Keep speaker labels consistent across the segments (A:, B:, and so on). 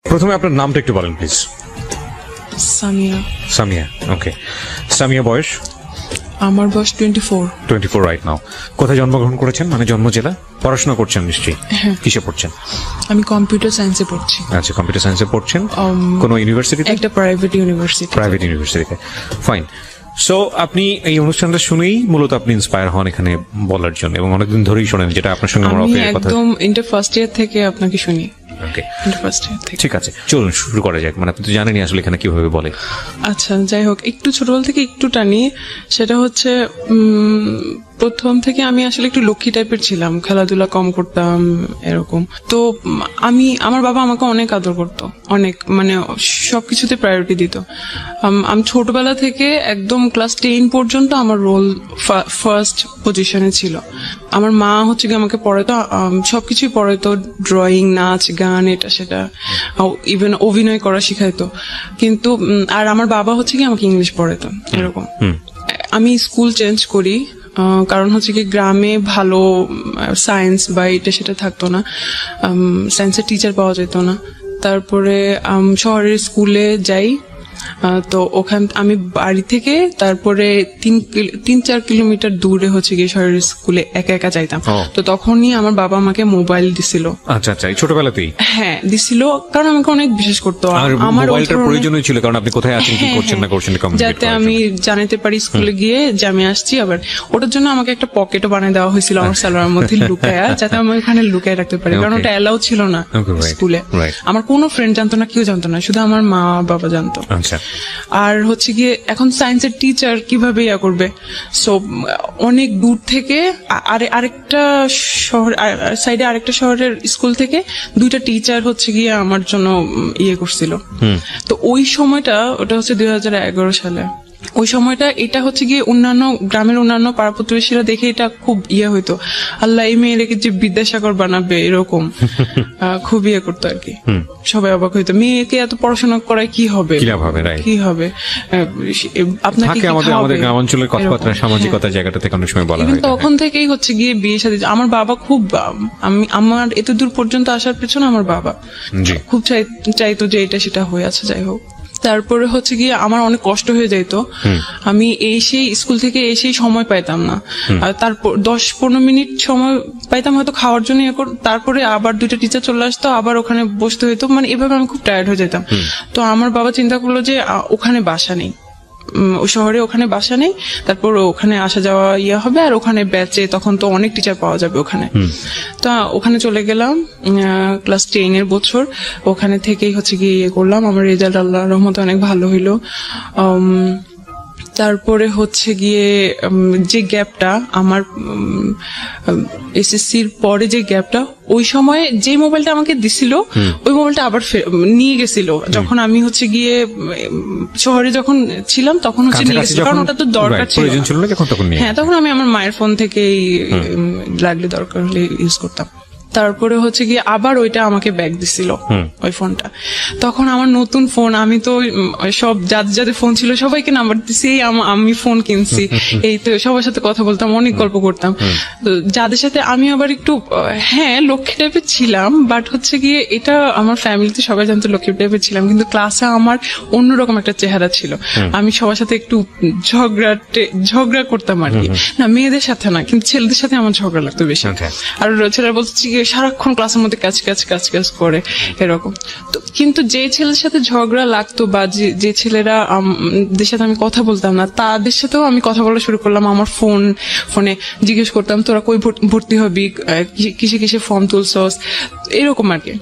A: প্রথমে আপনার নামটা একটু বলেন প্লিজ।
B: সামিয়া।
A: সামিয়া, ওকে। সামিয়া বয়স?
B: আমার বয়স 24।
A: 24 রাইট নাও। কোথায় জন্মগ্রহণ করেছেন, মানে জন্ম জেলা? পড়াশোনা করছেন নিশ্চয়ই? কিসে পড়ছেন?
B: আমি কম্পিউটার সায়েন্সে পড়ছি।
A: আচ্ছা, কম্পিউটার সায়েন্সে পড়ছেন। কোন ইউনিভার্সিটিতে?
B: একটা প্রাইভেট ইউনিভার্সিটি।
A: প্রাইভেট ইউনিভার্সিটিতে, ফাইন। সো আপনি এই অনুষ্ঠানটা শুনেই মূলত আপনি ইন্সপায়ার হন এখানে বলার জন্য, এবং অনেকদিন ধরেই শোনেন, যেটা আপনার সঙ্গে আমার
B: আমি
A: অফের কথা।
B: একদম ইন্টার ফার্স্ট ইয়ার থেকে আপনাকে শুনি।
A: ওকে,
B: ইন্টার ফার্স্ট ইয়ার থেকে।
A: ঠিক আছে, চলুন শুরু করা যাক। মানে আপনি তো জানেনই আসলে এখানে কিভাবে বলে।
B: আচ্ছা, যাই হোক, একটু ছোটবেলা থেকে একটু টানি। সেটা হচ্ছে প্রথম থেকে আমি আসলে একটু লক্ষ্মী টাইপের ছিলাম, খেলাধুলা কম করতাম এরকম। তো আমার বাবা আমাকে অনেক আদর করতো, অনেক, মানে সবকিছুতে প্রায়োরিটি দিত। আমি ছোটবেলা থেকে একদম ক্লাস 10 পর্যন্ত আমার রোল ফার্স্ট পজিশনে ছিল। আমার মা হচ্ছে কি আমাকে পড়াতো, সবকিছুই পড়াতো, ড্রয়িং, নাচ, গান, এটা সেটা, ইভেন অভিনয় করা শিখাইতো। কিন্তু আর আমার বাবা হচ্ছে কি আমাকে ইংলিশ পড়াতো এরকম। আমি স্কুল চেঞ্জ করি, কারণ হচ্ছে কি গ্রামে ভালো সায়েন্স বা এটা সেটা থাকতো না, সায়েন্সের টিচার পাওয়া যেত না। তারপরে শহরের স্কুলে যাই। তো ওখান আমি বাড়ি থেকে তারপরে 3-4 কিলোমিটার দূরে হচ্ছে গিয়ে শহরের স্কুলে একা একা যাইতাম। তো তখনই আমার বাবা আমাকে মোবাইল দিছিল।
A: আচ্ছা আচ্ছা, ছোটবেলাতেই? হ্যাঁ,
B: দিছিল, কারণ আমাকে অনেক বিশেষ করতো।
A: আমার মোবাইলটার প্রয়োজনই ছিল, কারণ আপনি কোথায় আছেন, কি করছেন না করছেন,
B: যাতে আমি জানাতে পারি স্কুলে গিয়ে যে আমি আসছি। আবার ওটার জন্য আমাকে একটা পকেটও বানিয়ে দেওয়া হয়েছিল আমার সালোয়ারের মধ্যে লুকায়া, যাতে আমি ওখানে লুকায় রাখতে পারি, কারণ ওটা এলাও ছিল না স্কুলে। আমার কোনো ফ্রেন্ড জানতো না, কেউ জানতো না, শুধু আমার মা বাবা জানতো। আর হচ্ছে গিয়ে এখন সায়েন্সের টিচার কিভাবে ইয়া করবে, সো অনেক দূর থেকে আরেকটা শহর সাইডে আরেকটা শহরের স্কুল থেকে 2টা টিচার হচ্ছে গিয়ে আমার জন্য ইয়ে করছিল। তো ওই সময়টা, ওটা হচ্ছে 2011 সালে, ওই সময়টা এটা হচ্ছে গিয়ে অন্যান্য গ্রামের অন্যান্য পাড়া প্রতিবেশীরা দেখে এটা খুব ইয়ে হইতো, আল্লাহ এই মেয়েটাকে যে বিদ্যাসাগর বানাবে এরকম খুব ইয়ে করতো আর কি। সবাই অবাক হইতো, মেয়েকে এত পড়াশোনা করায় কি হবে, কি হবে, আপনাকে
A: আমাদের গ্রামাঞ্চলের কথাবার্তা, সামাজিকতা জায়গাটা থেকে অনেক সময় বলা হয়।
B: তখন থেকেই হচ্ছে গিয়ে বিয়ে শাদী। আমার বাবা খুব, আমার এত দূর পর্যন্ত আসার পেছনে আমার বাবা খুব চাইতো যে এটা সেটা হয়ে আছে। যাই হোক, তারপরে হচ্ছে গিয়ে আমার অনেক কষ্ট হয়ে যাইতো, আমি এসেই স্কুল থেকে এসেই সময় পাইতাম না। আর তারপর 10-15 মিনিট সময় পাইতাম হয়তো খাওয়ার জন্য, তারপরে আবার 2টা টিচার চলে আসতো, আবার ওখানে বসতে হইতো, মানে এভাবে আমি খুব টায়ার্ড হয়ে যেতাম। তো আমার বাবা চিন্তা করলো যে ওখানে বাসা নেই, ওই শহরে ওখানে বাসা নেই, তারপর ওখানে আসা যাওয়া ইয়ে হবে, আর ওখানে ব্যাচে তখন তো অনেক টিচার পাওয়া যাবে ওখানে। তো ওখানে চলে গেলাম ক্লাস 10 বছর। ওখানে থেকেই হচ্ছে গিয়ে ইয়ে করলাম, আমার রেজাল্ট আল্লাহর রহমতে অনেক ভালো হইলো। তারপরে হচ্ছে গিয়ে যে গ্যাপটা আমার এসএসসির পরে, যে গ্যাপটা, ওই সময় যে মোবাইলটা আমাকে দিছিল ওই মোবাইলটা আবার নিয়ে গেছিল যখন আমি হচ্ছে গিয়ে শহরে যখন ছিলাম, তখন হচ্ছে নিয়ে গেছিল, কারণ ওটা তো দরকার ছিল। হ্যাঁ, তখন আমি আমার মায়ের ফোন থেকেই লাগলে দরকার হলে ইউজ করতাম। তারপরে হচ্ছে গিয়ে আবার ওইটা আমাকে ব্যাগ দিছিল, ওই ফোনটা। তখন আমার নতুন ফোন, আমি তো সব যাদের ফোন ছিল সবাইকে নাম্বার দিছি, আমি ফোন কিনছি, এই তো সবার সাথে কথা বলতাম, অনেক গল্প করতাম। তো যাদের সাথে আমি আবার একটু লক্ষ্মী টাইপের ছিলাম, বাট হচ্ছে গিয়ে এটা আমার ফ্যামিলিতে সবাই জানতো লক্ষ্মী টাইপের ছিলাম, কিন্তু ক্লাসে আমার অন্যরকম একটা চেহারা ছিল। আমি সবার সাথে একটু ঝগড়া করতাম আর কি, না মেয়েদের সাথে না, কিন্তু ছেলেদের সাথে আমার ঝগড়া লাগতো বেশি। আর ছেলেরা বলছে সারাক্ষণ ক্লাসের মধ্যে কাজ করে এরকম। তো কিন্তু যে ছেলের সাথে ঝগড়া লাগতো বা যে ছেলেরা সাথে আমি কথা বলতাম না, তাদের সাথেও আমি কথা বলা শুরু করলাম। আমার ফোনে জিজ্ঞেস করতাম, তোরা কই ভর্তি হবি, কিসে ফর্ম তুলছস, এরকম আর কি।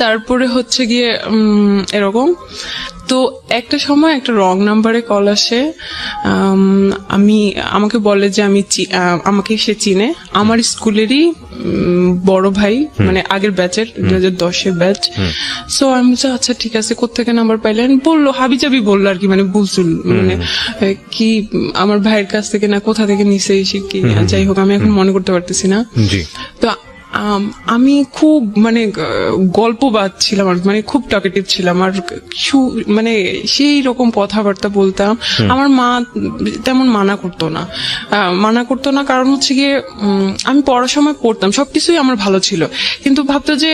B: তারপরে হচ্ছে গিয়ে এরকম। তো একটা সময় একটা রং নাম্বারে কল আসে, আমাকে বলে যে আমাকে সে চিনে, আমার স্কুলেরই বড় ভাই, মানে আগের ব্যাচের 2010 ব্যাচ। সো আমি বলছি আচ্ছা ঠিক আছে, কোত্থেকে নাম্বার পাইলেন, বললো হাবিজাবি বললো আর কি, মানে বুলচুল, মানে কি আমার ভাইয়ের কাছ থেকে না কোথা থেকে নিচে এসে কি, যাই হোক আমি এখন মনে করতে পারতেছি না। তো আমি খুব মানে গল্পবাদ ছিলাম আর মানে খুব টকেটিভ ছিলাম আর মানে সেই রকম কথাবার্তা বলতাম। আমার মা তেমন মানা করতো না কারণ হচ্ছে গিয়ে আমি পড়ার সময় পড়তাম, সবকিছুই আমার ভালো ছিল, কিন্তু ভাবতো যে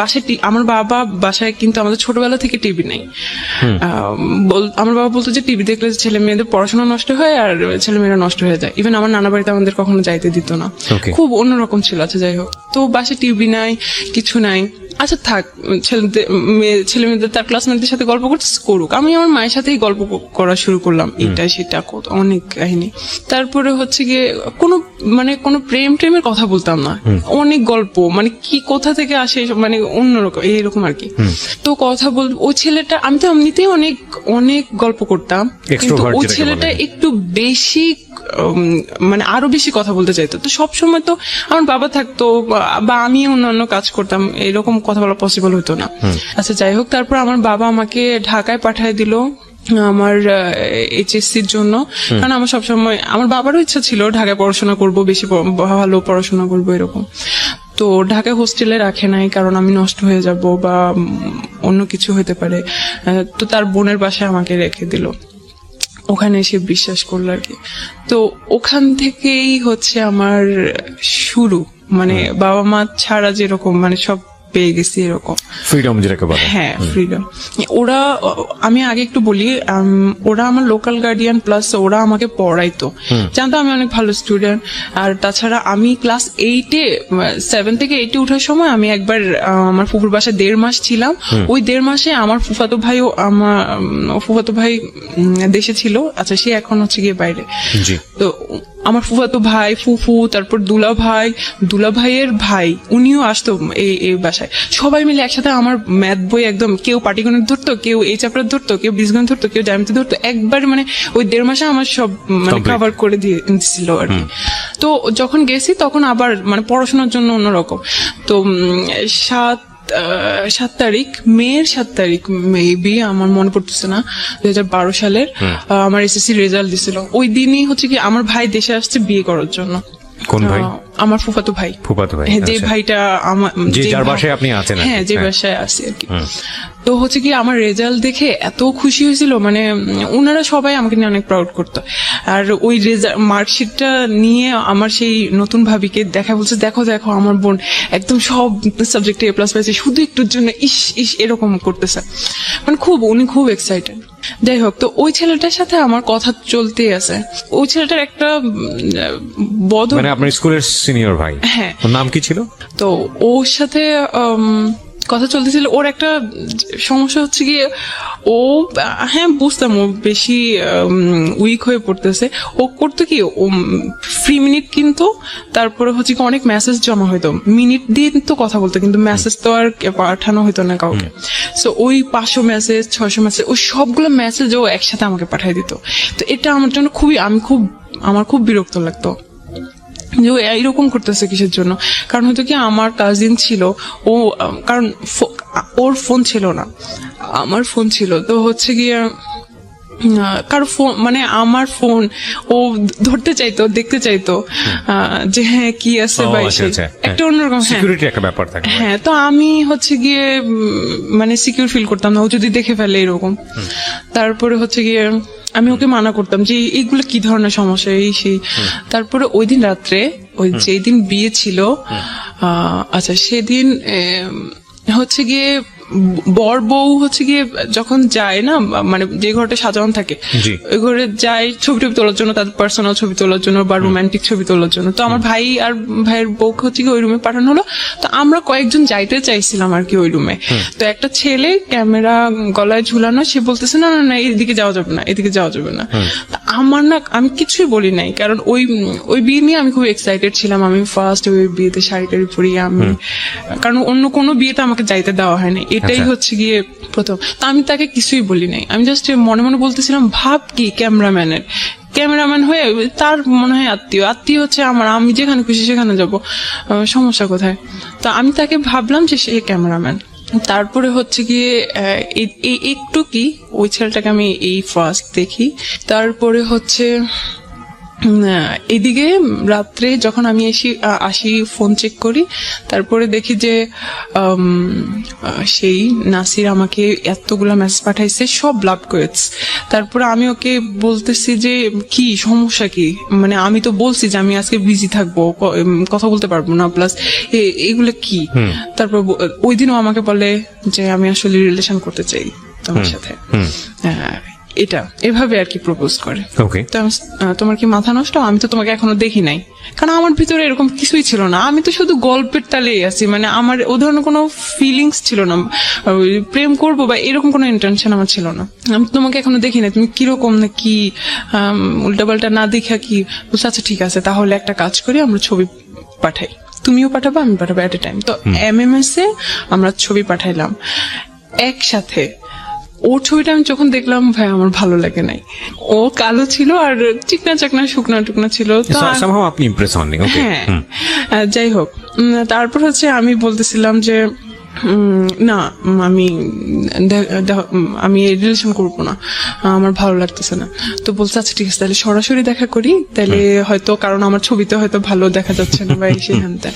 B: বাসায় আমার বাবা বাসায় কিন্তু আমাদের ছোটবেলা থেকে টিভি নেই। আমার বাবা বলতো যে টিভি দেখলে ছেলে মেয়েদের পড়াশোনা নষ্ট হয় আর ছেলে মেয়েরা নষ্ট হয়ে যায়। ইভেন আমার নানা বাড়িতে আমাদের কখনো যাইতে দিত না, খুব অন্যরকম ছিল। আচ্ছা যাই হোক, তো বাসায় টিভি নাই, কিছু নাই। আচ্ছা থাক, ছেলে মেয়েদের তার ক্লাসমেটদের সাথে গল্প করুক, আমি আমার মায়ের সাথেই গল্প করা শুরু করলাম, এটা সেটা অনেক কাহিনী। তারপরে হচ্ছে গিয়ে কোনো প্রেমের কথা বলতাম না, অনেক গল্প, মানে কি কোথা থেকে আসে মানে অন্যরকম এইরকম আর কি। তো কথা ওই ছেলেটা, আমি তো এমনিতেই অনেক অনেক গল্প করতাম, কিন্তু ওই ছেলেটা একটু বেশি মানে আরো বেশি কথা বলতে চাইতো। তো সবসময় তো আমার বাবা থাকতো বা আমি অন্যান্য কাজ করতাম, এরকম কথা বলা পসিবল হতো না। আচ্ছা যাই হোক, তারপর আমার বাবা আমাকে ঢাকায় পাঠিয়ে দিল আমার এইচএসসির জন্য, কারণ আমার সবসময় আমার বাবারও ইচ্ছা ছিল ঢাকায় পড়াশোনা করব, বেশি ভালো পড়াশোনা করবো এরকম। তো ঢাকায় হোস্টেলে রাখে নাই কারণ আমি নষ্ট হয়ে যাব বা অন্য কিছু হতে পারে। তো তার বোনের বাসায় আমাকে রেখে দিল, ওখানে এসে বিশ্বাস করলো আর কি। তো ওখান থেকেই হচ্ছে আমার শুরু, মানে বাবা মা ছাড়া যেরকম মানে সব পেয়ে গেছি এরকম
A: ফ্রিডম যেটাকে বলে।
B: হ্যাঁ ফ্রিডম। ওরা, আমি আগে একটু বলি, ওরা আমার লোকাল গার্ডিয়ান, প্লাস ওরা আমাকে পড়াইতো, জানতো আমি অনেক ভালো স্টুডেন্ট। আর তাছাড়া আমি ক্লাস 7 থেকে 8 উঠার সময় আমি একবার আমার ফুফুর বাসায় 1.5 মাস ছিলাম। ওই 1.5 মাসে আমার ফুফাতো ভাই দেশে ছিল। আচ্ছা, সে এখন হচ্ছে গিয়ে বাইরে। তো আমার ফুফাতো ভাই, ফুফু, তারপর দুলা ভাইয়ের ভাই, উনিও আসতো এই বাসায়। সবাই মিলে একসাথে আমার ম্যাথ বই একদম, কেউ পাটিগণিত ধরতো, কেউ এই চ্যাপ্টার ধরতো, কেউ বীজগণিত ধরতো, কেউ জ্যামিতি ধরতো। একবার মানে ওই 1.5 মাসে আমার সব মানে কভার করে দিয়েছিল আর কি। তো যখন গেছি তখন আবার মানে পড়াশোনার জন্য অন্যরকম। তো 7 তারিখ, মেয়ের 7 তারিখ মেবি, আমার মনে পড়তেছে না, 2012 সালের আমার এসএসসি রেজাল্ট দিছিল। ওই দিনই হচ্ছে কি আমার ভাই দেশে আসছে বিয়ে করার জন্য।
A: কোন ভাই?
B: আমার ফুফাতো ভাই। হ্যাঁ, যে ভাইটা আমার,
A: যার বাসায় আপনি আছেন।
B: হ্যাঁ, যে বাসায় আছি আর কি। তো হচ্ছে কি আমার রেজাল্ট দেখে এত খুশি হয়েছিল, মানে ওনারা সবাই আমাকে নিয়ে অনেক প্রাউড করতো। আর ওই মার্কশিটটা নিয়ে আমার সেই নতুন ভাবিকে দেখা, বলছে দেখো আমার বোন একদম সব সাবজেক্টে A+ পাইছে, শুধু একটুর জন্য ইস এরকম করতেছে, মানে উনি খুব এক্সাইটেড। যাই হোক, তো ওই ছেলেটার সাথে আমার কথা চলতেই আছে। ওই ছেলেটার একটা
A: মানে আপনার স্কুলের সিনিয়র ভাই।
B: হ্যাঁ।
A: ওর নাম কি ছিল? তো
B: ওর সাথে কথা চলতেছিল। ওর একটা সমস্যা হচ্ছে গিয়ে, ও, হ্যাঁ বুঝতাম, ও বেশি উইক হয়ে পড়তেছে। ও করতো কি, ও ফ্রি মিনিট কিন্তু, তারপরে হচ্ছে কি অনেক মেসেজ জমা হইতো, মিনিট দিয়ে তো কথা বলতো, কিন্তু মেসেজ তো আর পাঠানো হইতো না কাউকে। সো ওই 500 মেসেজ 600 মেসেজ, ওই সবগুলো মেসেজ ও একসাথে আমাকে পাঠিয়ে দিত। তো এটা আমার জন্য আমার খুব বিরক্ত লাগতো যে ও এইরকম করতেছে কিসের জন্য। কারণ হয়তো কি আমার কাজিন ছিল, ও, কারণ ওর ফোন ছিল না, আমার ফোন ছিল। তো হচ্ছে গিয়ে কারো ফোন, মানে আমার ফোন ও ধরতে চাইতো, দেখতে চাইতো যে হ্যাঁ কি আছে বা একটা অন্যরকম সিকিউরিটি একটা ব্যাপার থাকে। হ্যাঁ, তো আমি হচ্ছে গিয়ে মানে সিকিউর ফিল করতাম না ও যদি দেখে ফেলে এরকম। তারপরে হচ্ছে গিয়ে আমি ওকে মানা করতাম যে এইগুলো কি ধরনের সমস্যা, এই সেই। তারপরে ওই দিন রাত্রে, ওই যেই দিন বিয়ে ছিল, আচ্ছা সেদিন হচ্ছে গিয়ে বর বউ হচ্ছে গিয়ে যখন যায় না, মানে যে ঘরটা সাজানো থাকে ওই ঘরে যায় ছবি তোলার জন্য, তাদের পার্সোনাল ছবি তোলার জন্য বা রোমান্টিক ছবি তোলার জন্য। তো আমার ভাই আর ভাইয়ের বউকে হচ্ছে গিয়ে ওই রুমে পাঠানো হলো। তো আমরা কয়েকজন যাইতে চাইছিলাম আর কি ওই রুমে। তো একটা ছেলে ক্যামেরা গলায় ঝুলানো, সে বলতেছে না এদিকে যাওয়া যাবে না, এদিকে যাওয়া যাবে না। আমার না, আমি কিছুই বলি নাই, কারণ ওই বিয়ে নিয়ে আমি খুব এক্সাইটেড ছিলাম। আমি ফার্স্ট ওই বিয়েতে শাড়ি টাড়ি পরিয়ে আমি, কারণ অন্য কোনো বিয়েতে আমাকে যাইতে দেওয়া হয়নি, এটাই হচ্ছে গিয়ে প্রথম। তা আমি তাকে কিছুই বলি নাই, আমি জাস্ট মনে মনে বলতেছিলাম, ভাব কি ক্যামেরাম্যান হয়ে তার মনে হয় আত্মীয় হচ্ছে আমার, আমি যেখানে খুশি সেখানে যাব, সমস্যা কোথায়? তো আমি তাকে ভাবলাম যে সে ক্যামেরাম্যান। তারপরে হচ্ছে গিয়ে একটু কি ওই ছেলেটাকে আমি এই ফার্স্ট দেখি। তারপরে হচ্ছে এদিকে রাত্রে যখন আমি আসি ফোন চেক করি, তারপরে দেখি যে সেই নাসির আমাকে এতগুলা মেসেজ পাঠাইছে, সব লাভ কোয়েটস। তারপরে আমি ওকে বলতেছি যে কি সমস্যা কি, মানে আমি তো বলছি যে আমি আজকে বিজি থাকবো, কথা বলতে পারবো না, প্লাস এগুলো কি। তারপর ওই দিনও আমাকে বলে যে আমি আসলে রিলেশন করতে চাই তোমার সাথে, এটা এভাবে আর কি প্রপোজ করে।
A: ওকে,
B: তো তোমার কি মাথা নষ্ট, আমি তো তোমাকে এখনো দেখি নাই। কারণ আমার ভিতরে এরকম কিছুই ছিল না, আমি তো শুধু গল্পের তালেই আছি, মানে আমার ও ধরনের কোনো ফিলিংস ছিল না, প্রেম করবো বা এরকম কোনো ইন্টেনশন আমার ছিল না। আমি তোমাকে এখনো দেখি নাই, তুমি কিরকম না কি উল্টাপাল্টা না দেখা কি বলছো। আচ্ছা ঠিক আছে, তাহলে একটা কাজ করি, আমরা ছবি পাঠাই, তুমিও পাঠাবো আমি পাঠাবো এট এ টাইম। তো MMS এ আমরা ছবি পাঠাইলাম একসাথে। ওর ছবিটা আমি যখন দেখলাম ভাই আমার ভালো লাগে নাই, ও কালো ছিল আর চিকনা চাকনা শুকনা টুকনা ছিল। তো
A: somehow আপনি ইমপ্রেস হননি। ওকে,
B: হ্যাঁ, যাই হোক, তারপর হচ্ছে আমি বলতেছিলাম যে না আমি রিলেশন করবো না, আমার ভালো লাগতেছে না। তো বলছে আচ্ছা ঠিক আছে, তাহলে সরাসরি দেখা করি, তাহলে হয়তো কারণ আমার ছবিতে হয়তো ভালো দেখা যাচ্ছে না বা সেখানটা।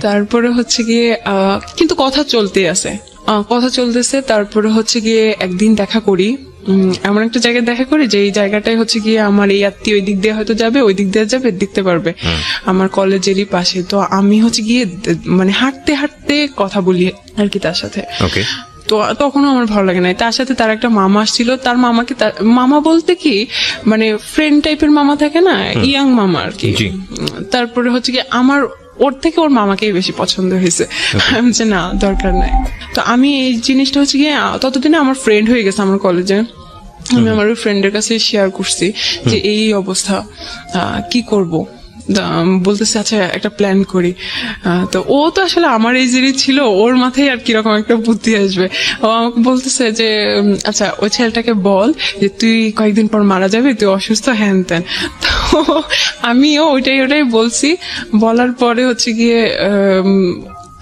B: তারপরে হচ্ছে গিয়ে কিন্তু কথা চলতে আছে, কথা চলতেছে। তারপরে হচ্ছে গিয়ে একদিন দেখা করি, এমন একটা জায়গায় দেখা করি যে এই জায়গাটায় হচ্ছে গিয়ে আমার এই আত্মীয় ওই দিক দিয়ে হয়তো যাবে, ওই দিক দিয়ে যাবে, দেখতে পারবে, আমার কলেজেরই পাশে। তো আমি হচ্ছে গিয়ে মানে হাঁটতে হাঁটতে কথা বলি আর কি তার সাথে। তো তখনও আমার ভালো লাগে না। তার সাথে তার একটা মামা আসছিল, তার মামাকে মামা বলতে কি মানে ফ্রেন্ড টাইপের মামা থাকে না, ইয়াং মামা আর কি। তারপরে হচ্ছে কি আমার ওর থেকে ওর মামাকেই বেশি পছন্দ হয়েছে। আমি যে না দরকার নাই। তো আমি এই জিনিসটা হচ্ছে গিয়ে ততদিনে আমার ফ্রেন্ড হয়ে গেছে আমার কলেজে, আমি আমার ওই ফ্রেন্ডের কাছে শেয়ার করছি যে এই অবস্থা, কি করব। বলতেছে আচ্ছা একটা প্ল্যান করি। তো ও তো আসলে আমার এই জিনিস ছিল, ওর মাথায় আর কিরকম একটা বুদ্ধি আসবে। ও আমাকে বলতেছে যে আচ্ছা ওই ছেলেটাকে বল যে তুই কয়েকদিন পর মারা যাবে, তুই অসুস্থ, হ্যান ত্যান। তো আমিও ওইটাই বলছি। বলার পরে হচ্ছে গিয়ে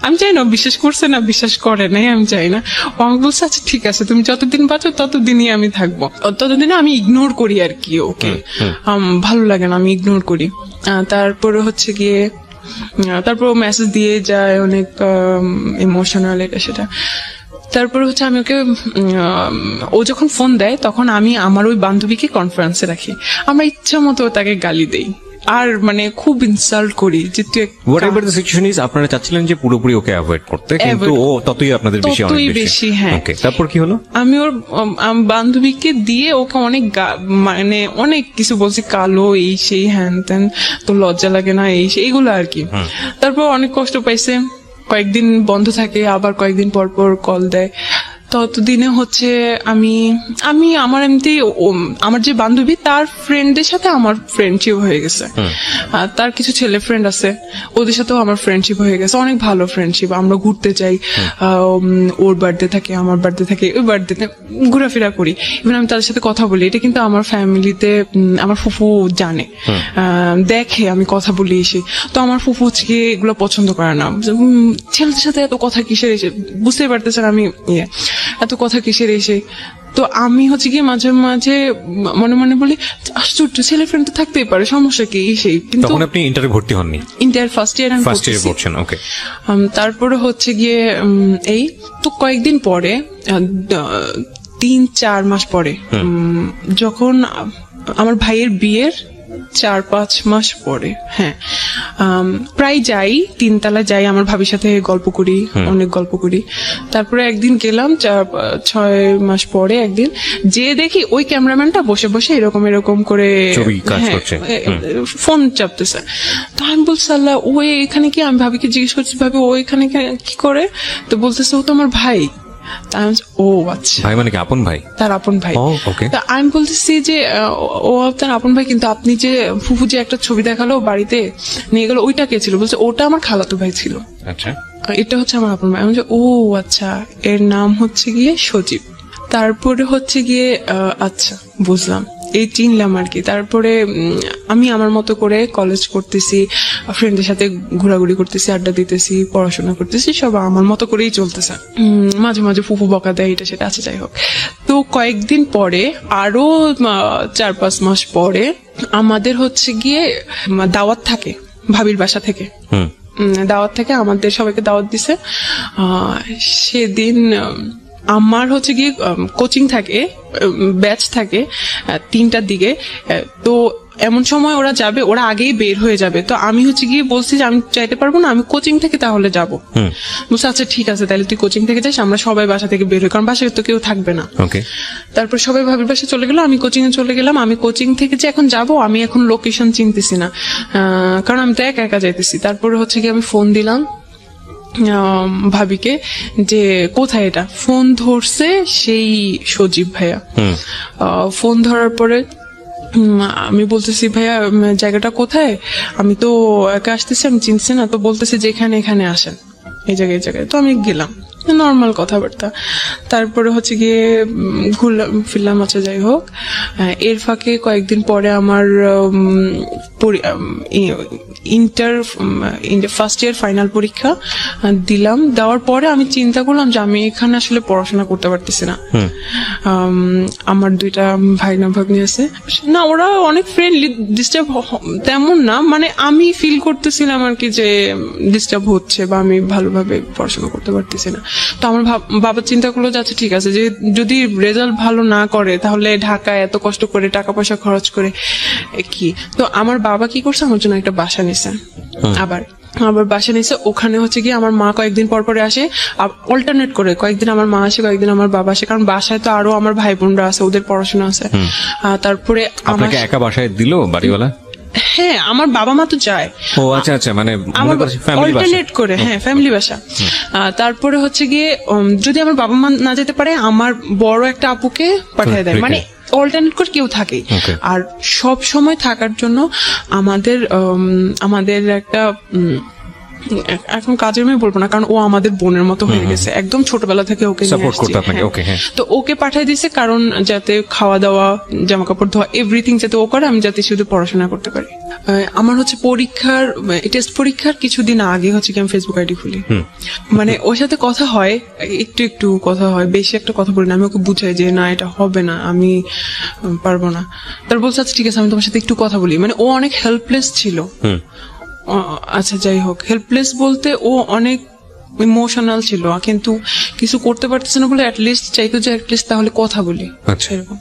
B: আমি চাই না বিশ্বাস করছে না বিশ্বাস করে নাই আমি চাই না। ও আমাকে বলছে আচ্ছা ঠিক আছে, তুমি যতদিন বাঁচো ততদিনই আমি থাকবো, ততদিনে আমি ইগনোর করি আর কি ওকে, ভালো লাগে না আমি ইগনোর করি। তারপরে হচ্ছে গিয়ে তারপর মেসেজ দিয়ে যায় অনেক ইমোশনাল এটা সেটা। তারপরে হচ্ছে আমি ওকে ও যখন ফোন দেয় তখন আমি আমার ওই বান্ধবীকে কনফারেন্সে রাখি, আমরা ইচ্ছা মতো তাকে গালি দেই আর মানে খুব ইনসাল্ট করি যে তুই
A: হোয়াটএভার দ্য সিচুয়েশন ইজ। আপনারা চাচ্ছিলেন যে পুরোপুরি ওকে অ্যাভয়েড করতে, কিন্তু ও ততই আপনাদের বেশি অনেক বেশি।
B: হ্যাঁ,
A: ওকে, তারপর কি হলো?
B: আমি ওর বান্ধবীকে দিয়ে ওকে অনেক মানে অনেক কিছু বলছি, কালো এই সেই হ্যান ত্যান, তো লজ্জা লাগে না এই সেই এগুলো আর কি। তারপর অনেক কষ্ট পাইছে, কয়েকদিন বন্ধ থাকে, আবার কয়েকদিন পর পর কল দেয়। ততদিনে হচ্ছে আমি আমার এমনি আমার যে বান্ধবী তার ফ্রেন্ডদের সাথে আমার ফ্রেন্ডশিপ হয়ে গেছে, তার কিছু ছেলে ফ্রেন্ড আছে ওদের সাথেও আমার ফ্রেন্ডশিপ হয়ে গেছে, অনেক ভালো ফ্রেন্ডশিপ। আমরা ঘুরতে যাই, ওর বার্থডে থাকে আমার বার্থডে থাকে, ওই বার্থডেতে ঘোরাফেরা করি, ইভেন আমি তাদের সাথে কথা বলি। এটা কিন্তু আমার ফ্যামিলিতে আমার ফুফু জানে, দেখে আমি কথা বলি এসে। তো আমার ফুফু হচ্ছে এগুলো পছন্দ করে না, ছেলেদের সাথে এত কথা কিসের এসে, বুঝতেই পারতেছেন আমি এত কথা কিসের এসে। তো আমি হচ্ছে গিয়ে মাঝে মাঝে মনে মনে বলি আশ্চর্য, ছেলে ফ্রেন্ড তো থাকতেই পারে, সমস্যা কি সেই। কিন্তু
A: তখন আপনি ইন্টারে ভর্তি হননি?
B: ইন্টার ফার্স্ট ইয়ারে
A: পড়ছেন। ওকে,
B: তারপরে হচ্ছে গিয়ে এই তো কয়েকদিন পরে 3-4 মাস পরে যখন আমার ভাইয়ের বিয়ের 4-5 মাস পরে, হ্যাঁ, প্রায় যাই, 3 তলা যাই, আমার ভাবির সাথে গল্প করি, অনেক গল্প করি। তারপরে একদিন গেলাম 4-6 মাস পরে, একদিন যে দেখি ওই ক্যামেরাম্যানটা বসে বসে এরকম করে ফোন চাপতেছে। তো আমি বলছি আল্লাহ, ও এখানে কি? আমি ভাবিকে জিজ্ঞেস করছি ভাবি ও এখানে কি করে? তো বলতেছে ও তো আমার ভাই। ও আচ্ছা,
A: ভাই মানে কি আপন ভাই?
B: তার আপন ভাই। তা আমি বলতেছি যে ও তার আপন ভাই, কিন্তু আপনি যে ফুফু যে একটা ছবি দেখালো বাড়িতে নিয়ে গেল, ওইটা কে ছিল? বলছে ওটা আমার খালাতো ভাই ছিল।
A: আচ্ছা,
B: এটা হচ্ছে আমার আপন ভাই। আমি বলছি ও আচ্ছা, এর নাম হচ্ছে গিয়ে সজীব। তারপরে হচ্ছে গিয়ে আচ্ছা বুঝলাম। এই চিনলাম আর কি। তারপরে আমি আমার মতো করে কলেজ করতেছি, ফ্রেন্ডদের সাথে ঘোরাঘুরি করতেছি, আড্ডা দিতেছি, পড়াশোনা করতেছি, সব আমার মতো করেই চলতেছে। মাঝে মাঝে ফুফু বকা দেয়, এটা সেটা আছে, যাই হোক। তো কয়েকদিন পরে, আরো 4-5 মাস পরে আমাদের হচ্ছে গিয়ে দাওয়াত থাকে ভাবির বাসা থেকে। দাওয়াত থেকে আমাদের সবাইকে দাওয়াত দিছে। সেদিন আমার হচ্ছে গিয়ে কোচিং থাকে, ব্যাচ থাকে 3টার দিকে। তো এমন সময় ওরা যাবে, ওরা আগেই বের হয়ে যাবে। তো আমি হচ্ছে গিয়ে বলছি যে আমি চাইতে পারবো না, আমি কোচিং থেকে তাহলে যাবো। বলছে আচ্ছা ঠিক আছে, তাহলে তুই কোচিং থেকে যাস, আমরা সবাই বাসা থেকে বের হই, কারণ বাসায় তো কেউ থাকবে না। তারপর সবাই ভাবির বাসায় চলে গেল, আমি কোচিং এ চলে গেলাম। আমি কোচিং থেকে যে এখন যাব, আমি এখন লোকেশন চিনতেছি না, কারণ আমি তো একা একা যাইতেছি। তারপরে হচ্ছে গিয়ে আমি ফোন দিলাম ভাবিকে যে কোথায় এটা। ফোন ধরছে সেই সজীব ভাইয়া। ফোন ধরার পরে আমি বলতেছি ভাইয়া জায়গাটা কোথায়, আমি তো একা আসতেছি, আমি চিনছি না। তো বলতেছে যে এখানে আসেন, এই জায়গায়। তো আমি গেলাম, নর্মাল কথাবার্তা। তারপরে হচ্ছে গিয়ে ঘুরলাম ফিরলাম, আচ্ছা যাই হোক। এর ফাঁকে কয়েকদিন পরে আমার ইন্টার ফার্স্ট ইয়ার ফাইনাল পরীক্ষা দিলাম। দেওয়ার পরে আমি চিন্তা করলাম যে আমি এখানে আসলে পড়াশোনা করতে পারতেছি না। আমার 2টা ভাগ্নি আছে না, ওরা অনেক ফ্রেন্ডলি, ডিস্টার্ব তেমন না, মানে আমি ফিল করতেছিলাম আর কি যে ডিস্টার্ব হচ্ছে বা আমি ভালোভাবে পড়াশোনা করতে পারতেছি না। তো আমার বাবা চিন্তা করলো যে আচ্ছা ঠিক আছে, যে যদি রেজাল্ট ভালো না করে তাহলে ঢাকায় এত কষ্ট করে টাকা পয়সা খরচ করে কি। তো আমার বাবা কি করছে, আমার জন্য একটা বাসা নিছে। আবার বাসা নিছে, ওখানে হচ্ছে গিয়ে আমার মা কয়েকদিন পর পরে আসে, অল্টারনেট করে, কয়েকদিন আমার মা আসে, কয়েকদিন আমার বাবা আসে, কারণ বাসায় তো আরো আমার ভাই বোনরা আছে, ওদের পড়াশোনা আছে। তারপরে
A: আপনাকে একা বাসায় দিল বাড়িওয়ালা?
B: হ্যাঁ, আমার বাবা মা তো যায়।
A: ও আচ্ছা, মানে
B: আমার অল্টারনেট করে, হ্যাঁ ফ্যামিলি বাসা। তারপরে হচ্ছে গিয়ে যদি আমার বাবা মা না যেতে পারে, আমার বড় একটা আপুকে পাঠিয়ে দেয়, মানে অল্টারনেট করে কেউ থাকে। আর সব সময় থাকার জন্য আমাদের একটা এখন কাজের মেয়ে বলবো না, কারণ ও আমাদের বোনের মতো হয়ে গেছে, একদম ছোটবেলা থেকে ওকে
A: সাপোর্ট করতে আপনাকে। ওকে, হ্যাঁ।
B: তো ওকে পাঠিয়ে দিছে, কারণ যাতে খাওয়া দাওয়া, জামা কাপড় ধোয়া, এভরিথিং যাতে ও করে, আমি যাতে শুধু পড়াশোনা করতে পারি। আমার হচ্ছে টেস্ট পরীক্ষার কিছুদিন আগে হচ্ছে কি আমি ফেসবুক আইডি খুলি, মানে ওর সাথে কথা হয়, একটু কথা হয়, বেশি একটা কথা বলি না। আমি ওকে বুঝাই যে না এটা হবে না, আমি পারবো না। তার বলছে আচ্ছা ঠিক আছে, আমি তোমার সাথে একটু কথা বলি। মানে ও অনেক হেল্পলেস ছিল। আচ্ছা যাই হোক, হেল্পলেস বলতে ও অনেক ইমোশনাল ছিল, কিন্তু কিছু করতে পারতেছে না বলে অ্যাটলিস্ট চাইতো যে অ্যাটলিস্ট তাহলে কথা বলি, এরকম।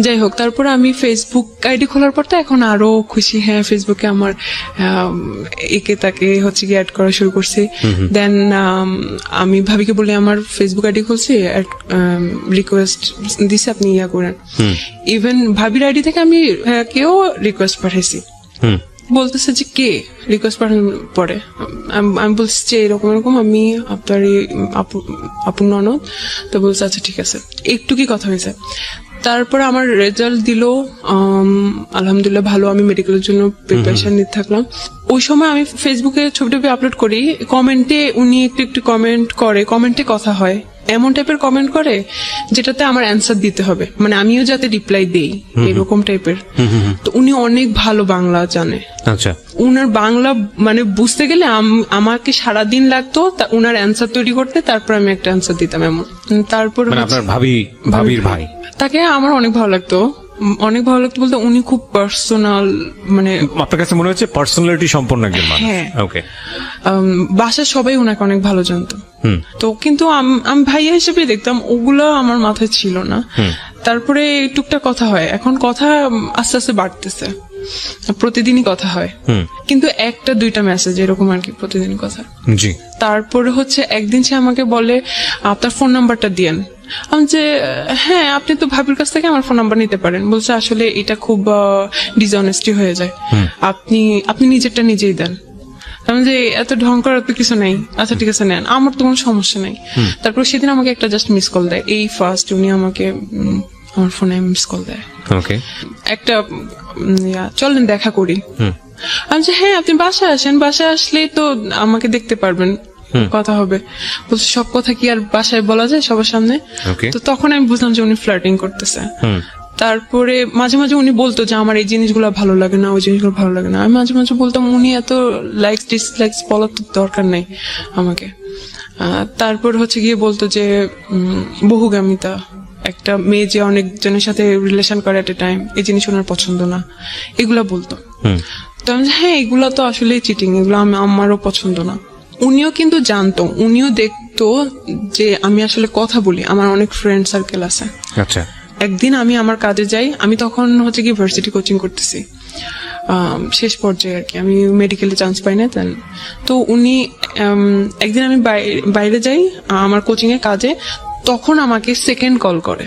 B: যাই হোক, তারপরে আমি ফেসবুক আইডি খোলার পর তো এখন আরো খুশি। হ্যাঁ, ফেসবুকে আমার একে তাকে হচ্ছে কি অ্যাড করা শুরু করছি। দেন আমি ভাবিকে বলে আমার ফেসবুক আইডি খুলছি, রিকোয়েস্ট দিছে আপনি ইয়া করেন। ইভেন ভাবির আইডি থেকে আমি কেউ রিকোয়েস্ট পাঠাইছি, বলতেছে যে কে রিকোয়েস্ট পাঠানোর পরে আমি বলছি যে এরকম আমি আপনার আপুর ননদ। তো বলছে আচ্ছা ঠিক আছে, একটু কি কথা হয়েছে। তারপরে আমার রেজাল্ট দিল, আলহামদুলিল্লাহ ভালো। আমি মেডিকেলের জন্য প্রিপারেশন নিতে থাকলাম। ওই সময় আমি ফেসবুকে ছবি টবি আপলোড করি, কমেন্টে উনি একটু কমেন্ট করে, কমেন্টে কথা হয়, এমন টাইপের কমেন্ট করে যেটাতে আমার অ্যান্সার দিতে হবে, মানে আমিও যাতে রিপ্লাই দেই, এরকম টাইপের। তো উনি অনেক ভালো বাংলা জানে।
A: আচ্ছা,
B: উনার বাংলা মানে বুঝতে গেলে আমাকে সারাদিন লাগতো উনার অ্যান্সার তৈরি করতে, তারপর আমি একটা অ্যান্সার দিতাম এমন। তারপর
A: আপনার ভাবির ভাই,
B: তাকে আমার অনেক ভালো লাগতো বলতে উনি খুব পার্সোনাল, মানে
A: আপনার কাছে মনে হচ্ছে পার্সোনালিটি সম্পন্ন একজন মানুষ।
B: হ্যাঁ,
A: ওকে।
B: বাসার সবাই উনাকে অনেক ভালো জানতো। তো কিন্তু আমি ভাইয়া হিসেবে দেখতাম, ওগুলো আমার মাথায় ছিল না। তারপরে টুকটাক কথা হয়, এখন কথা আস্তে আস্তে বাড়তেছে, প্রতিদিনই কথা হয়, কিন্তু 1-2টা মেসেজ এরকম আর কি, প্রতিদিন কথা।
A: জি।
B: তারপরে হচ্ছে একদিন সে আমাকে বলে আপনার ফোন নাম্বারটা দিয়েন। আমি যে হ্যাঁ, আপনি তো ভাবির কাছ থেকে আমার ফোন নাম্বার নিতে পারেন। বলছে আসলে এটা খুব ডিসঅনেস্টি হয়ে যায়, আপনি নিজেরটা নিজেই দেন। আমি যে এত ঢং করার তো কিছু নেই, আচ্ছা ঠিক আছে নেন, আমার তো কোনো সমস্যা নেই। তারপর সেদিন আমাকে একটা জাস্ট মিস কল দেয়, এই ফার্স্ট উনি আমাকে আমার ফোনে মিস কল দেয়।
A: ওকে,
B: একটা চলেন দেখা করি। আমি যে হ্যাঁ, আপনি বাসায় আসেন, বাসায় আসলেই তো আমাকে দেখতে পারবেন, কথা হবে। বলছে সব কথা কি আর বাসায় বলা যায় সবার সামনে? তো তখন আমি বুঝলাম যে উনি ফ্লার্টিং করতেছে। তারপরে মাঝে মাঝে উনি বলতো যে আমার এই জিনিসগুলো ভালো লাগে না, ওই জিনিসগুলো ভালো লাগে না। আমি মাঝে মাঝে বলতাম উনি এত লাইকস ডিসলাইকস বলার তো দরকার নেই আমাকে। তারপর হচ্ছে গিয়ে বলতো যে বহুগামিতা, একটা মেয়ে যে অনেকজনের সাথে রিলেশন করে এট এ টাইম, এই জিনিস ওনার পছন্দ না, এগুলা বলতো। তো আমি হ্যাঁ এগুলা তো আসলে চিটিং, এগুলো আমারও পছন্দ না। উনিও কিন্তু জানতো, উনিও দেখতো যে আমি আসলে কথা বলি, আমার অনেক ফ্রেন্ড সার্কেল আছে।
A: আচ্ছা।
B: একদিন আমি আমার কাজে যাই, আমি তখন হচ্ছে কি ভার্সিটি কোচিং করতেছি, শেষ পর্যায়ে আর কি, আমি মেডিকেলে চান্স পাই না তেন। তো উনি একদিন আমি বাইরে যাই আমার কোচিং এর কাজে, তখন আমাকে সেকেন্ড কল করে,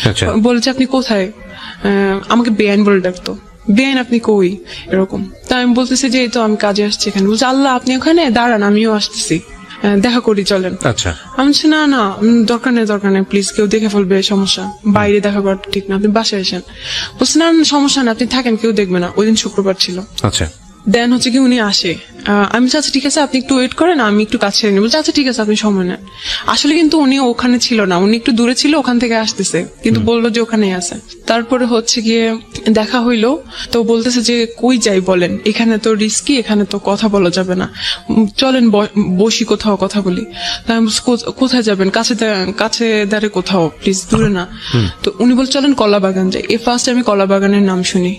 A: আচ্ছা।
B: বলছে আপনি কোথায়, আমাকে বেআইন বলে ডাকতো, বেআইন আপনি কই এরকম। তা আমি বলতেছি যে এই তো আমি কাজে আসছি এখানে। বলছে আল্লাহ আপনি ওখানে দাঁড়ান, আমিও আসতেছি, দেখা করি চলেন।
A: আচ্ছা।
B: আমি বলছি না না দরকার নেই প্লিজ, কেউ দেখে ফেলবে, সমস্যা, বাইরে দেখা করা ঠিক না, আপনি বাসায় আসেন। বলছে না সমস্যা না, আপনি থাকেন, কেউ দেখবে না। ওই দিন শুক্রবার ছিল।
A: আচ্ছা।
B: দেন হচ্ছে কি উনি আসে, আমি বলছি আচ্ছা ঠিক আছে আপনি একটু ওয়েট করেন, আমি একটু কাছে নিই। বলছে আচ্ছা ঠিক আছে আপনি সময় নেন। আসলে কিন্তু উনি ওখানে ছিল না, উনি একটু দূরে ছিল, ওখান থেকে আসতেছে, কিন্তু বললো যে ওখানেই আছে। তারপরে হচ্ছে গিয়ে দেখা হইলো, তো বলতেছে যে কই যাই বলেন, এখানে তো রিস্কি, এখানে তো কথা বলা যাবে না, চলেন বসি কোথাও কথা বলি। তাই আমি বলছি, কোথায় যাবেন, কাছে দাঁড়ে কোথাও প্লিজ, দূরে না। তো উনি বল চলেন কলাবাগান যাই। ফার্স্ট আমি কলাবাগানের নাম শুনি,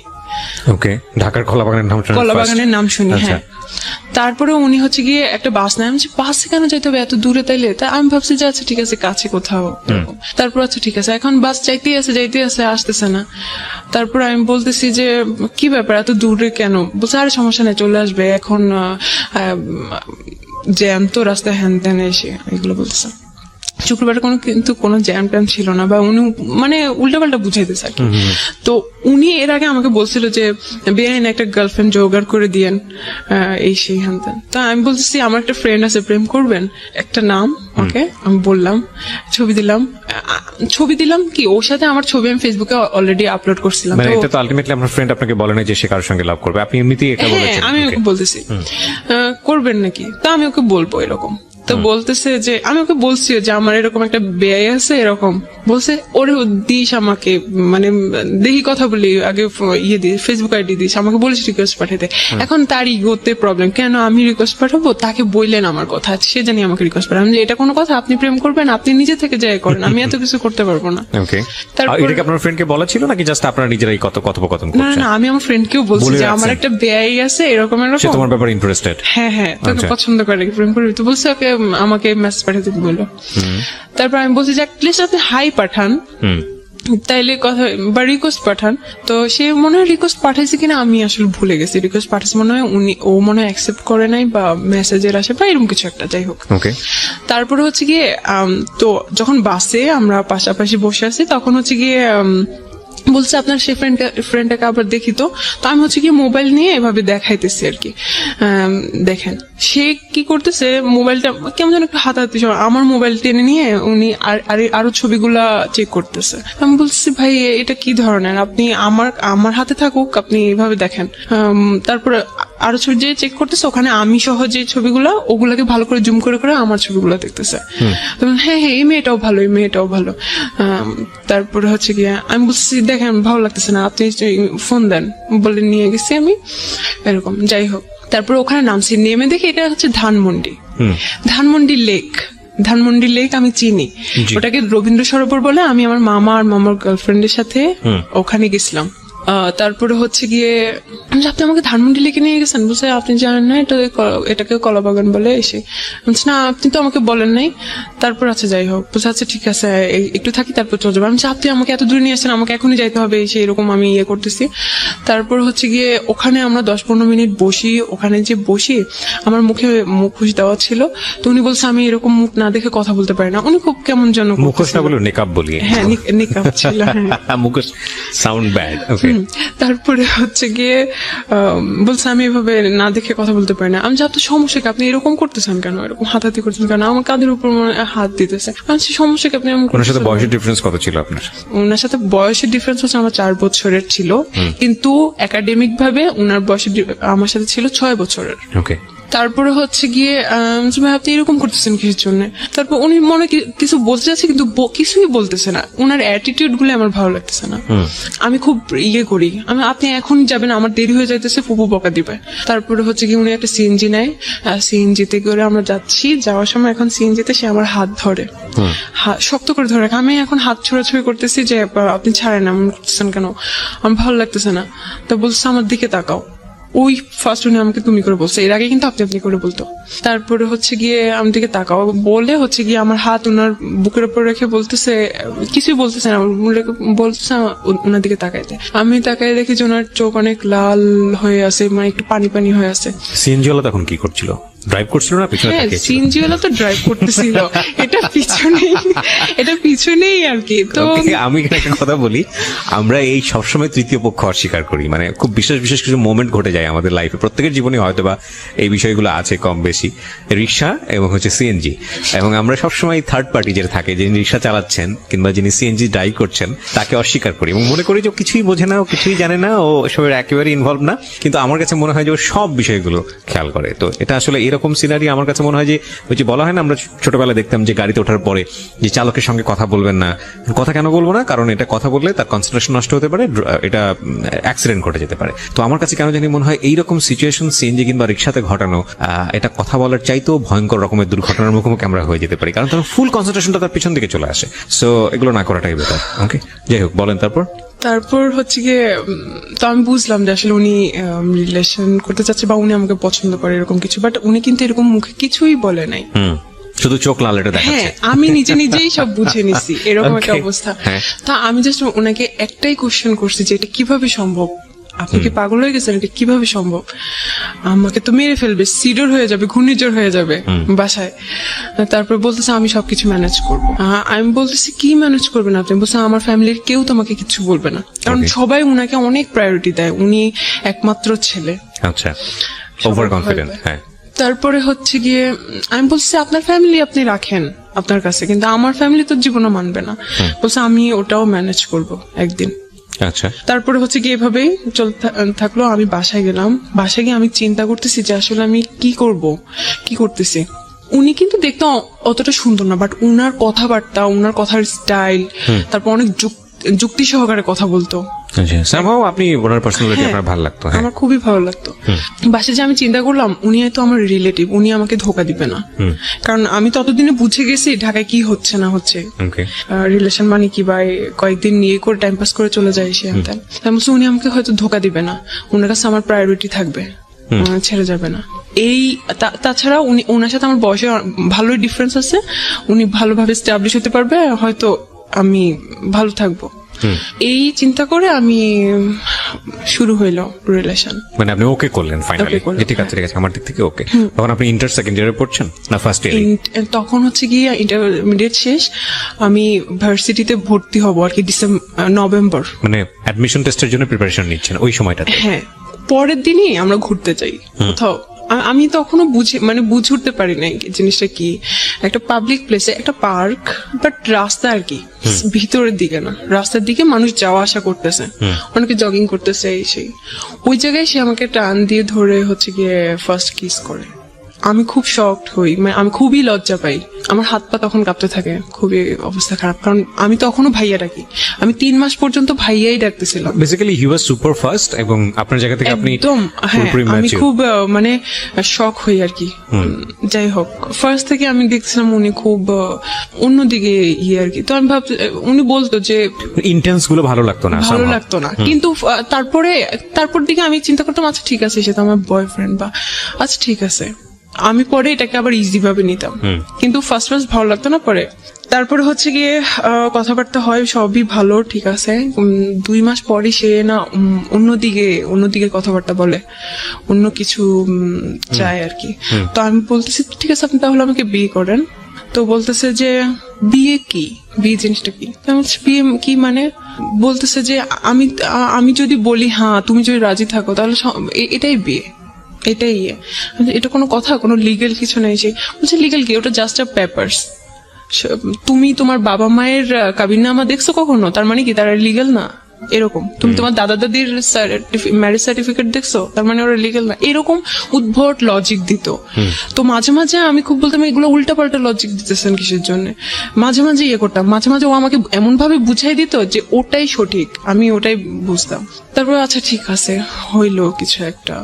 A: ওকে, ঢাকার কলাবাগানের নাম শুনি,
B: কলাবাগানের নাম শুনি। হ্যাঁ, তারপরে উনি হচ্ছে গিয়ে একটা বাস নেয়। আমি বাসে কেন যাইতে হবে এত দূরে, তাইলে তা আমি ভাবছি যে আচ্ছা ঠিক আছে কাছে কোথাও। তারপর আচ্ছা ঠিক আছে, এখন বাস যাইতে আছে আসতেছে না। তারপর আমি বলতেছি যে কি ব্যাপার এত দূরে কেন? বলছে আরে সমস্যা নেই চলে আসবে, এখন জ্যাম তো রাস্তায়, হ্যান ত্যান এসে এগুলো বলতেছে। শুক্রবারে কিন্তু কোনো জ্যাম ট্যাম ছিল না, বা উনি মানে উল্টাপাল্টা বুঝাইতেছে আর কি। তো উনি এর আগে আমাকে বলছিল যে বেআইন একটা গার্লফ্রেন্ড জোগাড় করে দিয়েন, এই সেই হ্যান ত্যান। তো আমি বলতেছি আমার একটা ফ্রেন্ড আছে, প্রেম করবেন, একটা নাম ওকে আমি বললাম, ছবি দিলাম কি ওর সাথে আমার ছবি আমি ফেসবুকে অলরেডি আপলোড করছিলাম।
A: মানে এটা তো আলটিমেটলি আপনার ফ্রেন্ড আপনাকে বলে না যে সে কারোর সঙ্গে লাভ করবে, আপনি এমনিতেই এটা বলেছেন।
B: আমি ওকে বলতেছি করবেন নাকি, তা আমি ওকে বলবো এরকম। তো বলতেছে যে আমি ওকে বলছি যে আমার এরকম একটা বেআই আছে, এরকম বলছে ওরে দিস আমাকে, মানে দেখি কথা বলি, আগে ফেসবুক আইডি দিস, আমাকে বলিস রিকোয়েস্ট পাঠাতে। এখন তার ইগোতে প্রবলেম, কেন আমি রিকোয়েস্ট পাঠাবো, তাকে বললেন আমার কথা, সে জানি আমাকে রিকোয়েস্ট পাঠাবো। আমি এটা কোনো কথা, আপনি প্রেম করবেন আপনি নিজে থেকে যাই করেন, আমি এত কিছু করতে পারবো না।
A: ওকে,
B: তারপর
A: এটা কি আপনার ফ্রেন্ডকে বলা ছিল নাকি জাস্ট আপনারা নিজেরাই কথোপকথন
B: না
A: করছেন?
B: না আমি আমার ফ্রেন্ডকেও বলছি যে আমার একটা বেআই আছে এরকম
A: সে
B: এরকম,
A: তোমার ব্যাপারে ইন্টারেস্টেড।
B: হ্যাঁ তোকে পছন্দ করে, প্রেম করবি। তো বলছে ওকে আমাকে মেসেজ পাঠাতে বললো। তারপর আমি বলছি যে প্লিজ আপনি হাই পাঠান, তাইলে কথা বা রিকোয়েস্ট পাঠান। তো সে মনে হয় রিকোয়েস্ট পাঠাইছে কিনা আমি আসলে ভুলে গেছি, রিকোয়েস্ট পাঠাইছে মনে হয়, ও মনে হয় অ্যাকসেপ্ট করে নাই বা মেসেজের আসে বা এরকম কিছু একটা, যাই হোক।
A: ওকে,
B: তারপরে হচ্ছে গিয়ে তো যখন বাসে আমরা পাশাপাশি বসে আছি তখন হচ্ছে গিয়ে বলছে আপনার সেই ফ্রেন্ডটাকে আবার দেখি। তো আমি হচ্ছে কি মোবাইল নিয়ে এভাবে দেখাইতেছি আর কি, দেখেন সে কি করতেছে, মোবাইলটা কেমন যেন একটু হাতাহাতি, আমার মোবাইল টেনে নিয়ে উনি আরো ছবিগুলা চেক করতেছে। আমি বলছি ভাই এটা কি ধরনের, আপনি আমার হাতে থাকুক, আপনি এভাবে দেখেন। তারপরে আরো ছবি যে চেক করতেছে, ওখানে আমি সহ যে ছবিগুলা ওগুলাকে ভালো করে জুম করে করে আমার ছবিগুলো দেখতেছে। হ্যাঁ এই মেয়েটাও ভালো। তারপরে হচ্ছে গিয়ে আমি বলছি দেখেন ভালো লাগতেছে না, আপনি ফোন দেন বলে নিয়ে গেছি আমি, এরকম যাই হোক। তারপর ওখানে নামছি, নেমে দেখি এটা হচ্ছে ধানমন্ডি লেক আমি চিনি, ওটাকে রবীন্দ্র সরোবর বলে। আমি আমার মামা আর মামার গার্লফ্রেন্ডের সাথে ওখানে গেছিলাম। তারপরে হচ্ছে গিয়ে আপনি আমাকে ধানমন্ডি লেকে নিয়ে গেছেন, বলছে আপনি জানেন না এটাকে কলাবাগান বলে। এসে বলছে না আপনি তো আমাকে বলেন নাই। তারপর আচ্ছা যাই হোক, বলছে আচ্ছা ঠিক আছে একটু থাকি তারপর চলে যাবো। আমি আপনি আমাকে এত দূরে নিয়ে আসছেন, আমাকে এখনই যাইতে হবে, এরকম আমি করতেছি। তারপর হচ্ছে গিয়ে ওখানে আমরা 10-15 মিনিট বসি, ওখানে যে বসি আমার মুখে মুখোশ দেওয়া ছিল। তো উনি বলছে আমি এরকম মুখ না দেখে কথা বলতে পারি না। উনি খুব কেমন যেন,
A: মুখোশ না বলে নেকাব বলি,
B: হ্যাঁ নেকাব ছিল,
A: মুখোশ সাউন্ড ব্যাড।
B: তারপরে হচ্ছে গিয়ে বলছে আমি এভাবে না দেখে কথা বলতে পারি না। আমি আপনার সমস্যা কি, আপনি এরকম করতেছেন কেন, এরকম হাতাহাতি করতেছেন কেন, আমার কাঁধের উপর হাত দিতেছে। সমস্যা কি আপনি,
A: ওনার সাথে বয়সের ডিফারেন্স কত ছিল আপনার?
B: ওনার সাথে বয়সের ডিফারেন্স হচ্ছে আমার 4 বছরের ছিল, কিন্তু একাডেমিক ভাবে ওনার বয়সের আমার সাথে ছিল 6 বছরের।
A: ওকে,
B: তারপরে হচ্ছে গিয়ে যে ভাই আপনি এরকম করতেছেন কিসের জন্য। তারপর উনি মনে কিছু বলতে চাচ্ছে কিন্তু কিছুই বলতেছে না, ওনার অ্যাটিটিউড গুলো আমার ভালো লাগতেছে না। আমি খুব করি, আপনি এখন যাবেন, আমার দেরি হয়ে যাইতেছে, ফুপু বকা দিবে। তারপরে হচ্ছে কি উনি একটা সিএনজি নেয়, সিএনজিতে করে আমরা যাচ্ছি, যাওয়ার সময় এখন সিএনজিতে সে আমার হাত ধরে, শক্ত করে ধরে রাখে। আমি এখন হাত ছোড়াছুড়ি করতেছি যে আপনি ছাড়েন, এমন করতেছেন কেন, আমার ভালো লাগতেছে না। তো বলছে আমার দিকে তাকাও। ওই ফার্স্ট উনি আমাকে তুমি করে বলছে, এর আগে কিন্তু আপনি আপনি করে বলতো। তারপরে হচ্ছে গিয়ে আমি দিকে তাকাও বলে হচ্ছে গিয়ে আমার হাত ওনার বুকের উপর রেখে বলতেছে, কিছুই বলতেছে না, বলতেছে ওনার দিকে তাকাইতে। আমি তাকাই দেখি যে ওনার চোখ অনেক লাল হয়ে আছে, মানে একটু পানি পানি হয়ে আছে।
A: সিএনজি ওয়ালা তখন কি করছিল? ড্রাইভ করছিল না পিছনে?
B: হ্যাঁ, সিএনজি ওয়ালা তো ড্রাইভ করতেছিল, এটা পিছনেই আর কি। তো
A: আমি একটা কথা বলি, আমরা এই সবসময় তৃতীয় পক্ষ অস্বীকার করি, মানে খুব বিশেষ বিশেষ কিছু মোমেন্ট ঘটে যায় আমাদের লাইফে, প্রত্যেকের জীবনে হয়তো বা এই বিষয়গুলো আছে কম বেশি, রিক্সা এবং হচ্ছে সিএনজি, এবং আমরা সবসময় থার্ড পার্টি যেটা থাকে, যিনি রিক্সা চালাচ্ছেন কিংবা যিনি সিএনজি ড্রাইভ করছেন তাকে অস্বীকার করি এবং মনে করি যে কিছুই বোঝে না, ও কিছুই জানে না, ও এসবের একেবারে ইনভলভ না। কিন্তু আমার কাছে মনে হয় যে ও সব বিষয়গুলো খেয়াল করে। তো এটা আসলে এরকম সিনারি আমার কাছে মনে হয় যে ওই যে বলা হয় না, আমরা ছোটবেলায় দেখতাম যে গাড়িতে ওঠার পরে যে চালকের সঙ্গে কথা বলবেন না। কথা কেন বলবো না? কারণ এটা কথা বললে তার কনসেন্ট্রেশন নষ্ট হতে পারে, এটা অ্যাক্সিডেন্ট ঘটে যেতে পারে। তো আমার কাছে কেন জানি মনে হয় এইরকম সিচুয়েশন সিএনজি কিংবা রিক্সাতে ঘটানো, এটা কথা বলার চাইতেও ভয়ঙ্কর রকমের দুর্ঘটনার মুখোমুখি আমরা হয়ে যেতে পারি, কারণ তখন ফুল কনসেন্ট্রেশনটা তার পিছন দিকে চলে আসে। সো এগুলো না করাটাই বেটার। ওকে, যাই হোক, বলেন তারপর
B: হচ্ছে গিয়ে তো আমি বুঝলাম যে আসলে উনি রিলেশন করতে চাচ্ছে বা উনি আমাকে পছন্দ করে এরকম কিছু, বাট উনি কিন্তু এরকম মুখে কিছুই বলে নাই,
A: শুধু চোখ লাল এটা দেখাচ্ছে।
B: হ্যাঁ, আমি নিজেই সব বুঝে নিছি, এরকম একটা অবস্থা। তা আমি জাস্ট ওনাকে একটাই কোশ্চেন করছি যে এটা কিভাবে সম্ভব, আপনি কি পাগল হয়ে গেছেন, এটা কিভাবে সম্ভব, আমাকে তো মেরে ফেলবে, সিডর হয়ে যাবে, ঘূর্ণিঝড় হয়ে যাবে বাসায়। তারপর বলতেছে আমি সবকিছু ম্যানেজ করবো। আমি বলতেছি কি ম্যানেজ করবেন আপনি? বলছে আমার ফ্যামিলির কেউ তোমাকে কিছু বলবে না, কারণ সবাই উনাকে অনেক প্রায়োরিটি দেয়, উনি একমাত্র ছেলে।
A: আচ্ছা, ওভার কনফিডেন্ট। হ্যাঁ,
B: তারপরে হচ্ছে গিয়ে আমি বলছি আপনার ফ্যামিলি আপনি রাখেন আপনার কাছে, কিন্তু আমার ফ্যামিলি তো জীবনে মানবে না। বলছে আমি ওটাও ম্যানেজ করব একদিন।
A: আচ্ছা,
B: তারপরে হচ্ছে গিয়ে এভাবেই চলতে থাকলো। আমি বাসায় গেলাম, বাসায় গিয়ে আমি চিন্তা করতেছি যে আসলে আমি কি করব, কি করতেছি। উনি কিন্তু দেখতে অতটা সুন্দর না, বাট উনার কথাবার্তা, উনার কথার স্টাইল, তারপর অনেক যুক্তি সহকারে কথা বলতো।
A: আপনি ওনার পার্সোনালিটি আপনার ভালো লাগতো?
B: আমার খুবই ভালো লাগতো। বাসে যে আমি চিন্তা করলাম উনি হয়তো আমার রিলেটিভ, উনি আমাকে ধোকা দিবে না, কারণ আমি ততদিনে বুঝে গেছি ঢাকায় কি হচ্ছে না হচ্ছে, রিলেশন মানে কি, বা কয়েকদিন নিয়ে করে টাইম পাস করে চলে যায় সে। উনি আমাকে হয়তো ধোকা দিবে না, ওনার কাছে আমার প্রায়োরিটি থাকবে, ছেড়ে যাবে না। এই তাছাড়া উনি, ওনার সাথে আমার বয়সে ভালোই ডিফারেন্স আছে, উনি ভালোভাবে স্টাবলিশ হতে পারবে, হয়তো আমি ভালো থাকবো। এই চিন্তা করে আমি শুরু হইলো রিলেশন।
A: মানে আপনি ওকে করলেন ফাইনালি? ঠিক আছে, ঠিক আছে, আমার দিক থেকে ওকে। তখন আপনি ইন্টার সেকেন্ড ইয়ারে পড়ছেন না ফার্স্ট ইয়ারে?
B: তখন হচ্ছে গিয়ে ইন্টারমিডিয়েট শেষ, আমি ভার্সিটিতে ভর্তি হব আর কি নভেম্বর।
A: মানে অ্যাডমিশন টেস্টের জন্য প্রিপারেশন নিচ্ছেন ওই সময়টাতে?
B: হ্যাঁ, পরের দিনই আমরা ঘুরতে যাই কোথাও। আমি তখনও বুঝে উঠতে পারি নাই জিনিসটা কি, একটা পাবলিক প্লেসে একটা পার্ক, বাট রাস্তা আর কি ভিতরের দিকে না, রাস্তার দিকে মানুষ যাওয়া আসা করতেছে, অনেকে জগিং করতেছে, এই সেই। ওই জায়গায় সে আমাকে টান দিয়ে ধরে হচ্ছে গিয়ে ফার্স্ট কিস করে। আমি খুব শকড হই, মানে আমি খুবই লজ্জা পাই, আমার হাত পা তখন কাঁপতে থাকে, খুবই অবস্থা খারাপ, কারণ আমি তখনও ভাইয়া ডাকি, আমি 3 মাস পর্যন্ত ভাইয়াই ডাকতেছিলাম।
A: Basically he was super fast, এবং আপনার জায়গা থেকে আপনি
B: একদম, হ্যাঁ, আমি খুব মানে শক হই আর কি। যাই হোক, ফার্স্ট থেকে আমি দেখছিলাম উনি খুব অন্যদিকে আর কি। তো আমি ভাবছি, উনি বলতো যে
A: ইন্টেন্স গুলো ভালো লাগতো না,
B: কিন্তু তারপর দিকে আমি চিন্তা করতাম আচ্ছা ঠিক আছে, সে তো আমার বয়ফ্রেন্ড, বা আচ্ছা ঠিক আছে, আমি পরে এটাকে আবার ইজি ভাবে নিতাম, কিন্তু ফার্স্ট ভালো লাগতো না। পরে তারপরে হচ্ছে গিয়ে কথাবার্তা হয়, সবই ভালো, ঠিক আছে। 2 মাস পরে সে না অন্যদিকে কথাবার্তা বলে, অন্য কিছু চায় আর কি। তো আমি বলতেছি ঠিক আছে, আপনি তাহলে আমাকে বিয়ে করেন। তো বলতেছে যে বিয়ে কি, বিয়ে জিনিসটা কি? বিয়ে কি মানে? বলতেছে যে আমি যদি বলি হ্যাঁ, তুমি যদি রাজি থাকো, তাহলে এটাই বিয়ে, এটাই। এটা কোনো কথা, কোনো লিগেল কিছু নেই। সে বলছে লিগেল কি, ওটা জাস্ট আ পেপারস। তুমি তোমার বাবা মায়ের কাবিননামা দেখছো কখনো? তার মানে কি তারা লিগেল না? এরকম তুমি তোমার দাদা দাদির ম্যারেজ সার্টিফিকেট দেখছো, তার মানে ওরা লিগেল না, এরকম উদ্ভট লজিক দিত। তো মাঝে মাঝে আমি খুব বলতাম এগুলো উল্টাপাল্টা লজিক দিতেছেন কিসের জন্য, মাঝে মাঝে ইয়ে করতাম, মাঝে মাঝে ও আমাকে এমন ভাবে বুঝাই দিত যে ওটাই সঠিক, আমি ওটাই বুঝতাম। তারপরে আচ্ছা ঠিক আছে হইলো কিছু একটা,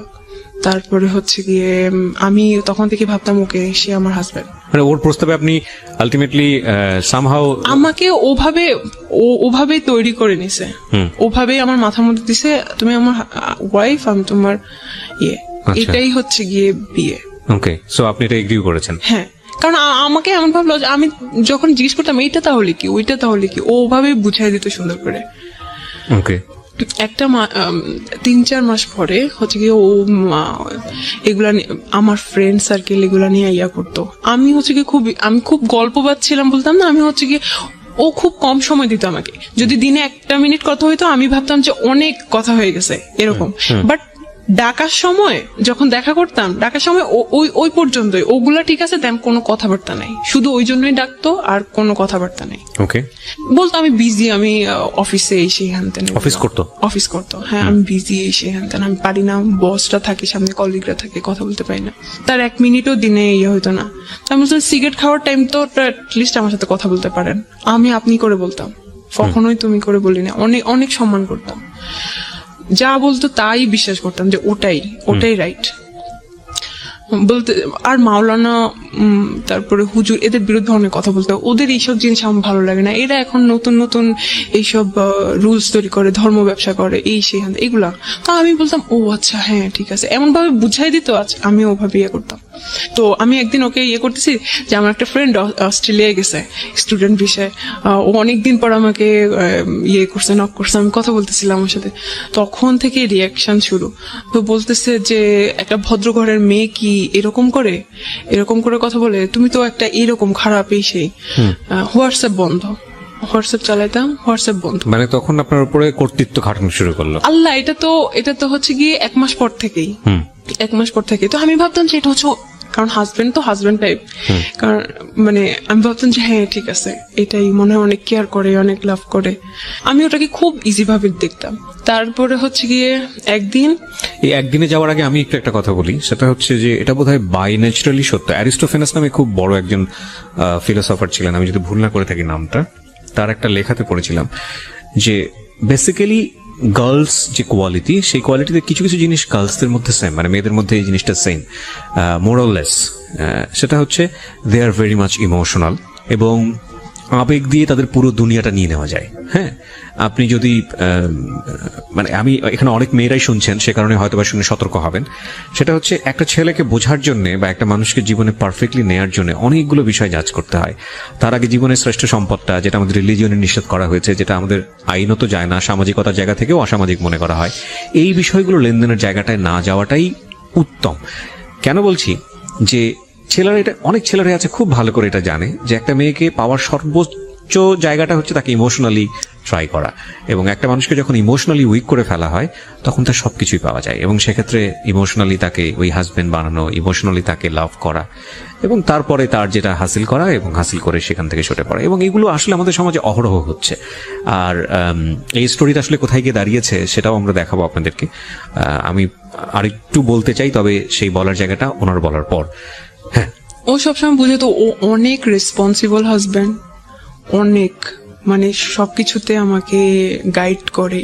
B: তারপরে হচ্ছে গিয়ে আমি তখন থেকে ভাবতাম ওকে সে আমার হাজবেন্ড।
A: মানে ওর প্রস্তাবে আপনি আলটিমেটলি সামহাউ
B: আমাকে ওভাবেই তৈরি করে নিছে, ওভাবেই আমার মাথার মধ্যে দিছে তুমি আমার ওয়াইফ, আমি তোমার ইয়ে, এটাই হচ্ছে গিয়ে বিয়ে।
A: ওকে, সো আপনি এটা এগ্রি করেছেন?
B: হ্যাঁ, কারণ আমাকে এমন ভাবলো, আমি যখন জিজ্ঞেস করতাম এইটা তাহলে কি ওইটা তাহলে কি, ও ওভাবেই বুঝাই দিত সুন্দর করে।
A: ওকে,
B: একটা 3-4 মাস পরে হচ্ছে গিয়ে ও এগুলা আমার ফ্রেন্ড সার্কেল এগুলা নিয়ে ইয়া করতো। আমি হচ্ছে গিয়ে আমি খুব গল্প পাচ্ছিলাম বলতাম না, আমি হচ্ছে গিয়ে ও খুব কম সময় দিত আমাকে, যদি দিনে 1 মিনিট কথা হইতো আমি ভাবতাম যে অনেক কথা হয়ে গেছে এরকম। বাট ডাকার সময় যখন দেখা করতাম, ডাকার সময় ওই পর্যন্তই, ওগুলা ঠিক আছে, দেন কোনো কথাবার্তা নাই, শুধু ওই জন্যই ডাকতো আর কোনো কথাবার্তা নাই।
A: ওকে,
B: বলতো আমি বিজি, আমি অফিসে এসে হ্যানতেন। অফিস করতো, হ্যাঁ আমি বিজি এসে হ্যানতেন, আমি পারি না, বসটা থাকে সামনে, কলিগরা থাকে, কথা বলতে পারি না। তার 1 মিনিটও দিনে ইয়ে হইতো না। আমি বলতাম সিগারেট খাওয়ার টাইম তো অ্যাটলিস্ট আমার সাথে কথা বলতে পারেন, আমি আপনি করে বলতাম, কখনোই তুমি করে বলি না, অনেক অনেক সম্মান করতাম, যা বলতো তাই বিশ্বাস করতাম যে ওটাই রাইট বলতে। আর মাওলানা তারপরে হুজুর এদের বিরুদ্ধে অনেক কথা বলতো, ওদের এইসব জিনিস আমার ভালো লাগে না, এরা এখন নতুন নতুন এইসব রুলস তৈরি করে, ধর্ম ব্যবসা করে, এই সেই এগুলা। তো আমি বলতাম ও আচ্ছা হ্যাঁ ঠিক আছে, এমন ভাবে বুঝাই দিত, আচ্ছা আমি ওভাবে ইয়ে করতাম। তো আমি একদিন ওকে ইয়ে করতেছি যে আমার একটা ফ্রেন্ড অস্ট্রেলিয়ায় গেছে স্টুডেন্ট ভিসায়, ও অনেকদিন পর আমাকে ইয়ে করছে, নক করছে, আমি কথা বলতেছিলাম ওর সাথে, তখন থেকে রিয়াকশন শুরু। তো বলতেছে যে একটা ভদ্র ঘরের মেয়ে কি এরকম করে কথা বলে, তুমি তো একটা এরকম খারাপ, এই সেই। হোয়াটসঅ্যাপ বন্ধ, হোয়াটসঅ্যাপ চালাইতাম, হোয়াটসঅ্যাপ বন্ধ।
A: মানে তখন আপনার উপরে কর্তৃত্ব খাটানো শুরু করলো?
B: আল্লাহ, এটা তো হচ্ছে গিয়ে 1 মাস পর থেকেই, 1 মাস পর থেকে। তো আমি ভাবতাম যে এটা হচ্ছে, কারণ হাজবেন্ড তো হাজবেন্ড টাইপ, কারণ মানে আমি ভাবতাম যে হ্যাঁ ঠিক আছে, এটাই মনে হয় অনেক কেয়ার করে, অনেক লাভ করে, আমি ওটাকে খুব ইজি ভাবে দেখতাম। তারপরে হচ্ছে গিয়ে
A: একদিনে যাওয়ার আগে আমি একটু একটা কথা বলি, সেটা হচ্ছে যে এটা বোধহয় বাই ন্যাচারালি সত্য। অ্যারিস্টোফেনাস নামে খুব বড় একজন ফিলোসফার ছিলেন, আমি যদি ভুল না করে থাকি নামটা, তার একটা লেখাতে পড়েছিলাম যে বেসিক্যালি গার্লস যে কোয়ালিটি, সেই কোয়ালিটিতে কিছু কিছু জিনিস গার্লসদের মধ্যে সেম, মানে মেয়েদের মধ্যে এই জিনিসটা সেম, মোরাললেস। সেটা হচ্ছে দে আর ভেরি মাচ ইমোশনাল, এবং আবেগ দিয়ে তাদের পুরো দুনিয়াটা নিয়ে নেওয়া যায়। হ্যাঁ, আপনি যদি মানে আমি এখানে অনেক মেয়েরাই শুনছেন, সে কারণে হয়তো বা শুনে সতর্ক হবেন। সেটা হচ্ছে একটা ছেলেকে বোঝার জন্য বা একটা মানুষকে জীবনে পারফেক্টলি নেয়ার জন্য অনেকগুলো বিষয় যাচ করতে হয়। তার আগে জীবনের শ্রেষ্ঠ সম্পদটা, যেটা আমাদের রিলিজিয়নে নিষেধ করা হয়েছে, যেটা আমাদের আইনত যায় না, সামাজিকতার জায়গা থেকেও অসামাজিক মনে করা হয়, এই বিষয়গুলো লেনদেনের জায়গাটায় না যাওয়াটাই উত্তম। কেন বলছি যে ছেলেরা, এটা অনেক ছেলেরা আছে খুব ভালো করে এটা জানে যে একটা মেয়েকে পাওয়ার সর্বোচ্চ জায়গাটা হচ্ছে তাকে ইমোশনালি ট্রাই করা, এবং একটা মানুষকে যখন ইমোশনালি উইক করে ফেলা হয় তখন তার সবকিছুই পাওয়া যায়, এবং সেক্ষেত্রে ইমোশনালি তাকে ওই হাজবেন্ড বানানো, ইমোশনালি তাকে লাভ করা, এবং তারপরে তার যেটা হাসিল করা, এবং হাসিল করে সেখান থেকে সরে পড়া, এবং এগুলো আসলে আমাদের সমাজে অহরহ হচ্ছে। আর এই স্টোরিটা আসলে কোথায় গিয়ে দাঁড়িয়েছে সেটাও আমরা দেখাবো আপনাদেরকে। আমি আরেকটু বলতে চাই, তবে সেই বলার জায়গাটা ওনার বলার পর। হ্যাঁ,
B: ও সবসময় বুঝে তো, ও অনেক রেসপন্সিবল হাজবেন্ড, অনেক মানে সবকিছুতে আমাকে গাইড করে,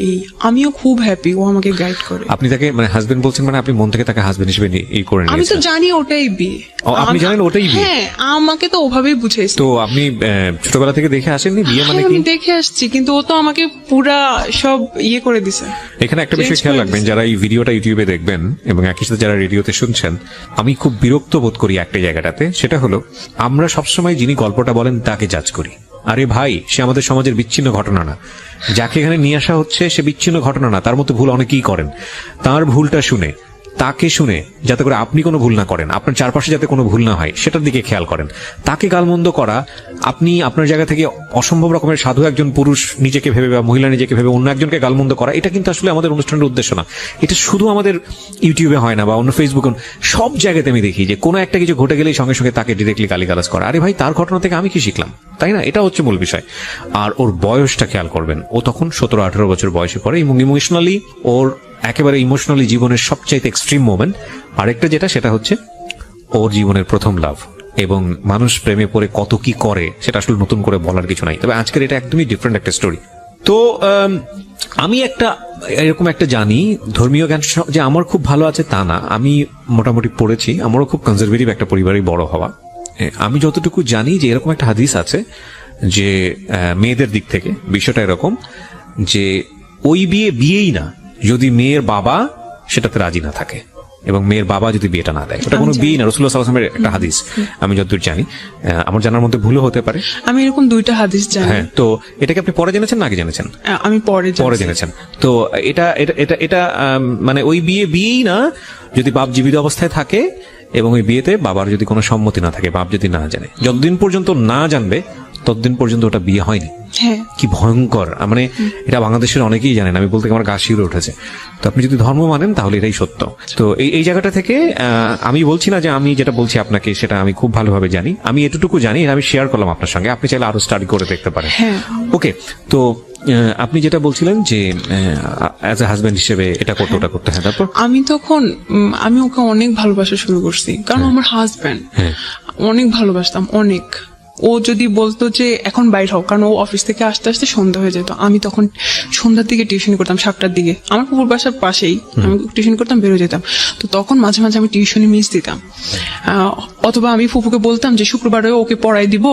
B: আমিও খুব হ্যাপি ও আমাকে গাইড করে।
A: আপনি তাকে মানে হাজবেন্ড বলছেন, মানে আপনি মন থেকে তাকে হাজবেন্ড হিসেবে এই করে নিয়েছেন?
B: আমি তো জানি ওটাই বিয়ে।
A: আপনি জানেন ওটাই বিয়ে?
B: হ্যাঁ, আমাকে তো ওভাবেই বুঝাইছে।
A: তো আপনি ছোটবেলা থেকে দেখে আসেননি বিয়ে মানে কি?
B: আমি দেখে আসছি, কিন্তু ও তো আমাকে পুরা সব ইয়ে করে দিছে।
A: এখানে একটা বিষয় খেয়াল রাখবেন, যারা এই ভিডিওটা ইউটিউবে দেখবেন এবং একই সাথে যারা রেডিওতে শুনছেন, আমি খুব বিরক্ত বোধ করি একটা জায়গাটাতে, সেটা হলো আমরা সবসময় যিনি গল্পটা বলেন তাকে জাজ করি। আরে ভাই, সে আমাদের সমাজের বিচ্ছিন্ন ঘটনা না, যাকে এখানে নিয়ে আসা হচ্ছে সে বিচ্ছিন্ন ঘটনা না, তার মতো ভুল অনেকেই করেন। তার ভুলটা শুনে তাকে শুনে যাতে করে আপনি কোনো ভুল না করেন, আপনার চারপাশে যাতে কোনো ভুল না হয় সেটার দিকে খেয়াল করেন। তাকে গালমন্দ করা, আপনি আপনার জায়গা থেকে অসম্ভব রকমের সাধু একজন পুরুষ নিজেকে ভেবে বা মহিলা নিজেকে ভেবে অন্য একজনকে গালমন্দ করা, এটা কিন্তু আসলে আমাদের অনুষ্ঠানের উদ্দেশ্য না। এটা শুধু আমাদের ইউটিউবে হয় না বা অন্য ফেসবুকে, সব জায়গাতে আমি দেখি যে কোনো একটা কিছু ঘটে গেলেই সঙ্গে সঙ্গে তাকে ডিরেক্টলি গালিগালাজ করা। আরে ভাই, তার ঘটনা থেকে আমি কি শিখলাম, তাই না? এটা হচ্ছে মূল বিষয়। আর ওর বয়সটা খেয়াল করবেন, ও তখন 17-18 বছর বয়সে পড়ে এবং ইমোশনালি ওর একেবারে ইমোশনালি জীবনের সবচাইতে এক্সট্রিম মোমেন্ট। আরেকটা যেটা, সেটা হচ্ছে ওর জীবনের প্রথম লাভ, এবং মানুষ প্রেমে পড়ে কত কি করে সেটা আসলে নতুন করে বলার কিছু নাই। তবে আজকের এটা একদমই ডিফারেন্ট একটা স্টোরি। তো আমি এরকম একটা জানি, ধর্মীয় জ্ঞান যে আমার খুব ভালো আছে তা না, আমি মোটামুটি পড়েছি, আমারও খুব কনজারভেটিভ একটা পরিবারেই বড় হওয়া। আমি যতটুকু জানি যে এরকম একটা হাদিস আছে যে মেয়েদের দিক থেকে বিষয়টা এরকম যে ওই বিয়েই না যদি মেয়ের বাবা সেটাতে রাজি না থাকে এবং মেয়ের বাবা যদি বিয়েটা না দেয়, ওটা কোনো বিয়ে না। রাসূলুল্লাহ সাল্লাল্লাহু আলাইহি ওয়াসাল্লামের একটা হাদিস, আমি যতদূর জানি, আমার জানার মধ্যে ভুলও হতে পারে।
B: আমি এরকম 2টা হাদিস জানি।
A: হ্যাঁ, তো এটাকে আপনি পরে জেনেছেন না আগে জেনেছেন?
B: আমি পরে
A: জেনেছেন। তো এটা এটা এটা এটা মানে ওই বিয়েই না যদি বাপ জীবিত অবস্থায় থাকে এবং ওই বিয়েতে বাবার যদি কোনো সম্মতি না থাকে, বাপ যদি না জানে, যতদিন পর্যন্ত না জানবে ততদিন পর্যন্ত ওটা বিয়ে হয়নি।
B: হ্যাঁ,
A: কি ভয়ঙ্কর! মানে এটা বাংলাদেশের অনেকেই জানেন, আমি বলতে আমার গা শিউরে উঠেছে। তো আপনি যদি ধর্ম মানেন তাহলে এটাই সত্য। তো এই জায়গাটা থেকে আমি বলছি না যে আমি যেটা বলছি আপনাকে সেটা আমি খুব ভালোভাবে জানি, আমি এতটুকু জানি, আমি শেয়ার করলাম আপনার সঙ্গে, আপনি চাইলে আরো স্টাডি করে দেখতে পারেন। ওকে, তো আপনি যেটা বলছিলেন যে অ্যাজ এ হাজবেন্ড হিসেবে এটা করতে ওটা করতে। হ্যাঁ, তারপর
B: আমি তখন আমি ওকে অনেক ভালোবাসা শুরু করছি, কারণ আমার হাজবেন্ড, অনেক ভালোবাসতাম অনেক। ও যদি বলতো যে এখন বাইর হও, কারণ ও অফিস থেকে আসতে আসতে সন্ধ্যা হয়ে যেত, আমি তখন সন্ধ্যার দিকে টিউশন করতাম, 7টার দিকে, আমার পুকুর বাসার পাশেই আমি টিউশন করতাম, বেরো যেতাম। তো তখন মাঝে মাঝে আমি টিউশনে মিস দিতাম, অথবা আমি ফুপুকে বলতাম যে শুক্রবারে ওকে পড়াই দিব,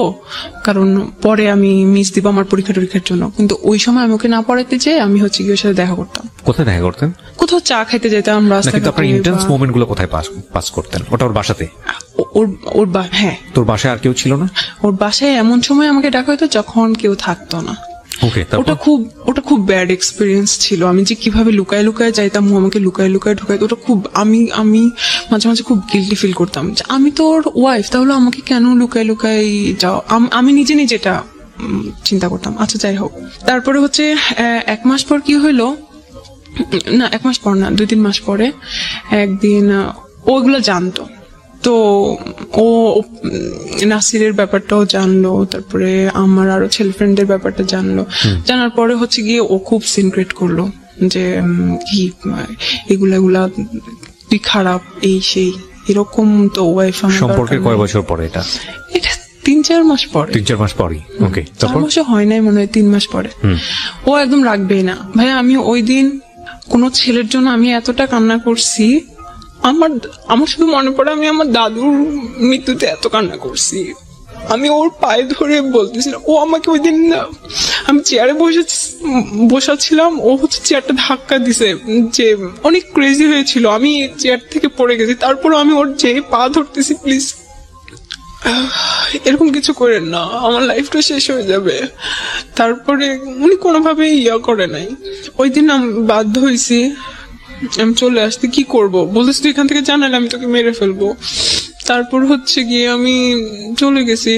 B: কারণ পরে আমি মিস দিব আমার পরীক্ষার জন্য। কিন্তু ওই সময় আমি ওকে না পড়াইতে যেয়ে আমি হচ্ছে গিয়ে ওর সাথে দেখা করতাম।
A: কোথায় দেখা করতেন?
B: কোথাও চা খাইতে যেতাম, রাস্তায়।
A: আপনার ইন্টেন্স মোমেন্ট গুলো কোথায় পাস করতেন? ওটা ওর বাসাতে?
B: হ্যাঁ।
A: তোর বাসায় আর কেউ ছিল না?
B: ওর বাসায় এমন সময় আমাকে ডাকা হতো যখন কেউ থাকতো না।
A: ওকে,
B: ওটা খুব ব্যাড এক্সপিরিয়েন্স ছিল। আমি যে কিভাবে লুকায় লুকায় যাইতাম, ও আমাকে লুকায় লুকায় ঢুকাইতো, ওটা খুব আমি মাঝে মাঝে খুব গিল্টি ফিল করতাম যে আমি তো ওর ওয়াইফ, তাহলে আমাকে কেন লুকায় লুকায় যাও। আমি নিজে এটা চিন্তা করতাম। আচ্ছা, যাই হোক, তারপরে হচ্ছে 1 মাস পর কি হইলো, না 1 মাস পর না, 2-3 মাস পরে একদিন ওগুলো জানতো। তো ও নাসিরের ব্যাপারটাও জানলো, তারপরে আমার আরো ছেলে ফ্রেন্ডের ব্যাপারটা জানলো। জানার পরে হচ্ছে গিয়ে ও খুব সিনক্রেট করলো যে কি এগুলা তুই খারাপ, এই সেই এরকম। তো ওয়াইফ
A: সম্পর্কে কয় বছর পরে? এটা
B: 3-4 মাস পরে।
A: 3-4 মাস পরই? ওকে,
B: 4 মাসও হয় নাই মনে হয়, 3 মাস পরে। ও একদম রাখবেই না ভাই। আমি ওই দিন কোন ছেলের জন্য আমি এতটা কান্না করছি, আমার শুধু মনে পড়ে আমি আমার দাদুর মৃত্যুতে এত কান্না করছি। আমি ওর পায়ে ধরে বলতেছিলাম, ও আমাকে ওই দিন আমি চেয়ারে বসাচ্ছিলাম, ও হচ্ছে চেয়ারটা ধাক্কা দিছে, যে অনেক ক্রেজি হয়েছিল, আমি চেয়ার থেকে পড়ে গেছি। তারপর আমি ওর যে পা ধরতেছি, প্লিজ এরকম কিছু করেন না, আমার লাইফটা শেষ হয়ে যাবে। তারপরে উনি কোনোভাবেই করে নাই। ওই দিন আমি বাধ্য হয়েছি, আমি চলে আসতে। কি করব, বলতেছি তুই এখান থেকে জানালে আমি তোকে মেরে ফেলবো। তারপর হচ্ছে গিয়ে আমি চলে গেছি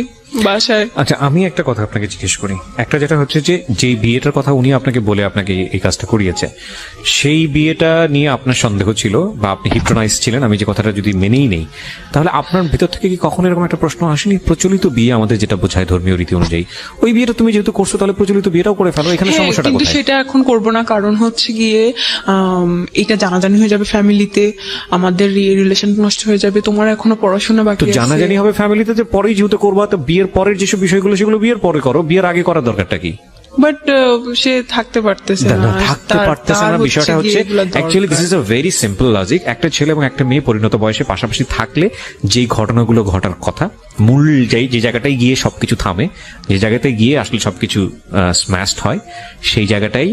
B: বাসায়।
A: আচ্ছা, আমি একটা কথা আপনাকে জিজ্ঞেস করি। একটা যেটা হচ্ছে যে বিয়েটার কথা উনি আপনাকে বলে আপনাকে এই কাজটা করিয়েছে, সেই বিয়েটা নিয়ে আপনার সন্দেহ ছিল বা আপনি হিপনোটাইজ ছিলেন, আমি যে কথাটা যদি মেনেই নেই, তাহলে আপনার ভিতর থেকে কি কখনো এরকম একটা প্রশ্ন আসেনি, প্রচলিত বিয়ে আমাদের যেটা বোঝায় ধর্মীয় রীতি অনুযায়ী, ওই বিয়েটা তুমি যেহেতু করছো তাহলে প্রচলিত বিয়েটাও করে ফেলো, এখানে সমস্যাটা কোথায়?
B: কিন্তু সেটা এখন করব না, কারণ হচ্ছে গিয়ে এটা জানাজানি হয়ে যাবে ফ্যামিলিতে, আমাদের রিলেশন নষ্ট হয়ে যাবে। তোমার এখনো পড়াশোনা বাকি আছে।
A: জানাজানি হবে ফ্যামিলিতে, যে পরেই যেহেতু করবা, তো বিয়ের পরের যেসব বিষয়গুলো সেগুলো বিয়ের পরে করো, বিয়ের আগে করার দরকারটা কি?
B: বাট সে থাকতে পারতেছে না।
A: বিষয়টা হচ্ছে actually this is a very simple logic. একটা ছেলে এবং একটা মেয়ে পরিণত বয়সে পাশাপাশি থাকলে যেই ঘটনাগুলো ঘটার কথা, মূল যে জায়গাটায় গিয়ে সবকিছু থামে, যে জায়গাটায় গিয়ে আসলে সবকিছু স্ম্যাশড হয়, সেই জায়গাটাই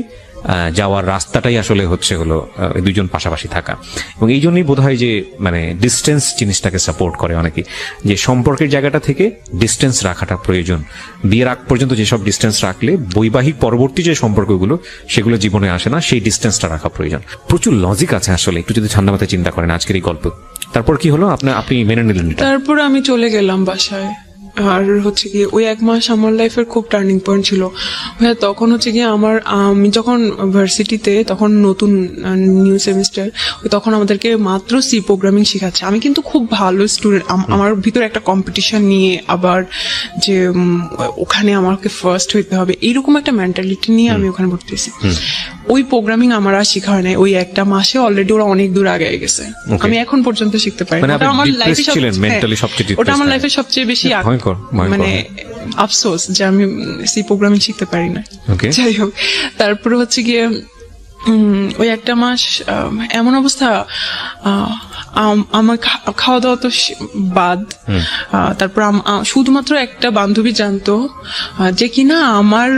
A: যাওয়ার রাস্তাটাই আসলে হচ্ছে হলো দুজন পাশাপাশি থাকা, এবং এই জন্যই বোধ হয় যে মানে ডিস্টেন্স জিনিসটাকে সাপোর্ট করে অনেকে, যে সম্পর্কের জায়গাটা থেকে ডিস্টেন্স রাখাটা প্রয়োজন। বিয়ের আগ পর্যন্ত যেসব ডিস্টেন্স রাখলে বৈবাহিক পরবর্তী যে সম্পর্কগুলো সেগুলো জীবনে আসে না, সেই ডিস্টেন্সটা রাখা প্রয়োজন। প্রচুর লজিক আছে আসলে, একটু যদি ঠান্ডা মাথায় চিন্তা করেন আজকের এই গল্প। তারপর কি হলো, আপনি মেনে নিলেন এটা?
B: তারপর আমি চলে গেলাম বাসায়। আর হচ্ছে কি ওই 1 মাস আমার লাইফের খুব টার্নিং পয়েন্ট ছিল ভাইয়া। তখন হচ্ছে কি আমি যখন ভার্সিটিতে, তখন নতুন নিউ সেমিস্টার, তখন আমাদেরকে মাত্র সি প্রোগ্রামিং শেখাচ্ছে। আমি কিন্তু খুব ভালো স্টুডেন্ট, আমার ভিতরে একটা কম্পিটিশন নিয়ে, আবার যে ওখানে আমাকে ফার্স্ট হইতে হবে, এইরকম একটা মেন্টালিটি নিয়ে আমি ওখানে ভর্তি হয়েছি। ওই প্রোগ্রামিং আমার আর শেখা হয় না। ওই 1 মাসে অলরেডি ওরা অনেক দূর আগে গেছে, আমি এখন পর্যন্ত শিখতে পারি। ওটা আমার লাইফে সবচেয়ে বেশি মানে আফসোস যে আমি সি প্রোগ্রামিং শিখতে পারি না। যাই হোক, তারপরে হচ্ছে গিয়ে ওই 1 মাস এমন অবস্থা, আমার খাওয়া দাওয়া তো বাদ। তারপর শুধুমাত্র একটা বান্ধবী জানতো যে কিনা আমার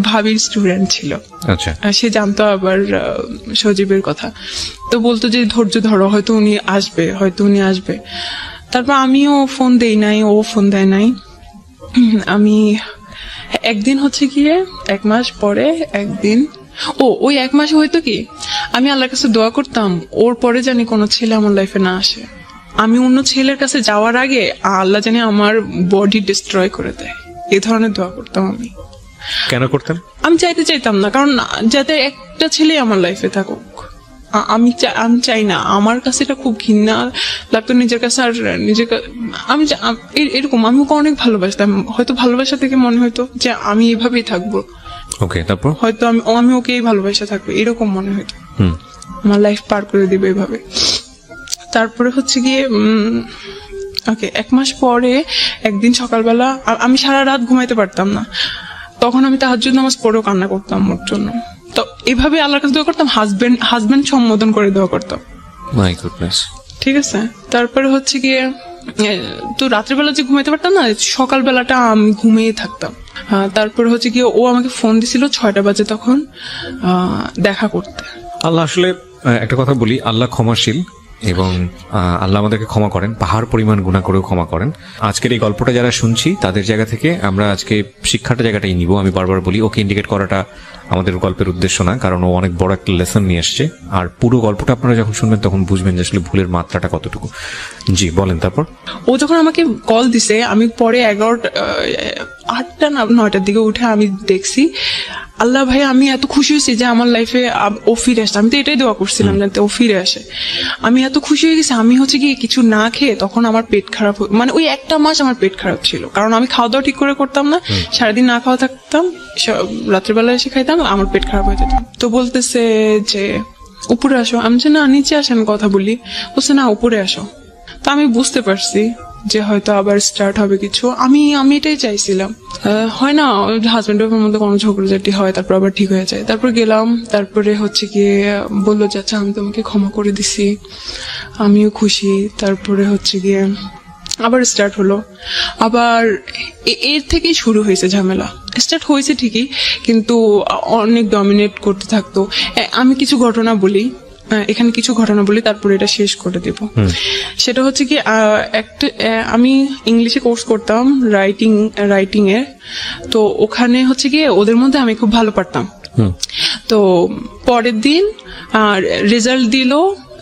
B: ভাবির স্টুডেন্ট ছিল।
A: আচ্ছা,
B: সে জানতো আবার সজীবের কথা, তো বলতো যে ধৈর্য ধরো, হয়তো উনি আসবে। তারপর আমিও ফোন দেই নাই, ও ফোন দেয় নাই। আমি একদিন হচ্ছে গিয়ে 1 মাস পরে একদিন, ওই 1 মাসে হয়তো কি আমি আল্লাহর কাছে দোয়া করতাম ওর পরে জানি কোনো ছেলে আমার লাইফে না আসে। আমি অন্য ছেলের কাছে যাওয়ার আগে আল্লাহ জানি আমার বডি ডিস্ট্রয় করে দেয়, এই ধরনের দোয়া করতাম আমি।
A: কেন করতেন?
B: আমি চাইতাম না, কারণ যাতে একটা ছেলে আমার লাইফে থাকুক। আমি চাই না, আমার কাছে এটা খুব ঘৃণা লাগতো নিজের কাছে। আর আমি এরকম, আমি ওকে অনেক ভালোবাসতাম, হয়তো ভালোবাসা থেকে মনে হয়তো যে আমি এভাবেই থাকবো।
A: ওকে, তারপর
B: হয়তো আমি ওকে ভালোবাসা থাকবো, এরকম মনে হয়তো, আমার লাইফ পার করে দিবে এভাবে। তারপরে হচ্ছে গিয়ে ওকে 1 মাস পরে একদিন সকালবেলা আমি সারা রাত ঘুমাইতে পারতাম না। তখন আমি তাহাজ্জুদ নামাজ পড়েও কান্না করতাম ওর জন্য। তো এভাবে আল্লাহর কাছে দোয়া করতাম, হাজবেন্ড সম্বোধন করে দোয়া করতাম।
A: My goodness.
B: ঠিক আছে, তারপরে হচ্ছে গিয়ে তো রাত্রেবেলা যে ঘুমাইতে পারতাম না, সকালবেলাটা আমি ঘুমিয়ে থাকতাম। তারপরে হচ্ছে গিয়ে ও আমাকে ফোন দিছিল 6টা বাজে, তখন দেখা করতে।
A: আল্লাহ আসলে একটা কথা বলি, আল্লাহ ক্ষমাশীল, এবং আল্লাহ আমাদেরকে ক্ষমা করেন, পাহাড় পরিমাণ গুনাহ করেও ক্ষমা করেন। আজকের এই গল্পটা যারা শুনছি তাদের জায়গা থেকে আমরা আজকে শিক্ষাটা জায়গাটাই নিব। আমি বারবার বলি, ওকে ইন্ডিকেট করাটা আমাদের গল্পের উদ্দেশ্য না, কারণ ও অনেক বড় একটা লেসন নিয়ে আসছে। আর পুরো গল্পটা আপনারা যখন শুনবেন তখন বুঝবেন যে আসলে ভুলের মাত্রাটা কতটুকু। জি বলেন। তারপর
B: ও যখন আমাকে কল দিছে, আমি পরে 8টা না 9টার দিকে উঠে আমি দেখছি, আল্লাহ ভাই আমি এত খুশি হয়েছি যে আমার লাইফে ও ফিরে আসে। আমি তো এটাই দোয়া করছিলাম যাতে ও ফিরে আসে। আমি এত খুশি হয়ে গেছি, আমি হচ্ছে কি কিছু না খেয়ে, তখন আমার পেট খারাপ, মানে ওই 1 মাস আমার পেট খারাপ ছিল, কারণ আমি খাওয়া দাওয়া ঠিক করে করতাম না, সারাদিন না খাওয়া থাকতাম, রাত্রেবেলা এসে খাইতাম, আমার পেট খারাপ হয়ে যেত। তো বলতেছে যে উপরে আসো, আমি যে না নিচে আসেন কথা বলি, বলছে না উপরে আসো। তো আমি বুঝতে পারছি যে হয়তো আবার স্টার্ট হবে কিছু। আমি এটাই চাইছিলাম। হয় না হাজবেন্ড ওয়াইফের মধ্যে কোনো ঝগড়াঝাটি হয়, তারপর আবার ঠিক হয়ে যায়। তারপর গেলাম, তারপরে হচ্ছে গিয়ে বললো যে আচ্ছা আমি তোমাকে ক্ষমা করে দিছি, আমিও খুশি। তারপরে হচ্ছে গিয়ে আবার স্টার্ট হলো, আবার এর থেকেই শুরু হয়েছে ঝামেলা। স্টার্ট হয়েছে ঠিকই, কিন্তু অনেক ডমিনেট করতে থাকতো। আমি কিছু ঘটনা বলি, এখানে কিছু ঘটনা বলি, তারপরে এটা শেষ করে দেব। সেটা হচ্ছে কি, আমি ইংলিশে কোর্স করতাম রাইটিং এর। তো ওখানে হচ্ছে গিয়ে ওদের মধ্যে আমি খুব ভালো পারতাম। তো পরের দিন রেজাল্ট দিল,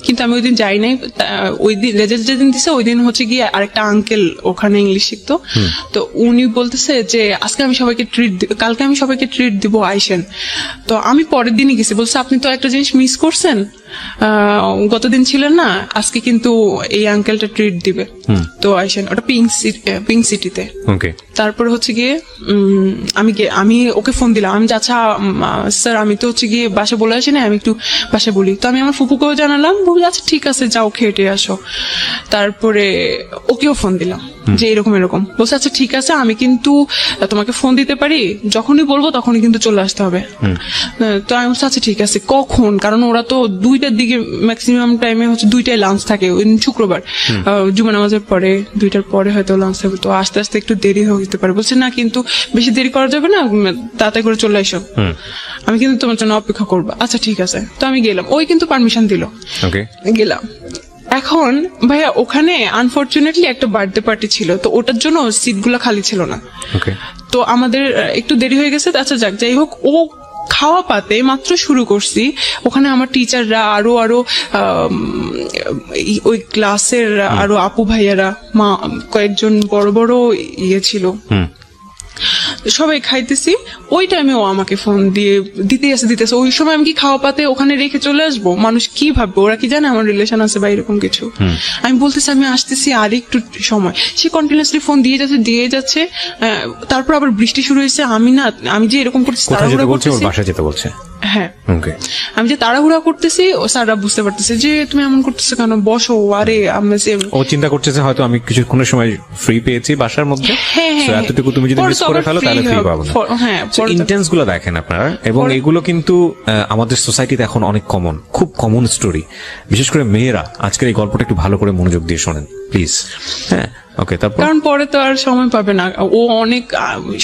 B: কিন্তু আমি ওই দিন যাই নাই। ওই দিন রেজাল্ট যেদিন দিছে ওই দিন হচ্ছে গিয়ে আরেকটা আঙ্কেল ওখানে ইংলিশ শিখতো, তো উনি বলতেছে যে আজকে আমি সবাইকে কালকে আমি সবাইকে ট্রিট দিব, আইসেন। তো আমি পরের দিনই গেছি, বলছে আপনি তো একটা জিনিস মিস করছেন, গতদিন ছিলেন না, আজকে কিন্তু এই আঙ্কেলটা ট্রিট দিবে, তো আইসেন। ওটা পিঙ্ক সিটিতে। তারপরে হচ্ছে গিয়ে আমি ওকে ফোন দিলাম, আমি আচ্ছা স্যার আমি তো হচ্ছে গিয়ে বাসা বলে আসি না, আমি একটু বাসা বলি। তো আমি আমার ফুপুকেও জানালাম, বললাম আচ্ছা ঠিক আছে যাও খেটে আসো। তারপরে ওকেও ফোন দিলাম যে এরকম এরকম, বলছে আচ্ছা ঠিক আছে আমি কিন্তু তোমাকে ফোন দিতে পারি, যখনই বলবো তখনই কিন্তু চলে আসতে হবে। তো আমি বলছি আচ্ছা ঠিক আছে কখন, কারণ ওরা তো 2টার দিকে ম্যাক্সিমাম টাইমে হচ্ছে 2টায় লাঞ্চ থাকে, ওই দিন শুক্রবার জুমা নামাজের পরে 2টার পরে হয়তো লাঞ্চ থাকবে, তো আস্তে আস্তে একটু দেরি হতে পারে। বলছে না কিন্তু বেশি দেরি করা যাবে না, তাড়াতাড়ি করে চলে এসো, আমি কিন্তু তোমার জন্য অপেক্ষা করবো। আচ্ছা ঠিক আছে, তো আমি গেলাম, ওই কিন্তু পারমিশন দিল, গেলাম। এখন ভাইয়া ওখানে আনফরচুনেটলি একটা বার্থডে পার্টি ছিল, তো ওটার জন্য সিটগুলো খালি ছিল না, তো আমাদের একটু দেরি হয়ে গেছে। আচ্ছা যাক যাই হোক, ও খাওয়া পাতে মাত্র শুরু করছি, ওখানে আমার টিচাররা আরো ওই ক্লাসের আরো আপু ভাইয়ারা মা কয়েকজন বড় বড় ছিল, সবাই খাইতেছি। ওই টাইমে ও আমাকে ফোন দিতে আসে। ওই সময় আমি কি খাওয়া পাতে ওখানে রেখে চলে আসবো? মানুষ কি ভাববে? ওরা কি জানে আমার রিলেশন আছে বা এরকম কিছু? আমি বলতেছি আমি আসতেছি আর একটু সময়, সে কন্টিনিউয়াসলি ফোন দিয়ে যাচ্ছে। তারপর আবার বৃষ্টি শুরু হয়েছে, আমি যে এরকম করতেছি তাড়াহুড়া করতেছি,
A: বাসায় যেতে বলছে।
B: হ্যাঁ আমি যে তাড়াহুড়া করতেছি, ও স্যাররা বুঝতে পারতেছে যে তুমি এমন করতেছো কেন, বসো। আরে
A: ও চিন্তা করতেছে হয়তো আমি কিছুক্ষণের সময় ফ্রি পেয়েছি বাসার মধ্যে, এতটুকু তুমি যদি মিস করে ফেলো তাহলে ফ্রি পাবো না।
B: হ্যাঁ
A: ইন্টেন্স গুলো দেখেন আপনারা, এবং এগুলো কিন্তু আমাদের সোসাইটিতে এখন অনেক কমন, খুব কমন স্টোরি। বিশেষ করে মেয়েরা আজকের এই গল্পটা একটু ভালো করে মনোযোগ দিয়ে শোনেন প্লিজ। হ্যাঁ ওকে, তারপর
B: কারণ পরে তো আর সময় পাবে না, ও অনেক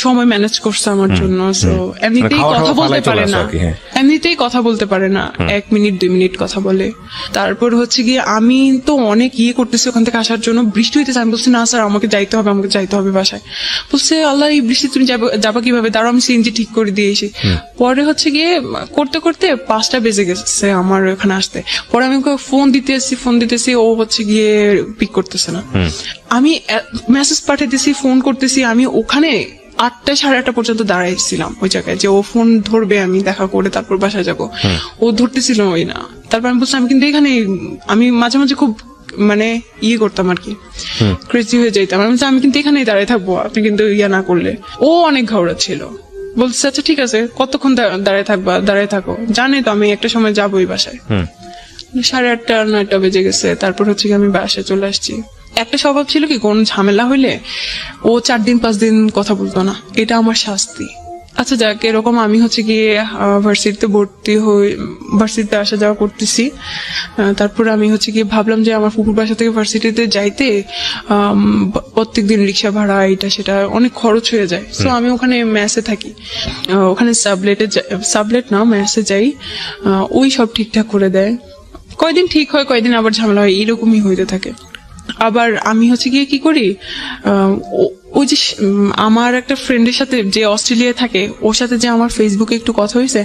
B: সময় ম্যানেজ করছে আমার জন্য, সো এমনিতেই কথা বলতে পারে না, এমনিতেই কথা বলতে পারে না, 1 মিনিট 2 মিনিট কথা বলে। তারপর হচ্ছে গিয়ে আমি তো অনেক করতেছি ওখান থেকে আসার জন্য, বৃষ্টি হইতেছে। আমি বলছি না স্যার আমাকে যাইতে হবে বাসায়। বলছে আল্লাহ এই বৃষ্টি তুমি যাবা কিভাবে, তারও আমি সিএনজি ঠিক করে দিয়েছি। পরে হচ্ছে গিয়ে করতে করতে 5টা বেজে গেছে আমার ওখানে আসতে। পরে আমি ওকে ফোন দিতেছি, ও হচ্ছে গিয়ে পিক করতেছে না। আমি মেসেজ পাঠাইতেছি, ফোন করতেছি, আমি ওখানে 8টা 8:30 পর্যন্ত দাঁড়াইছিলাম ওই জায়গায়, যে ও ফোন ধরবে আমি দেখা করে তারপর বাসায় যাবো। ও ধরতেছিল ওই না। তারপর আমি বলছি আমি কিন্তু এখানে, আমি মাঝে মাঝে খুব করতাম আর কি, ক্রেজি হয়ে যাইতাম। আমি কিন্তু এখানেই দাঁড়ায় থাকবো, আপনি কিন্তু না করলে। ও অনেক ঘাওড়া ছিল, বলছে আচ্ছা ঠিক আছে কতক্ষণ দাঁড়ায় থাকো, জানে তো আমি একটা সময় যাবোই বাসায়। 8:30 9টা বেজে গেছে। তারপর হচ্ছে কি আমি বাসায় চলে আসছি। একটা স্বভাব ছিল কি, কোন ঝামেলা হইলে ও 4 দিন 5 দিন কথা বলতো না, এটা আমার শাস্তি। আচ্ছা যাক, এরকম আমি হচ্ছে গিয়ে ভার্সিটিতে ভর্তি হই, ভার্সিটিতে আসা যাওয়া করতেছি। তারপর আমি হচ্ছে গিয়ে ভাবলাম যে আমার ফুপুর বাসা থেকে ভার্সিটিতে যাইতে প্রত্যেকদিন রিক্সা ভাড়া এটা সেটা অনেক খরচ হয়ে যায়। তো আমি ওখানে মেসে থাকি, ওখানে সাবলেট না মেসে যাই, ওই সব ঠিকঠাক করে দেয়। কয়দিন ঠিক হয়, কয়দিন আবার ঝামেলা হয়, এরকমই হইতে থাকে। আবার আমি হচ্ছে গিয়ে কি করি, ওই যে আমার একটা ফ্রেন্ডের সাথে যে অস্ট্রেলিয়ায় থাকে, ওর সাথে যে আমার ফেসবুকে একটু কথা হয়েছে,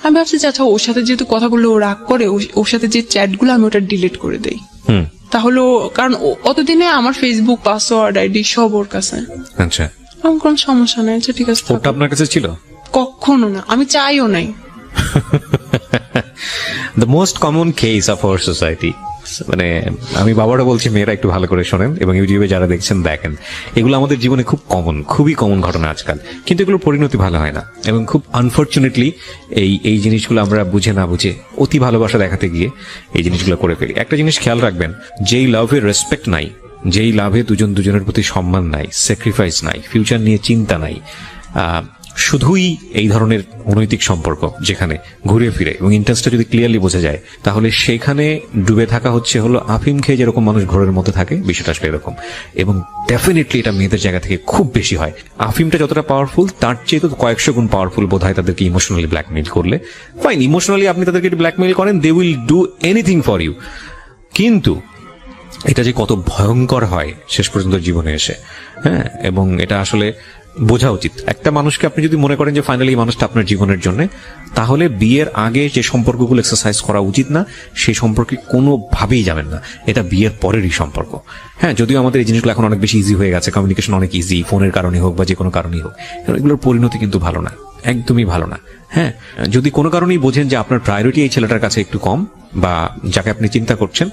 B: আমি ভাবছি যে আচ্ছা ওর সাথে যেহেতু কথা বললে ও রাগ করে, ওর সাথে যে চ্যাটগুলো আমি ওটা ডিলিট করে দেই। তাহলে কারণ অতদিনে আমার ফেসবুক পাসওয়ার্ড আইডি সব ওর কাছে।
A: আচ্ছা,
B: আমার কোনো সমস্যা নাই, আচ্ছা ঠিক আছে।
A: ওটা আপনার কাছে ছিল?
B: কখনো না, আমি চাইও নাই।
A: The most common case of our society. মানে আমি বাবারা বলছি, মেয়েরা একটু ভালো করে শোনেন, এবং ইউটিউবে যারা দেখছেন দেখেন, এগুলো আমাদের জীবনে খুব কমন, খুবই কমন ঘটনা আজকাল, কিন্তু এগুলোর পরিণতি ভালো হয় না। এবং খুব আনফরচুনেটলি এই জিনিসগুলো আমরা বুঝে না বুঝে অতি ভালোবাসা দেখাতে গিয়ে এই জিনিসগুলো করে ফেলি। একটা জিনিস খেয়াল রাখবেন, যেই লাভের রেসপেক্ট নাই, যেই লাভে দুজনের প্রতি সম্মান নাই, স্যাক্রিফাইস নাই, ফিউচার নিয়ে চিন্তা নাই, শুধুই এই ধরনের অনৈতিক সম্পর্ক যেখানে ঘুরে ফিরে এবং ইন্টারেস্টটা যদি ক্লিয়ারলি বোঝা যায়, তাহলে সেখানে ডুবে থাকা হলো আফিম খেয়ে যেরকম মানুষ ঘোরের মধ্যে থাকে, বিষয়টা আসলে এরকম। এবং ডেফিনেটলি এটা মেয়েদের জায়গা থেকে খুব বেশি হয়। আফিমটা যতটা পাওয়ারফুল, তার চেয়ে তো কয়েকশো গুণ পাওয়ারফুল বোধ হয় তাদেরকে ইমোশনালি ব্ল্যাকমেইল করলে। ফাইন, ইমোশনালি আপনি তাদেরকে ব্ল্যাকমেইল করেন, they will do anything for you, কিন্তু এটা যে কত ভয়ঙ্কর হয় শেষ পর্যন্ত জীবনে এসে, হ্যাঁ, এবং এটা আসলে বোঝা উচিত। একটা মানুষকে আপনি যদি মনে করেন যে ফাইনালি এই মানুষটা আপনার জীবনের জন্য, তাহলে বিয়ের আগে যে সম্পর্কগুলো এক্সারসাইজ করা উচিত না, সেই সম্পর্কে কোনোভাবেই যাবেন না। এটা বিয়ের পরেরই সম্পর্ক। হ্যাঁ, যদিও আমাদের এই জিনিসগুলো এখন অনেক বেশি ইজি হয়ে গেছে, কমিউনিকেশন অনেক ইজি, ফোনের কারণে হোক বা যে কোনো কারণেই হোক, এগুলোর পরিণতি কিন্তু ভালো না, একদমই ভালো না। হ্যাঁ, যদি কোনো কারণেই বোঝেন যে আপনার প্রায়োরিটি এই ছেলেটার কাছে একটু কম, বা যাকে আপনি চিন্তা করছেন,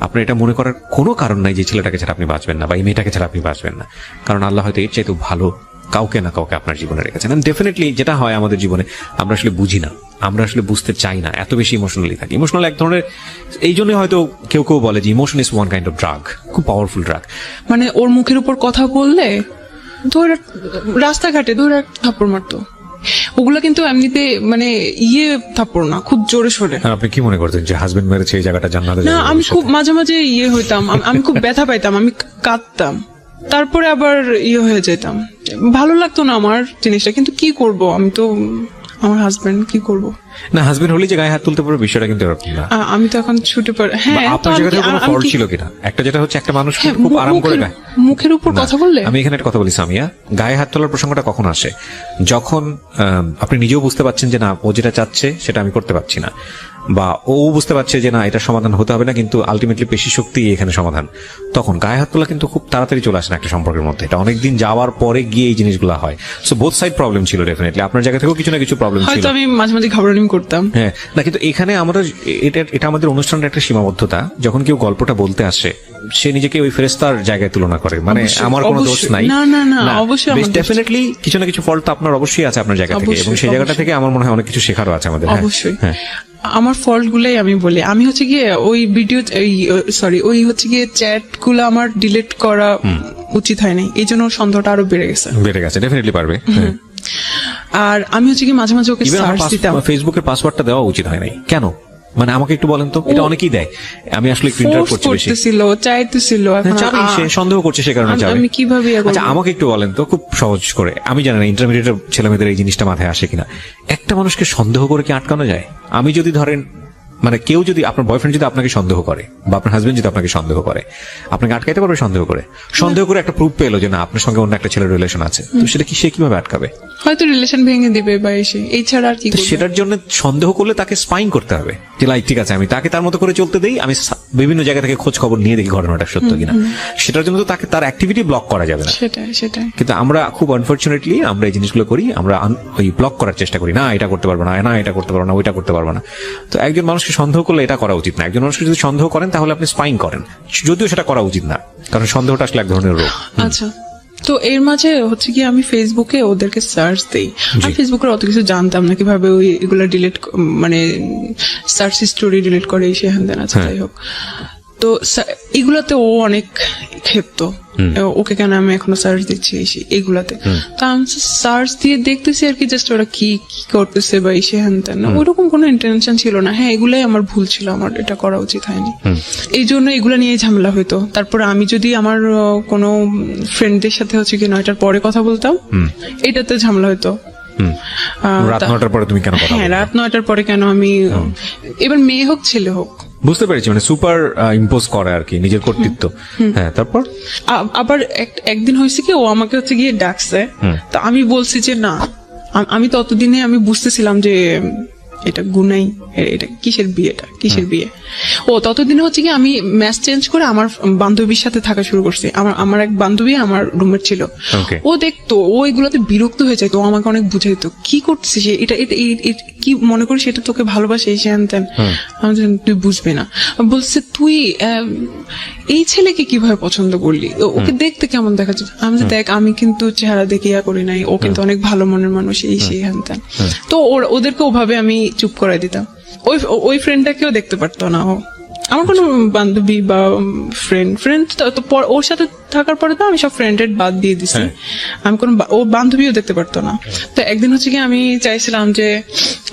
A: আপনার এটা মনে করার কোনো কারণ নাই যে ছেলেটাকে ছাড়া আপনি বাঁচবেন না বা এই মেয়েটাকে ছাড়া আপনি বাঁচবেন না, কারণ আল্লাহ হয়তো এর চাইতেও ভালো কাউকে না কাউকে আপনার জীবনে রেখেছেন। ডেফিনেটলি যেটা হয় আমাদের জীবনে, আমরা আসলে বুঝি না, আমরা আসলে বুঝতে চাই না, এত বেশি ইমোশনালি থাকি। ইমোশনাল এক ধরনের, এই জন্যই হয়তো কেউ কেউ বলে যে emotion is one kind of drug, খুব পাওয়ারফুল ড্রাগ।
B: মানে ওর মুখের উপর কথা বললে ধরে রাস্তাঘাটে ধরে থাপ্পড় মারতো, ওগুলা কিন্তু এমনিতে মানে থাপ্পড় না, খুব জোরে সোরে।
A: আর আপনি কি মনে করতেন যে হাজবেন্ড মেরেছে এই জায়গাটা জান্নাতে
B: না,
A: যাবে?
B: আমি খুব মাঝে মাঝে হইতাম, আমি খুব ব্যথা পাইতাম, আমি কাঁদতাম, তারপরে আবার হয়ে যেতাম, ভালো লাগতো না আমার জিনিসটা, কিন্তু কি করব, আমি তো আমার হাজবেন্ড, কি করব।
A: না, হাজবেন্ড হলে যে গায়ে হাত তুলতে পারবে বিষয়টা কিন্তু এরকম না।
B: আমি তো এখন ছুটে পারি। হ্যাঁ,
A: আপনার জায়গাতে কোনো ফল্ট ছিল কিনা? একটা যেটা হচ্ছে একটা মানুষ কিন্তু খুব আরাম করে গায়ে,
B: মুখের উপর কথা বললে।
A: আমি এখানে একটা কথা বলি সামিয়া, গায়ে হাত তোলার প্রসঙ্গটা কখন আসে? যখন আপনি নিজেও বুঝতে পারছেন যে না, ও যেটা চাচ্ছে সেটা আমি করতে পারছি না, বা ও বুঝতে পারছে যে না, এটা সমাধান হতে হবে না, কিন্তু আলটিমেটলি পেশি শক্তি এখানে সমাধান। তখন গায়ে হাত তোলা কিন্তু খুব তাড়াতাড়ি চলে আসে না একটা সম্পর্কের মধ্যে, এটা অনেকদিন যাওয়ার পরে গিয়ে এই জিনিসগুলো হয়। সো বোথ সাইড প্রবলেম ছিল ডেফিনেটলি, আপনার জায়গা থেকেও কিছু না কিছু প্রবলেম ছিল।
B: হয়তো আমি মাঝে মাঝে ঘাবড়ানি করতাম।
A: হ্যাঁ, না কিন্তু এখানে আমরা এটা আমাদের অনুষ্ঠানের একটা সীমাবদ্ধতা। যখন কেউ গল্পটা বলতে আসে, সে নিজেকে ওই ফেরেশতার জায়গায় তুলনা করে, মানে আমার কোনো দোষ নাই।
B: না না না, অবশ্যই
A: ডেফিনেটলি কিছু না কিছু ফল্ট আপনার অবশ্যই আছে আপনার জায়গা থেকে, এবং সেই জায়গাটা থেকে আমার মনে হয় অনেক কিছু শেখারও আছে আমাদের।
B: অবশ্যই।
A: হ্যাঁ,
B: আমার ফল্ট গুলাই আমি বলি, আমি হচ্ছে গিয়ে ওই ভিডিও ওই হচ্ছে গিয়ে চ্যাট গুলো আমার ডিলিট করা উচিত হয়নি, এই জন্য সন্দেহটা আরো বেড়ে গেছে।
A: ডেফিনেটলি পারবে।
B: আর আমি হচ্ছে কি মাঝে মাঝে ওকে সার্চ দিতাম।
A: ফেসবুকের পাসওয়ার্ডটা দেওয়া উচিত হয় নাই কেন? মানে আমাকে একটু বলেন তো, এটা অনেকেই দেয়, আমি আসলে একটু ইন্টারাপ্ট করছি বেশি।
B: চাইতেছিল,
A: সে সন্দেহ করছে, সে কারণে যাবে।
B: আমি কিভাবে
A: আচ্ছা, আমাকে একটু বলেন তো খুব সহজ করে, আমি জানি না ইন্টারমিডিয়েটের ছেলেমেয়েদের এই জিনিসটা মাথায় আসে কিনা, একটা মানুষকে সন্দেহ করে কি আটকানো যায়? আমি যদি ধরেন, মানে কেউ যদি, আপনার বয়ফ্রেন্ড যদি আপনাকে সন্দেহ করে, বা আপনার হাজবেন্ড যদি আপনাকে সন্দেহ করে, আপনাকে আটকাইতে পারবে? সন্দেহ করে একটা প্রুফ পেলো যে না, আপনার সঙ্গে অন্য একটা ছেলের রিলেশন আছে, তো সেটা কি সে কিভাবে আটকাবে?
B: হয়তো রিলেশন ভেঙে দিবে বা এই ছাড়া আর কি করবে?
A: সেটার জন্য সন্দেহ করলে তাকে স্পাইং করতে হবে যে লাইক ঠিক আছে, আমি তাকে তার মতো করে চলতে দেই, আমি বিভিন্ন জায়গা থেকে খোঁজ খবর নিয়ে দেখি ঘটনাটা সত্য কিনা। সেটার জন্য তো তাকে তার অ্যাক্টিভিটি ব্লক করা যাবে না।
B: সেটাই।
A: কিন্তু আমরা খুব আনফরচুনেটলি আমরা এই জিনিসগুলো করি, আমরা ওই ব্লক করার চেষ্টা করি, না এটা করতে পারবো না, না এটা করতে পারবো না, ওইটা করতে পারবো না। তো একজন মানুষকে সন্দেহ করলে এটা করা উচিত না। একজন মানুষকে যদি সন্দেহ করেন তাহলে আপনি স্পাইং করেন, যদিও সেটা করা উচিত না, কারণ সন্দেহটা আসলে এক ধরনের রোগ।
B: আচ্ছা, তো এর মাঝে হচ্ছে কি আমি ফেসবুকে ওদেরকে সার্চ দেই। আমি ফেসবুকের অত কিছু জানতাম না, কিভাবে ওই এগুলো ডিলিট, মানে সার্চ হিস্টোরি ডিলিট করে, সে হ্যান দেন আছে, যাই হোক। তো এগুলাতে ও অনেক ক্ষেপ্ত, ওকে কেন আমি এখনো সার্চ দিচ্ছি এগুলাতে। তা আমি সার্চ দিয়ে দেখতেছি আর কি, জাস্ট ওরা কি করতেছে বা এসে হ্যান তেন, ওরকম কোনো ইন্টেনশন ছিল না। হ্যাঁ, এগুলাই আমার ভুল ছিল, আমার এটা করা উচিত হয়নি, এই জন্য এগুলা নিয়ে ঝামেলা হইতো। তারপর আমি যদি আমার কোনো ফ্রেন্ডদের সাথে হচ্ছে কি 9টার পরে কথা বলতাম, এটাতে ঝামেলা হইতো।
A: রাত 9টার পরে তুমি কেন কথা বলছো?
B: হ্যাঁ, রাত 9টার পরে কেন আমি, এবার মেয়ে হোক ছেলে হোক।
A: বুঝতে পেরেছি, মানে সুপার ইম্পোজ করে আর কি, নিজের কর্তৃত্ব। হ্যাঁ, তারপর
B: আবার একদিন হয়েছে কি, ও আমাকে হচ্ছে গিয়ে ডাকছে, তো আমি বলছি যে না, আমি ততদিনে আমি বুঝতেছিলাম যে এটা গুনাই, এটা কিসের বিয়ে। ও ততদিনে হচ্ছে কি আমি ম্যাচ চেঞ্জ করে আমার বান্ধবীর সাথে থাকা শুরু করছি। আমার এক বান্ধবী আমার রুমমেট ছিল, ও দেখতো, ও এগুলোতে বিরক্ত হয়ে যায়, তো আমাকে অনেক বুঝাইতো কি করছিস, এটা কি মনে করিস, এটা তোকে ভালোবাসে, এই হ্যান ত্যান। আমি তুই বুঝবি না, বলছে তুই এই ছেলেকে কিভাবে পছন্দ করলি, ওকে দেখতে কেমন দেখা যাচ্ছে। আমি যে দেখ, আমি কিন্তু চেহারা দেখে করি নাই, ও কিন্তু অনেক ভালো মনের মানুষ, এই সেই হ্যান ত্যান। তো ওদেরকে ওভাবে আমি চুপ করাই দিতাম। ওই ফ্রেন্ডটাকেও দেখতে পারতো না ও, আমার কোনো বান্ধবী বা ফ্রেন্ড তো ওর সাথে থাকার পরে তো আমি সব ফ্রেন্ডের বাদ দিয়ে দিছি, আমি কোনো ও বান্ধবীও দেখতে পারতো না। তো একদিন হচ্ছে কি আমি চাইছিলাম যে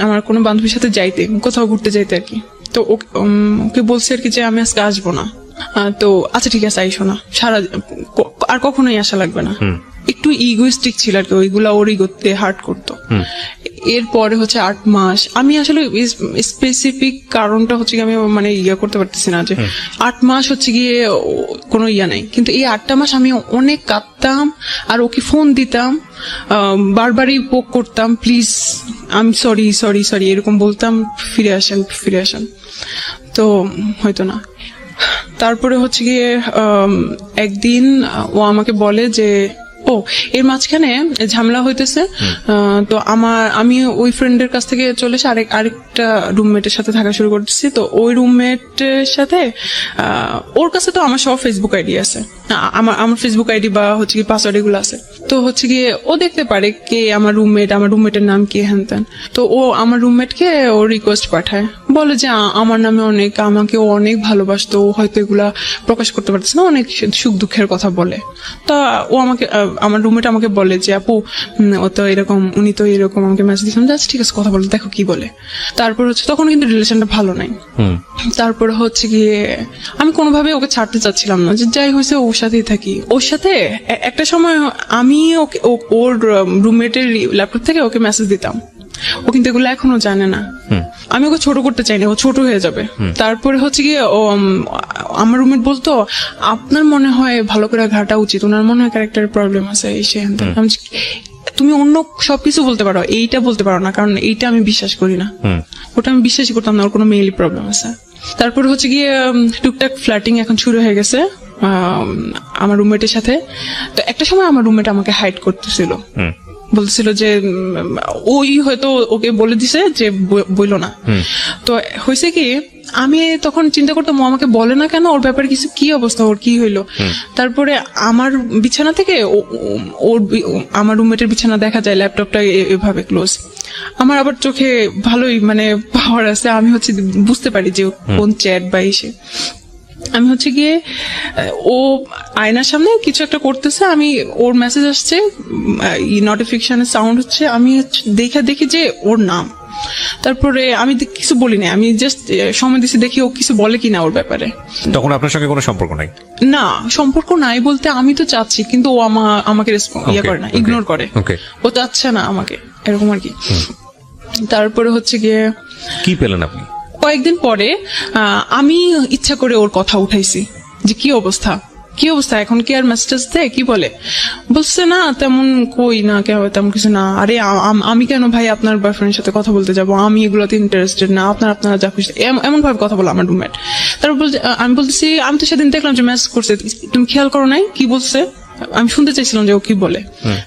B: আমার কোনো বান্ধবীর সাথে যাইতে, কোথাও ঘুরতে যাইতে আর কি। তো ওকে বলছি আর কি যে আমি আজকে আসবো না। তো আচ্ছা ঠিক আছে, আইসো না, আর কখনোই আসা লাগবে না। একটু ইগোইস্টিক ছিল আর কি, ওইগুলা ওর ইগোতে হার্ট করতো। এরপরে হচ্ছে 8 মাস আমি আসলে স্পেসিফিক কারণটা হচ্ছে কি আমি মানে করতে পারতেছি না, যে 8 মাস হচ্ছে গিয়ে কোনো নাই, কিন্তু এই 8টা মাস আমি অনেক কাঁদতাম, আর ওকে ফোন দিতাম, বারবারই পোক করতাম, প্লিজ আমি সরি এরকম বলতাম, ফিরে আসেন, তো হয়তো না। তারপরে হচ্ছে গিয়ে একদিন ও আমাকে বলে যে ও ও এর মাঝখানে ঝামেলা হইতেছে, তো আমি ওই ফ্রেন্ডের কাছ থেকে চলে এসে আরেকটা রুমমেটের সাথে থাকা শুরু করতেছি। তো ওই রুমমেটের সাথে ওর কাছে তো আমার সব ফেসবুক আইডি আছে, আমার ফেসবুক আইডি বা হচ্ছে কি পাসওয়ার্ড এগুলো আছে। তো হচ্ছে গিয়ে ও দেখতে পারে কে আমার রুমমেটের নাম কি হ্যান ত্যান। তো ও আমার রুমমেটকে ও রিকোয়েস্ট পাঠায়, বলে যে আমার নামে আমাকে ও অনেক ভালোবাসতো, ও হয়তো এগুলা প্রকাশ করতে পারতেছে না, অনেক সুখ দুঃখের কথা বলে। তা ও আমার রুমমেট আমাকে বলে যে আপু উনি তো এরকম আমাকে মেসেজ দিয়েছেন, ঠিক আছে কথা বলে দেখো কি বলে। তারপর হচ্ছে তখন কিন্তু রিলেশনটা ভালো নাই। তারপর হচ্ছে গিয়ে আমি কোনোভাবে ওকে ছাড়তে চাচ্ছিলাম না, যে যাই হয়েছে ওর সাথেই থাকি। ওর সাথে একটা সময় আমি ওর রুমমেটের ল্যাপটপ থেকে ওকে মেসেজ দিতাম, ও কিন্তু এগুলো এখনো জানে না। আমি ওকে ছোট করতে চাই না, ও ছোট হয়ে যাবে। তারপরে হচ্ছে গিয়ে আমার রুমমেট বলতো আপনার মনে হয় ভালো করে ঘাটা উচিত, ওনার মনে হয় ক্যারেক্টারের প্রবলেম আছে এই সে। তুমি অন্য সবকিছু বলতে পারো, এইটা বলতে পারো না, কারণ এইটা আমি বিশ্বাস করি না। ওটা আমি বিশ্বাসই করতাম না ওর কোনো মেইলি প্রবলেম আছে। তারপর হচ্ছে গিয়ে টুকটাক ফ্ল্যাটিং এখন শুরু হয়ে গেছে আমার রুমমেটের সাথে। তো একটা সময় আমার রুমমেট আমাকে হাইড করতেছিল, বলছিল যে ওই হয়তো ওকে বলে দিছে যে বইলো না। তো হয়েছে কি আমি তখন চিন্তা করতাম ও আমাকে বলে না কেন, ওর ব্যাপারে কিছু কি অবস্থা, ওর কি হইলো। তারপরে আমার বিছানা থেকে আমার রুমমেটের বিছানা দেখা যায়, ল্যাপটপটা এভাবে ক্লোজ। আমার আবার চোখে ভালোই মানে পাওয়ার আছে, আমি হচ্ছে বুঝতে পারি যে কোন চ্যাট বা এসে। আমি হচ্ছে গিয়ে ও আয়নার সামনে কিছু একটা করতেছে, আমি ওর মেসেজ আসছে, নোটিফিকেশনের সাউন্ড হচ্ছে, আমি দেখি যে ওর নাম। তারপরে আমি কিছু বলি না, আমি জাস্ট সময় দিচ্ছি দেখি ও কিছু বলে কিনা ওর ব্যাপারে।
A: তখন আপনার সঙ্গে কোনো সম্পর্ক নাই?
B: না, সম্পর্ক নাই বলতে আমি তো চাচ্ছি, কিন্তু ও আমাকে ইয়ে করে না, ইগনোর করে। ও চাচ্ছে না আমাকে, এরকম আর কি। তারপরে হচ্ছে গিয়ে
A: কি পেলেন আপনি?
B: কয়েকদিন পরে আমি ইচ্ছা করে ওর কথা উঠাইছি যে কি অবস্থা এখন, কি আর মেসেজ দেয়, কি বলছে না তেমন কই না, তেমন কিছু না। আরে আমি কেন ভাই আপনার বয়ফ্রেন্ডের সাথে কথা বলতে যাবো, আমি এগুলোতে ইন্টারেস্টেড না, আপনারা যা খুশি, এমন ভাবে কথা বলো আমার রুমমেট। তারপর আমি বলতেছি আমি তো সেদিন দেখলাম যে মেসেজ করছে, তুমি খেয়াল করো নাই কি বলছে? আমি শুনতে চাইছিলাম যে ও কি বলে।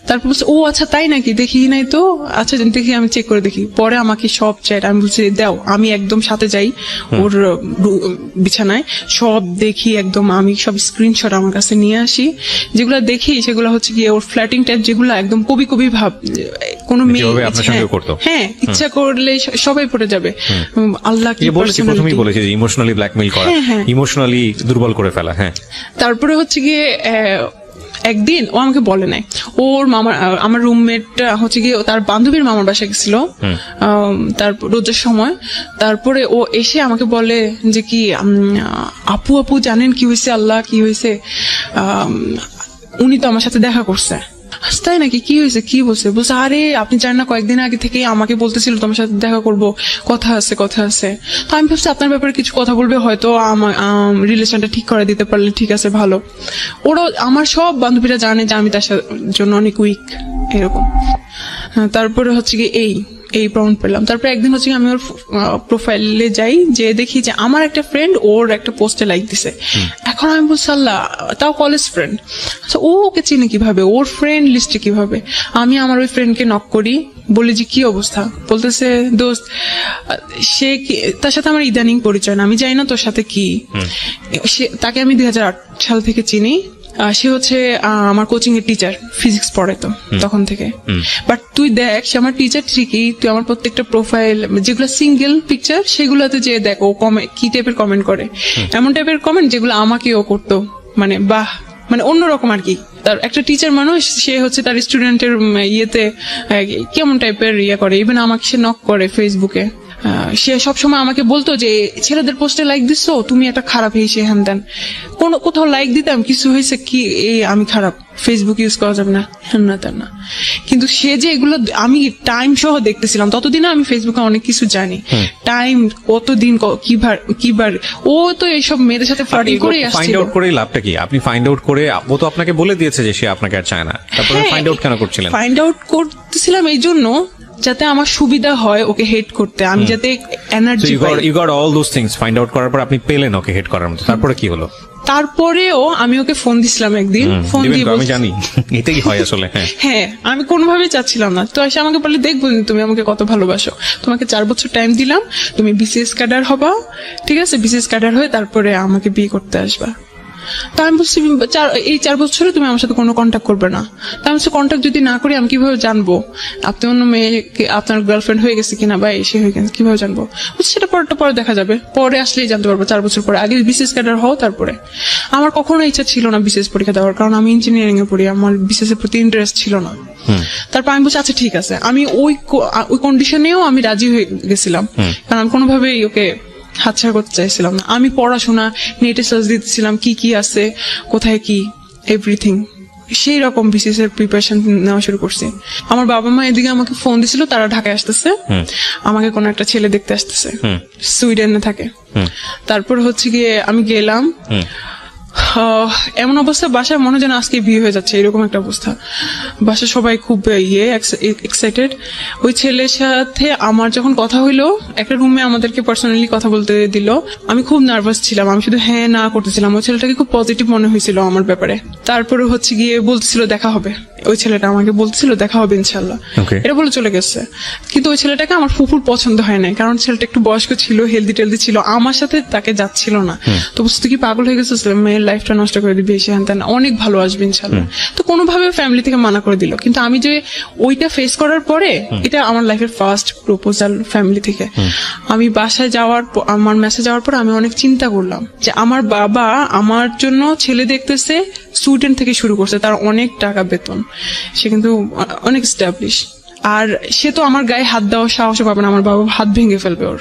B: তারপর বলছে ও আচ্ছা তাই নাকি, দেখি নাই তো, আচ্ছা দেখি, আমি চেক করে দেখি। পরে আমাকে সব চ্যাট, আমি বলছি দাও, আমি একদম সাথে যাই ওর বিছানায়, সব দেখি একদম, আমি সব স্ক্রিনশট আমার কাছে নিয়ে আসি, যেগুলো দেখি সেগুলো হচ্ছে কি ওর ফ্ল্যাটিং টাইপ, যেগুলো একদম কবি ভাব, কোনো মেয়ে হ্যাঁ ইচ্ছা করলে সবাই পড়ে যাবে। আল্লাহ কি
A: প্রথমেই বলেছে যে ইমোশনালি ব্ল্যাকমেইল করা, ইমোশনালি দুর্বল করে ফেলা। হ্যাঁ, তারপরে
B: হচ্ছে গিয়ে একদিন ও আমাকে বলে নাই, আমার রুমমেট হচ্ছে গিয়ে তার বান্ধবীর মামার বাসায় গেছিল তারপর রোজার সময়। তারপরে ও এসে আমাকে বলে যে কি আপু জানেন কি হয়েছে, আল্লাহ কি হয়েছে, উনি তো আমার সাথে দেখা করছে। তাই নাকি, কি হয়েছে, কি বলছে? আরে আপনি জানেন না, কয়েকদিন আগে থেকে আমাকে বলতেছিল তোমার সাথে দেখা করবো, কথা আছে। তো আমি ভাবছি আপনার ব্যাপারে কিছু কথা বলবে, হয়তো আমার রিলেশনটা ঠিক করে দিতে পারলে ঠিক আছে, ভালো। ওরা আমার সব বান্ধবীরা জানে যে আমি তার জন্য অনেক উইক, এরকম। তারপরে হচ্ছে কি এই প্রমাণ পেলাম। তারপরে একদিন হচ্ছে আমি ওর প্রোফাইলে যাই, যে দেখি যে আমার একটা ফ্রেন্ড ওর একটা পোস্টে লাইক দিছে। এখন আমি বলছি আল্লাহ, তাও কলেজ ফ্রেন্ড, ও ওকে চিনে কিভাবে, ওর ফ্রেন্ড লিস্টে কিভাবে? আমি আমার ওই ফ্রেন্ডকে নক করি, বলি যে কি অবস্থা, বলতেছে দোস্ত তার সাথে আমার ইদানিং পরিচয় না, আমি জানি না তোর সাথে কি। তাকে আমি 2008 সাল থেকে চিনি, সে হচ্ছে আমার কোচিং এর টিচার, ফিজিক্স পড়ে তো তখন থেকে। বাট তুই দেখ, সে আমার টিচার ঠিকই, তুই আমার প্রত্যেকটা প্রোফাইল যেগুলো সিঙ্গেল পিকচার সেগুলোতে যে দেখ ও কি টাইপের কমেন্ট করে, এমন টাইপের কমেন্ট যেগুলো আমাকেও করতো, মানে বাহ, মানে অন্যরকম আর কি। তার একটা টিচার মানুষ, সে হচ্ছে তার স্টুডেন্টের ইয়েতে কেমন টাইপের করে, ইভেন আমাকে সে নক করে ফেসবুকে। সে সবসময় আমাকে বলতো যে ছেলেদের পোস্টে লাইক দিচ্ছো, তুমি একটা খারাপ, এই সে হ্যান দেন। কোথাও লাইক দিতাম, কিছু হয়েছে কি, আমি খারাপ, ফেসবুক ইউজ করা যাবে না, হ্যান না তেন না। কিন্তু সে যে এগুলো আমি টাইম সহ দেখতেছিলাম, ততদিনে আমি ফেসবুকে অনেক কিছু জানি, টাইম কতদিন কিবার ও তো এইসব মেয়েদের সাথে ফ্লার্টিং করে আসছিল।
A: ফাইন্ড আউট করে লাভটা কি? আপনি ফাইন্ড আউট করে, ও তো আপনাকে বলে দিয়েছে যে সে আপনাকে আর চায় না, তারপরে ফাইন্ড আউট কেন করছিলেন?
B: ফাইন্ড আউট করতেছিলাম এই জন্য যাতে আমার সুবিধা হয় ওকে হেট করতে, আমি যাতে এনার্জি পাই।
A: You got all those things. Find out করার পর আপনি পেলেন ওকে হেট করার মতো, তারপরে কি হলো?
B: তারপরেও আমি ওকে ফোন দিছিলাম একদিন, ফোন
A: দিবেন
B: দিয়ে
A: তো, আমি
B: বলছি-
A: জানি এটাই হয় আসলে। হ্যাঁ,
B: হ্যাঁ, আমি কোনোভাবেই চাচ্ছিলাম না। তো এসে আমাকে বলে, দেখবো তুমি আমাকে কত ভালোবাসো, তোমাকে 4 বছর টাইম দিলাম, তুমি বিসিএস ক্যাডার হবা, ঠিক আছে, বিসিএস ক্যাডার হয়ে তারপরে আমাকে বিয়ে করতে আসবা। তা আমি বলছি, এই 4 বছরে তুমি আমার সাথে কোনো কন্ট্যাক্ট করবে না। তা আমি কন্ট্যাক্ট যদি না করি আমি কিভাবে জানবো আপনি অন্য মেয়েকে, আপনার গার্লফ্রেন্ড হয়ে গেছে কিনা বা এসে হয়ে গেছে, কিভাবে জানবো? বলছি, সেটা পরে দেখা যাবে, পরে আসলেই জানতে পারবো, 4 বছর পরে। আগে বিসিএস ক্যাডার হও তারপরে। আমার কখনো ইচ্ছা ছিল না বিসিএস পরীক্ষা দেওয়ার, কারণ আমি ইঞ্জিনিয়ারিং এ পড়ি, আমার বিসিএস এর প্রতি ইন্টারেস্ট ছিল না। তারপর আমি বলছি, আচ্ছা ঠিক আছে, আমি ওই কন্ডিশনেও আমি রাজি হয়ে গেছিলাম, কারণ আমি কোনোভাবেই ওকে হাতছাড়া করতে চাইছিলাম না। আমি পড়াশোনা নেটে সার্চ দিতেছিলাম কি কি আছে, কোথায় কি, এভরিথিং। সেই রকম বিসিএস এর প্রিপারেশন নেওয়া শুরু করছি। আমার বাবা মা এদিকে আমাকে ফোন দিছিল, তারা ঢাকায় আসতেছে, আমাকে কোনো একটা ছেলে দেখতে আসতেছে, সুইডেনে থাকে। তারপর হচ্ছে গিয়ে আমি গেলাম, এমন অবস্থা বাসায় মনে হয় যেন আজকে বিয়ে হয়ে যাচ্ছে, এরকম একটা অবস্থা। বাসায় সবাই খুব এক্সাইটেড। ওই ছেলের সাথে আমার যখন কথা হইলো, একটা রুমে আমাদেরকে পার্সোনালি কথা বলতে দিল, আমি খুব নার্ভাস ছিলাম, আমি শুধু হ্যাঁ না করতেছিলাম। ওই ছেলেটাকে খুব পজিটিভ মনে হয়েছিল আমার ব্যাপারে। তারপরে হচ্ছে গিয়ে বলতেছিল দেখা হবে, ওই ছেলেটা আমাকে বলতেছিল দেখা হবে ইনশাল্লাহ, এটা বলে চলে গেছে। কিন্তু ওই ছেলেটাকে আমার ফুফুর পছন্দ হয় নাই, কারণ ছেলেটা একটু বয়স্ক ছিল, হেলদি টেলদি ছিল, আমার সাথে তাকে যাচ্ছিল না। তো বুঝতে কি পাগল হয়ে গেছে, মেয়ের লাইফটা নষ্ট করে দিবি, এসে হ্যান অনেক ভালো আসবে ইনশাল্লাহ। তো কোনোভাবে ফ্যামিলি থেকে মানা করে দিল। কিন্তু আমি যে ওইটা ফেস করার পরে, এটা আমার লাইফের ফার্স্ট প্রপোজাল ফ্যামিলি থেকে। আমি বাসায় যাওয়ার আমার মেসেজ যাওয়ার পর আমি অনেক চিন্তা করলাম যে আমার বাবা আমার জন্য ছেলে দেখতেছে, সুইডেন থেকে শুরু করছে, তার অনেক টাকা বেতন, সে কিন্তু অনেক স্টাবলিশ। আর সে তো আমার গায়ে হাত দেওয়ার সাহস পাবে না, আমার বাবা হাত ভেঙে ফেলবে ওর,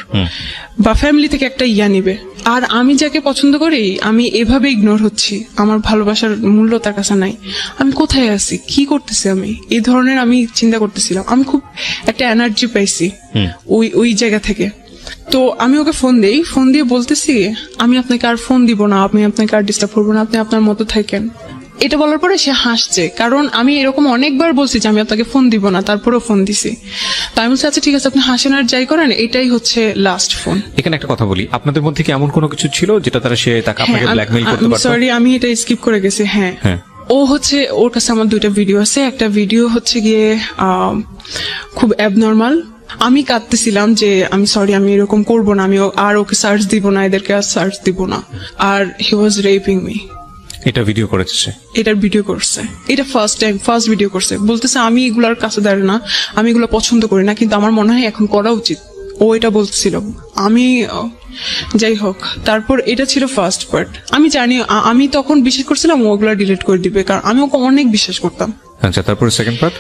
B: বা ফ্যামিলি থেকে একটা ইয়া নিবে। আর আমি যাকে পছন্দ করি, আমি এভাবে ইগনোর হচ্ছি, আমার ভালোবাসার মূল্য তার কাছে নাই, আমি কোথায় আছি, কি করতেছি আমি, এই ধরনের আমি চিন্তা করতেছিলাম। আমি খুব একটা এনার্জি পাইছি ওই জায়গা থেকে। তো আমি ওকে ফোন দেই, ফোন দিয়ে বলতেছি, আমি আপনাকে আর ফোন দিব না, আমি আপনাকে আর ডিস্টার্ব করবো না, আপনি আপনার মতো থাকেন। এটা বলার পরে সে হাসছে, কারণ আমি এরকম অনেকবার বলছি যে আমি আপনাকে ফোন দিব না, তারপরেও ফোন দিছি। তাই আমি বলছি, আচ্ছা ঠিক আছে, আপনি হাসেন আর যাই করেন, এটাই হচ্ছে লাস্ট ফোন।
A: এখানে একটা কথা বলি, আপনাদের মধ্যে কি এমন কোনো কিছু ছিল যেটা তারা সে তাকে আপনাকে ব্ল্যাকমেইল করতে পারতো?
B: সরি, আমি এটা স্কিপ করে গেছি। হ্যাঁ, ও হচ্ছে, ওর কাছে আমার 2টা ভিডিও আছে। একটা ভিডিও হচ্ছে গিয়ে খুব অ্যাবনর্মাল, আমি কাঁদতেছিলাম যে আমি সরি, আমি এরকম করবো না, আমি আর ওকে সার্চ দিব না, এদেরকে আর সার্চ দিব না। আর হি ওয়াজ রেপিং মি।
A: এটা ভিডিও করেছে সে?
B: এটার ভিডিও করছে, এটা ফার্স্ট ভিডিও করছে। বলতেছে আমি এগুলার কাছে দাঁড়াই না, আমি এগুলো পছন্দ করি না, কিন্তু আমার মনে হয় এখন করা উচিত। ও এটা বলছিল। আমি যাই হোক, তারপর এটা ছিল ফার্স্ট পার্ট। আমি জানি, আমি তখন বিশ্বাস করছিলাম ও ওগুলা ডিলিট করে দিবে, কারণ আমি ওকে অনেক বিশ্বাস করতাম।
A: আচ্ছা, তারপর সেকেন্ড পার্ট?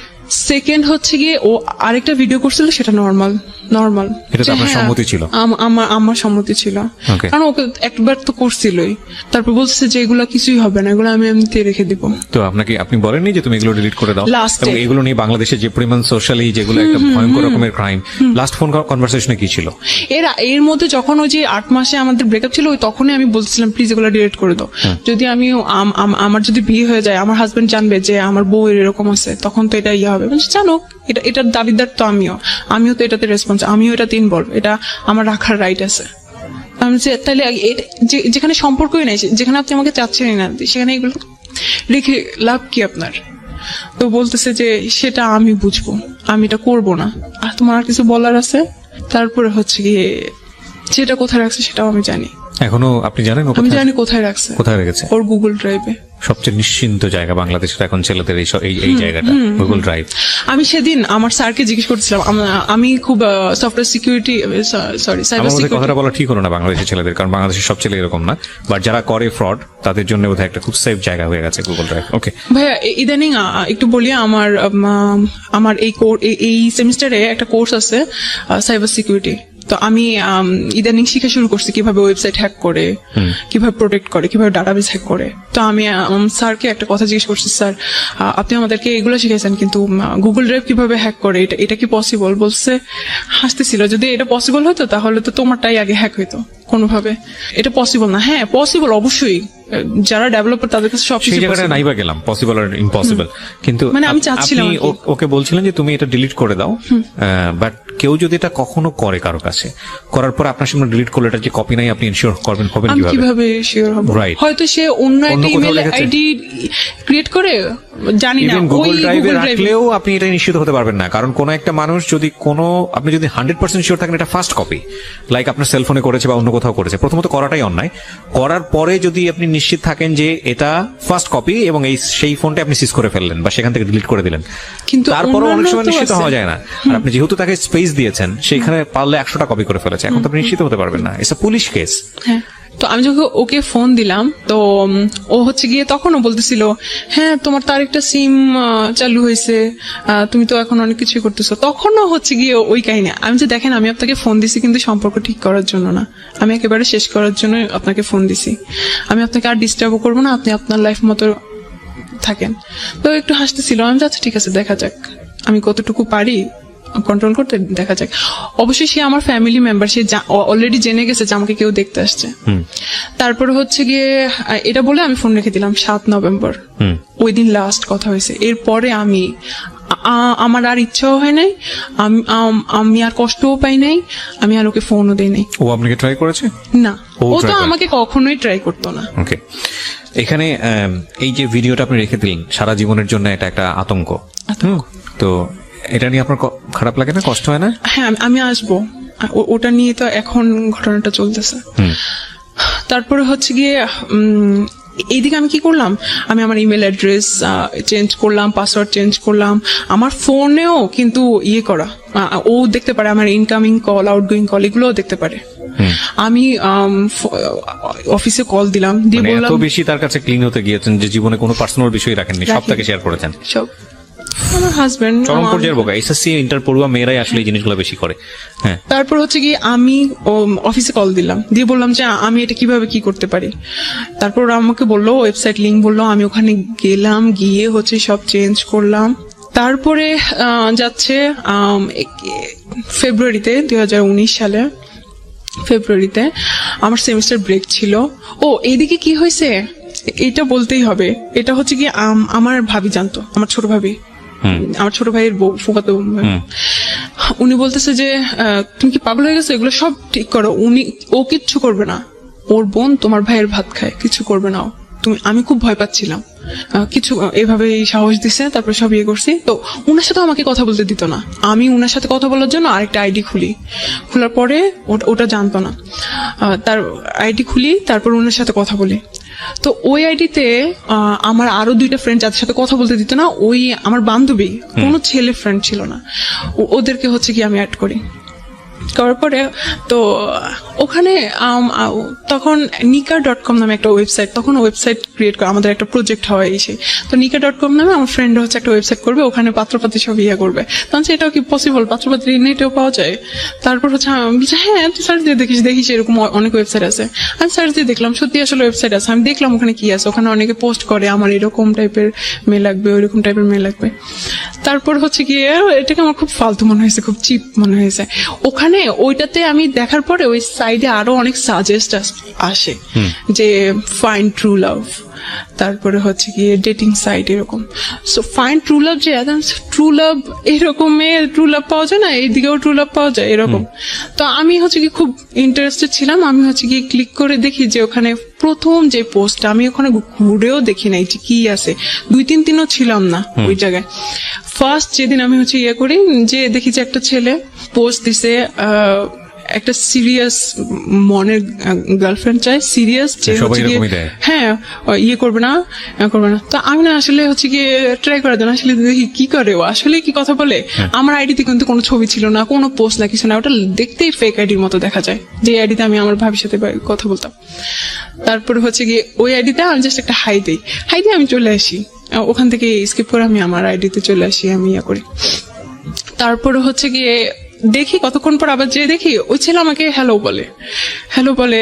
B: সেকেন্ড হচ্ছে গিয়ে ও আরেকটা ভিডিও করছিল, সেটা নর্মাল।
A: এটা তো আপনার সম্মতি ছিল?
B: আমার সম্মতি ছিল, কারণ ওকে একবার তো করছিলই। তারপর বলছে যে এগুলা কিছুই হবে না, এগুলো আমি এমনিতে রেখে দিব।
A: তো আপনি বলেননি যে তুমি এগুলো ডিলিট করে দাও?
B: লাস্টে
A: এগুলো নিয়ে বাংলাদেশে যে পরিমাণ সোশ্যালি যেগুলো একটা ভয়ঙ্কর রকমের ক্রাইম, লাস্ট ফোন কনভারসেশনে কি ছিল?
B: এর মধ্যে যখন ওই যে 8 মাসে আমাদের ব্রেকআপ ছিল, তখনই আমি বলছিলাম প্লিজ এগুলো ডিলিট করে দাও। যদি আমি আমার যদি বিয়ে হয়ে যায়, আমার হাজবেন্ড জানবে যে আমার বউ এরকম আছে, তখন তো এটা ইয়ে হবে। জানো, এটার দাবিদার তো আমিও তো এটাতে রেসপন্স, আমিও এটাতে ইনভলভ, এটা আমার রাখার রাইট আছে। আমি তাহলে যেখানে সম্পর্কই নাই, যেখানে আপনি আমাকে চাচ্ছেনই না, সেখানে এগুলো রেখে লাভ কি আপনার? তো বলতেছে যে সেটা আমি বুঝবো, আমি এটা করবো না। আর তোমার আর কিছু বলার আছে? তারপরে হচ্ছে গিয়ে সেটা কোথায় রাখছে সেটাও আমি জানি।
A: এখনো আপনি জানেন?
B: আমি জানি কোথায় রাখছে।
A: কোথায় রেখেছে?
B: ওর গুগল ড্রাইভে।
A: সবচেয়ে নিশ্চিন্ত জায়গা বাংলাদেশের এখন ছেলেদের এই জায়গাটা, গুগল ড্রাইভ।
B: আমি সেদিন আমার স্যারকে জিজ্ঞেস করছিলাম, আমি খুব software security, sorry cyber security.
A: কথাটা বলা ঠিক হলো না বাংলাদেশের ছেলেদের, কারণ বাংলাদেশের সব ছেলে এরকম না, বাট যারা করে ফ্রড তাদের জন্য বোধহয় একটা খুব সেফ জায়গা হয়ে গেছে গুগল ড্রাইভ। ওকে
B: ভাইয়া, ইদানিং একটু বলি, আমার এই সেমিস্টারে একটা কোর্স আছে সাইবার সিকিউরিটি। তো আমি ইদানিং শিখা শুরু করছি কিভাবে ওয়েবসাইট হ্যাক করে, কিভাবে প্রোটেক্ট করে, কিভাবে ডাটাবেস হ্যাক করে। তো আমি স্যারকে একটা কথা জিজ্ঞেস করছি, স্যার আপনি আমাদেরকে এগুলো শিখেছেন, কিন্তু গুগল ড্রাইভ কিভাবে হ্যাক করে, এটা কি পসিবল? বলছে, হাসতেছিল, যদি এটা পসিবল হতো তাহলে তো তোমারটাই আগে হ্যাক হইতো কোনোভাবে। এটা পসিবল না। হ্যাঁ পসিবল, অবশ্যই, যারা ডেভেলপার তাদের কাছে সবকিছু
A: সেই জায়গাটা নাইবা গেলাম, পসিবল আর ইম্পসিবল। কিন্তু
B: মানে আমি চাচ্ছিলাম,
A: ওকে বলছিলেন যে তুমি এটা ডিলিট করে দাও, বাট কেউ যদি এটা কখনো করে কারো কাছে, করার পর আপনার সামনে ডিলিট করলে এটা যে কপি নাই, আপনি ইনশিওর করবেন
B: আমি কিভাবে শিওর হব?
A: Right.
B: হয়তো সে অন্য একটা ইমেল আইডি ক্রিয়েট করে, জানি না,
A: গুগল ড্রাইভে রাখলেও আপনি এটা নিশ্চিত হতে পারবেন না। কারণ কোন একটা মানুষ যদি আপনি যদি 100% শিওর থাকেন এটা ফার্স্ট কপি, লাইক আপনার সেলফোনে করেছে বা অন্য কোথাও করেছে, প্রথমত করাটাই অন্যায়। করার পরে যদি আপনি নিশ্চিত থাকেন যে এটা ফার্স্ট কপি এবং সেই ফোনটা আপনি সিজ করে ফেললেন বা সেখান থেকে ডিলিট করে দিলেন,
B: কিন্তু
A: তারপরে অনেক সময় নিশ্চিত হওয়া যায় না। আর আপনি যেহেতু তাকে স্পেস দিয়েছেন, সেখানে পারলে 100টা কপি করে ফেলেছে, এখন তো আপনি নিশ্চিত হতে পারবেন না। It's a police case.
B: হ্যাঁ, তো আমি যখন ওকে ফোন দিলাম, তো ও হচ্ছে গিয়ে তখনও বলতেছিল, হ্যাঁ তোমার তো আরেকটা সিম চালু হয়েছে, তুমি তো এখন অনেক কিছু করতেছো। তখনও হচ্ছে গিয়ে ওই কাহিনী। আমি যে দেখেন, আমি আপনাকে ফোন দিছি কিন্তু সম্পর্ক ঠিক করার জন্য না, আমি একেবারে শেষ করার জন্য আপনাকে ফোন দিছি। আমি আপনাকে আর ডিস্টার্বও করবো না, আপনি আপনার লাইফ মতো থাকেন। তো একটু হাসতেছিল। আমি আচ্ছা ঠিক আছে, দেখা যাক আমি কতটুকু পারি কন্ট্রোল করতে, দেখা যাক। অবশ্যই সে আমার ফ্যামিলি মেম্বার, সে অলরেডি জেনে গেছে যে আমাকে কেউ দেখতে আসছে। তারপরে হচ্ছে গিয়ে এটা বলে আমি ফোন রেখে দিলাম 7 নভেম্বর। ওই দিন লাস্ট কথা হয়েছে। এরপরে আমার আর ইচ্ছাও হয় নাই, আমি আর কষ্টও পাই নাই, আমি আর ওকে ফোনও দেই নাই।
A: ও আপনাকে ট্রাই করেছে?
B: না, ও তো আমাকে কখনোই ট্রাই করতো না।
A: ওকে, এখানে এই যে ভিডিওটা আপনি রেখে দিলেন, সারা জীবনের জন্য এটা একটা আতঙ্ক। তো এটা নিয়ে আপনার খারাপ লাগে না, কষ্ট হয় না?
B: হ্যাঁ, আমি আসবো, ওটা নিয়ে তো এখন ঘটনাটা চলতেছে। তারপরে হচ্ছে গিয়ে এইদিকে আমি কি করলাম, আমি আমার ইমেল অ্যাড্রেস চেঞ্জ করলাম, পাসওয়ার্ড চেঞ্জ করলাম, আমার ফোনেও কিন্তু করা, ও দেখতে পারে আমার ইনকামিং কল, আউটগোয়িং কল, এগুলোও দেখতে পারে। আমি অফিসে কল দিলাম, দিয়ে বললাম,
A: এত বেশি তার কাছে ক্লিন হতে গিয়েছেন যে জীবনে কোনো পার্সোনাল বিষয় রাখেননি, সব তাকে শেয়ার করেছেন।
B: সব আমার হাজবেন্ড।
A: চরম পর্যায়ের বোকা। এসএসসি ইন্টার পড়ুয়া মেয়েরাই আসলে এই জিনিসগুলো বেশি করে। হ্যাঁ,
B: তারপর হচ্ছে কি আমি অফিসে কল দিলাম, দিয়ে বললাম যে আমি এটা কিভাবে কি করতে পারি। তারপর ওরা আমাকে বললো, ওয়েবসাইট লিঙ্ক বললো, আমি ওখানে গেলাম, গিয়ে হচ্ছে সব চেঞ্জ করলাম। তারপরে যাচ্ছে ফেব্রুয়ারিতে, 2019 সালে ফেব্রুয়ারিতে আমার সেমিস্টার ব্রেক ছিল। ও এইদিকে কি হয়েছে এটা বলতেই হবে। এটা হচ্ছে কি আমার ভাবি জানতো, আমার ছোট ভাবি, আমার ছোট ভাইয়ের বউ, ফুফাতো। উনি বলতেছে যে তুমি কি পাগল হয়ে গেছো, এগুলো সব ঠিক করো। ও কিচ্ছু করবে না, ওর বোন তোমার ভাইয়ের ভাত খায়, কিছু করবে না ও। আমি খুব ভয় পাচ্ছিলাম, কিছু এভাবে সাহস দিছে। তারপরে সব করছি। তো উনার সাথে আমাকে কথা বলতে দিত না। আমি উনার সাথে কথা বলার জন্য আরেকটা আইডি খোলার পরে ওটা জানতো না, তার আইডি খুলি, তারপর উনার সাথে কথা বলি। তো ওই আইডিতে আমার আরো 2টা ফ্রেন্ড, যাদের সাথে কথা বলতে দিত না, ওই আমার বান্ধবী, কোনো ছেলে ফ্রেন্ড ছিল না, ওদেরকে হচ্ছে কি আমি অ্যাড করার পরে তো ওখানে তখন nika.com নামে একটা ওয়েবসাইট, তখন ওয়েবসাইট ক্রিয়েট করে আমাদের একটা প্রজেক্ট হয় এসে। তো nika.com নামে আমার ফ্রেন্ড হচ্ছে একটা ওয়েবসাইট করবে, ওখানে পাত্রপাত্রী সব করবে। তখন এটাও কি পসিবল, পাত্রপাত্রী নেটেও পাওয়া যায়? তারপর হচ্ছে আমি হ্যাঁ তুই সার্চ দিয়ে দেখিস এরকম অনেক ওয়েবসাইট আছে। আমি সার্চ দিয়ে দেখলাম, সত্যি আসলে ওয়েবসাইট আছে। আমি দেখলাম ওখানে কি আছে, ওখানে অনেকে পোস্ট করে আমার এরকম টাইপের মেয়ে লাগবে, ওইরকম টাইপের মেয়ে লাগবে। তারপর হচ্ছে গিয়ে এটাকে আমার খুব ফালতু মনে হয়েছে, খুব চিপ মনে হয়েছে। ওখানে ওইটাতে আমি দেখার পরে ওই সাইডে আরো অনেক সাজেস্ট আসে যে ফাইন্ড ট্রু লাভ, তারপরে হচ্ছে গিয়ে ডেটিং সাইট এরকম। সো ফাইন্ড ট্রু লাভ, যে ট্রু লাভ এরকম ট্রু লাভ পাওয়া যায় না, এইদিকেও ট্রু লাভ পাওয়া যায় এরকম। তো আমি হচ্ছে কি খুব ইন্টারেস্টেড ছিলাম। আমি হচ্ছে কি ক্লিক করে দেখি যে ওখানে প্রথম যে পোস্টটা, আমি ওখানে ঘুরেও দেখি নাই যে কি আছে, 2-3 দিনও ছিলাম না ওই জায়গায়। ফার্স্ট যেদিন আমি হচ্ছে করি, যে দেখি যে একটা ছেলে পোস্ট দিছে, একটা সিরিয়াস মনের গার্লফ্রেন্ড চাই, সিরিয়াস, যে হ্যাঁ করবে না। তো আমি না আসলে হচ্ছে গিয়ে ট্রাই করার জন্য আসলে দেখি কি করে ও, আসলে কি কথা বলে। আমার আইডিতে কিন্তু কোনো ছবি ছিল না, কোনো পোস্ট না, কিছু না, ওটা দেখতেই ফেক আইডির মতো দেখা যায়, যে আইডিতে আমি আমার ভাবির সাথে কথা বলতাম। তারপরে হচ্ছে গিয়ে ওই আইডিতে আমি জাস্ট একটা হাই দিই, আমি চলে আসি, ওখান থেকে স্কিপ করে আমি আমার আইডিতে চলে আসি, আমি করি। তারপরে হচ্ছে গিয়ে দেখি কতক্ষণ পর আবার যে দেখি ওই ছেলে আমাকে হ্যালো বলে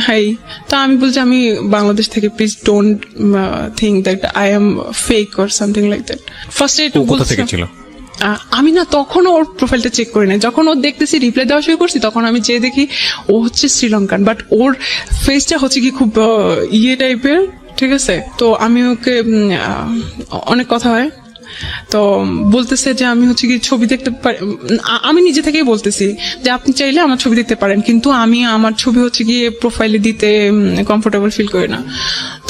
B: হাই। তা আমি বলছি আমি বাংলাদেশ থেকে, please don't think that I am fake or something like that. ফার্স্টে
A: কোথা থেকে ছিল
B: আমি না তখন ওর প্রোফাইলটা চেক করি না, যখন ওর দেখতেছি রিপ্লাই দেওয়া শুরু করছি, তখন আমি যে দেখি ও হচ্ছে শ্রীলঙ্কান, বাট ওর ফেসটা হচ্ছে কি খুব টাইপের, ঠিক আছে। তো আমি ওকে অনেক কথা হয়, তো বলতেছে যে আমি হচ্ছে কি ছবি দেখতে পারি, আমি নিজে থেকেই বলতেছি যে আপনি চাইলে আমার ছবি দেখতে পারেন, কিন্তু আমি আমার ছবি হচ্ছে গিয়ে প্রোফাইলে দিতে কমফোর্টেবল ফিল করি না।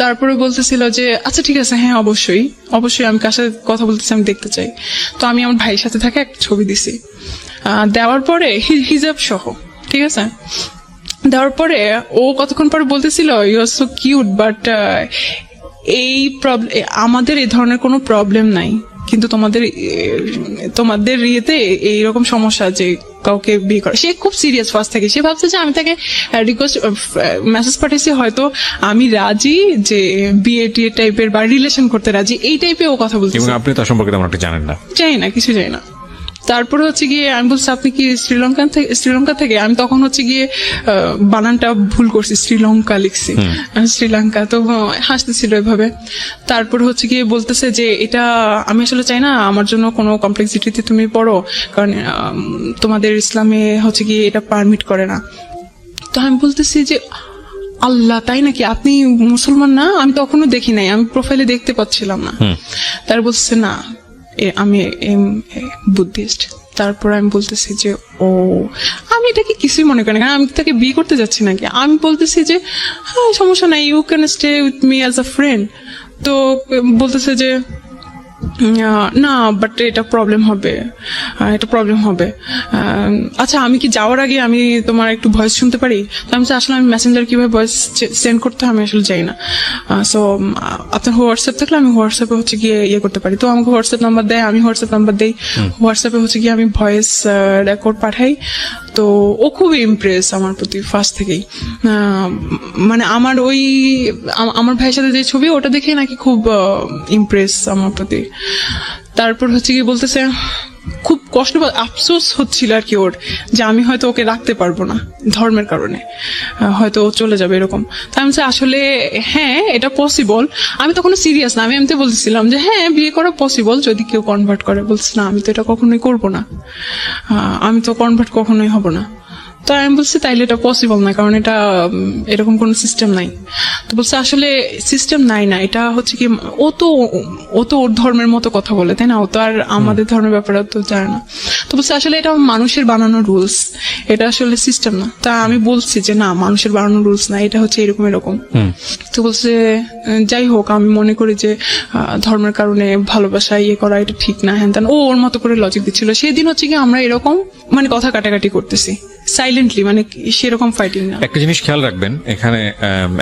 B: তারপরে বলতেছিল যে আচ্ছা ঠিক আছে, হ্যাঁ অবশ্যই অবশ্যই, আমি কার সাথে কথা বলতেছি আমি দেখতে চাই। তো আমি আমার ভাইয়ের সাথে থাকে একটা ছবি দিছি, দেওয়ার পরে হিজাব সহ, ঠিক আছে, দেওয়ার পরে ও কতক্ষণ পরে বলতেছিল you are so cute, but এই প্রবলেম, আমাদের এই ধরনের কোনো প্রবলেম নাই, কিন্তু তোমাদের ইয়েতে এইরকম সমস্যা যে কাউকে বিয়ে করে। সে খুব সিরিয়াস ফার্স্ট থেকে, সে ভাবছে যে আমি তাকে রিকোয়েস্ট মেসেজ পাঠিয়েছি হয়তো আমি রাজি যে বিয়ে টিয়ে টাইপের বা রিলেশন করতে রাজি, এই টাইপের ও কথা বলছে।
A: এবং আপনি তার সম্পর্কে তেমন একটা জানেন না?
B: জানি না, কিছু জানি না। তারপরে হচ্ছে গিয়ে আমি বলছি আপনি কি শ্রীলঙ্কা থেকে? আমি তখন হচ্ছে গিয়ে বানানটা ভুল করছি, শ্রীলঙ্কা লিখছি, শ্রীলঙ্কা। তো হাসতেছিল এভাবে। তারপরে হচ্ছে গিয়ে বলতেছে যে এটা আমি আসলে চাই না আমার জন্য কোনো কমপ্লেক্সিটিতে তুমি পড়ো, কারণ তোমাদের ইসলামে হচ্ছে গিয়ে এটা পারমিট করে না। তো আমি বলতেছি যে আল্লাহ, তাই নাকি? আপনি মুসলমান না? আমি তখনও দেখি নাই, আমি প্রোফাইলে দেখতে পাচ্ছিলাম না। তার বলছে না আমি বুদ্ধিস্ট। তারপর আমি বলতেছি যে ও, আমি এটাকে কিছুই মনে করি না, কারণ আমি তাকে বিয়ে করতে যাচ্ছি নাকি। আমি বলতেছি যে হ্যাঁ সমস্যা নাই, you can stay with me as a friend. তো বলতেছে যে না, বাট এটা প্রবলেম হবে, আচ্ছা আমি কি যাওয়ার আগে আমি তোমার একটু ভয়েস শুনতে পারি? তো আমি আসলে আমি মেসেঞ্জার কিভাবে ভয়েস সেন্ড করতে হয় আমি আসলে যাই না। সো আপনার হোয়াটসঅ্যাপ থাকলে আমি হোয়াটসঅ্যাপে হচ্ছে গিয়ে ইয়ে করতে পারি। তো আমাকে হোয়াটসঅ্যাপ নাম্বার দেয়, আমি হোয়াটসঅ্যাপ নাম্বার দিই, হোয়াটসঅ্যাপে হচ্ছে গিয়ে আমি ভয়েস রেকর্ড পাঠাই। তো ও খুবই ইমপ্রেস আমার প্রতি ফার্স্ট থেকেই, মানে আমার আমার ভাইয়ের সাথে যে ছবি ওটা দেখে নাকি খুব ইমপ্রেস আমার প্রতি। তারপর হচ্ছে কি বলতেছে খুব কষ্ট আফসোস হচ্ছিল আর কি ওর, যে আমি হয়তো ওকে রাখতে পারবো না ধর্মের কারণে, হয়তো ও চলে যাবে এরকম। তাই আমি আসলে হ্যাঁ এটা পসিবল। আমি তখন সিরিয়াস না, আমি এমনিতে বলতেছিলাম যে হ্যাঁ বিয়ে করা পসিবল যদি কেউ কনভার্ট করে। বলছে না আমি তো এটা কখনোই করবো না, আমি তো কনভার্ট কখনোই হব না। তো আমি বলছি তাইলে এটা পসিবল না, কারণ এটা এরকম কোন সিস্টেম নাই। তো বলছে আসলে সিস্টেম নাই না, এটা হচ্ছে কি ও তো ওর ধর্মের মতো কথা বলে, তাই না? ও তো আর আমাদের ধর্মের ব্যাপারে তো জানে না। তো বলছে আসলে এটা মানুষের বানানো রুলস, এটা আসলে সিস্টেম না। তা আমি বলছি যে না, মানুষের বানানো রুলস না, এটা হচ্ছে এরকম এরকম। তো বলছে যাই হোক, আমি মনে করি যে ধর্মের কারণে ভালোবাসা ইয়ে করা এটা ঠিক না, হ্যান তেন। ও ওর মতো করে লজিক দিচ্ছিল। সেদিন হচ্ছে কি আমরা এরকম মানে কথা কাটাকাটি করতেছি সাইলেন্টলি, মানে সেরকম ফাইটিং না।
A: একটা জিনিস খেয়াল রাখবেন এখানে,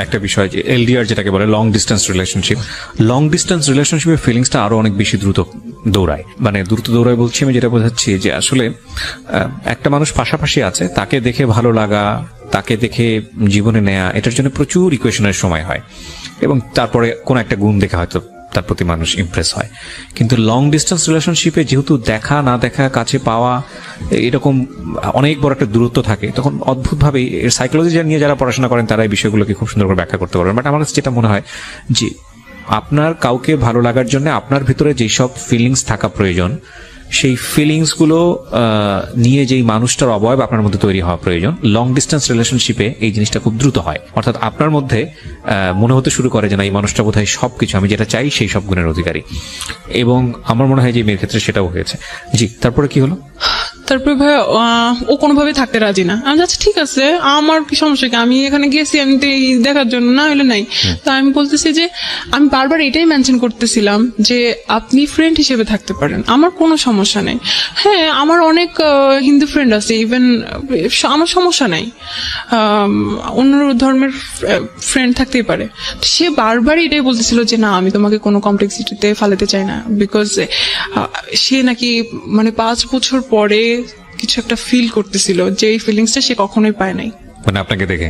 A: একটা বিষয় যে এলডিআর যেটাকে বলে লং ডিস্টেন্স রিলেশনশিপের ফিলিংসটা আরো অনেক বেশি দ্রুত দৌড়ায়। মানে দ্রুত দৌড়ায় বলছি আমি যেটা বোঝাচ্ছি যে আসলে একটা মানুষ পাশাপাশি আছে, তাকে দেখে ভালো লাগা, তাকে দেখে জীবনে নেয়া, এটার জন্য প্রচুর ইকুয়েশনের সময় হয়, এবং তারপরে কোন একটা গুণ দেখে হয়তো তার প্রতি মানুষ ইমপ্রেস হয়। কিন্তু লং ডিস্টেন্স রিলেশনশিপে যেহেতু দেখা না দেখা, কাছে পাওয়া, এরকম অনেক বড় একটা দূরত্ব থাকে, তখন অদ্ভুতভাবে সাইকোলজি নিয়ে যারা পড়াশোনা করেন তারা এই বিষয়গুলোকে খুব সুন্দর করে ব্যাখ্যা করতে পারবেন। বাট আমার কাছে যেটা মনে হয় যে আপনার কাউকে ভালো লাগার জন্য আপনার ভিতরে যেসব ফিলিংস থাকা প্রয়োজন, সেই ফিলিংস গুলো নিয়ে যেই মানুষটার অবয়ব আপনার মধ্যে তৈরি হওয়া প্রয়োজন। লং ডিস্টেন্স রিলেশনশিপে এই জিনিসটা খুব দ্রুত হয়, অর্থাৎ আপনার মধ্যে মনে হতে শুরু করে যে না, এই মানুষটা বোধহয় সবকিছু, আমি যেটা চাই সেই সব গুণের অধিকারী। এবং আমার মনে হয় যে মেয়ের ক্ষেত্রে সেটাও হয়েছে। জি, তারপরে কি হলো?
B: তারপরে ভাই ও কোনোভাবে থাকতে রাজি না। আমি আচ্ছা ঠিক আছে, আমার কি সমস্যা কি, আমি এখানে গেছি আমি দেখার জন্য, না হলে নাই। তো আমি বলতেছি যে আমি বারবার এটাই মেনশন করতেছিলাম যে আপনি ফ্রেন্ড হিসেবে থাকতে পারেন, আমার কোনো সমস্যা নেই। হ্যাঁ আমার অনেক হিন্দু ফ্রেন্ড আছে, ইভেন আমার সমস্যা নাই, অন্য ধর্মের ফ্রেন্ড থাকতেই পারে। সে বারবার এটাই বলতেছিল যে না আমি তোমাকে কোনো কমপ্লেক্সিটিতে ফালাতে চাই না, বিকজ সে নাকি মানে 5 বছর পরে কিছু একটা ফিল করতেছিল, যে এই ফিলিংসটা সে কখনোই পায় নাই,
A: মানে আপনাকে দেখে।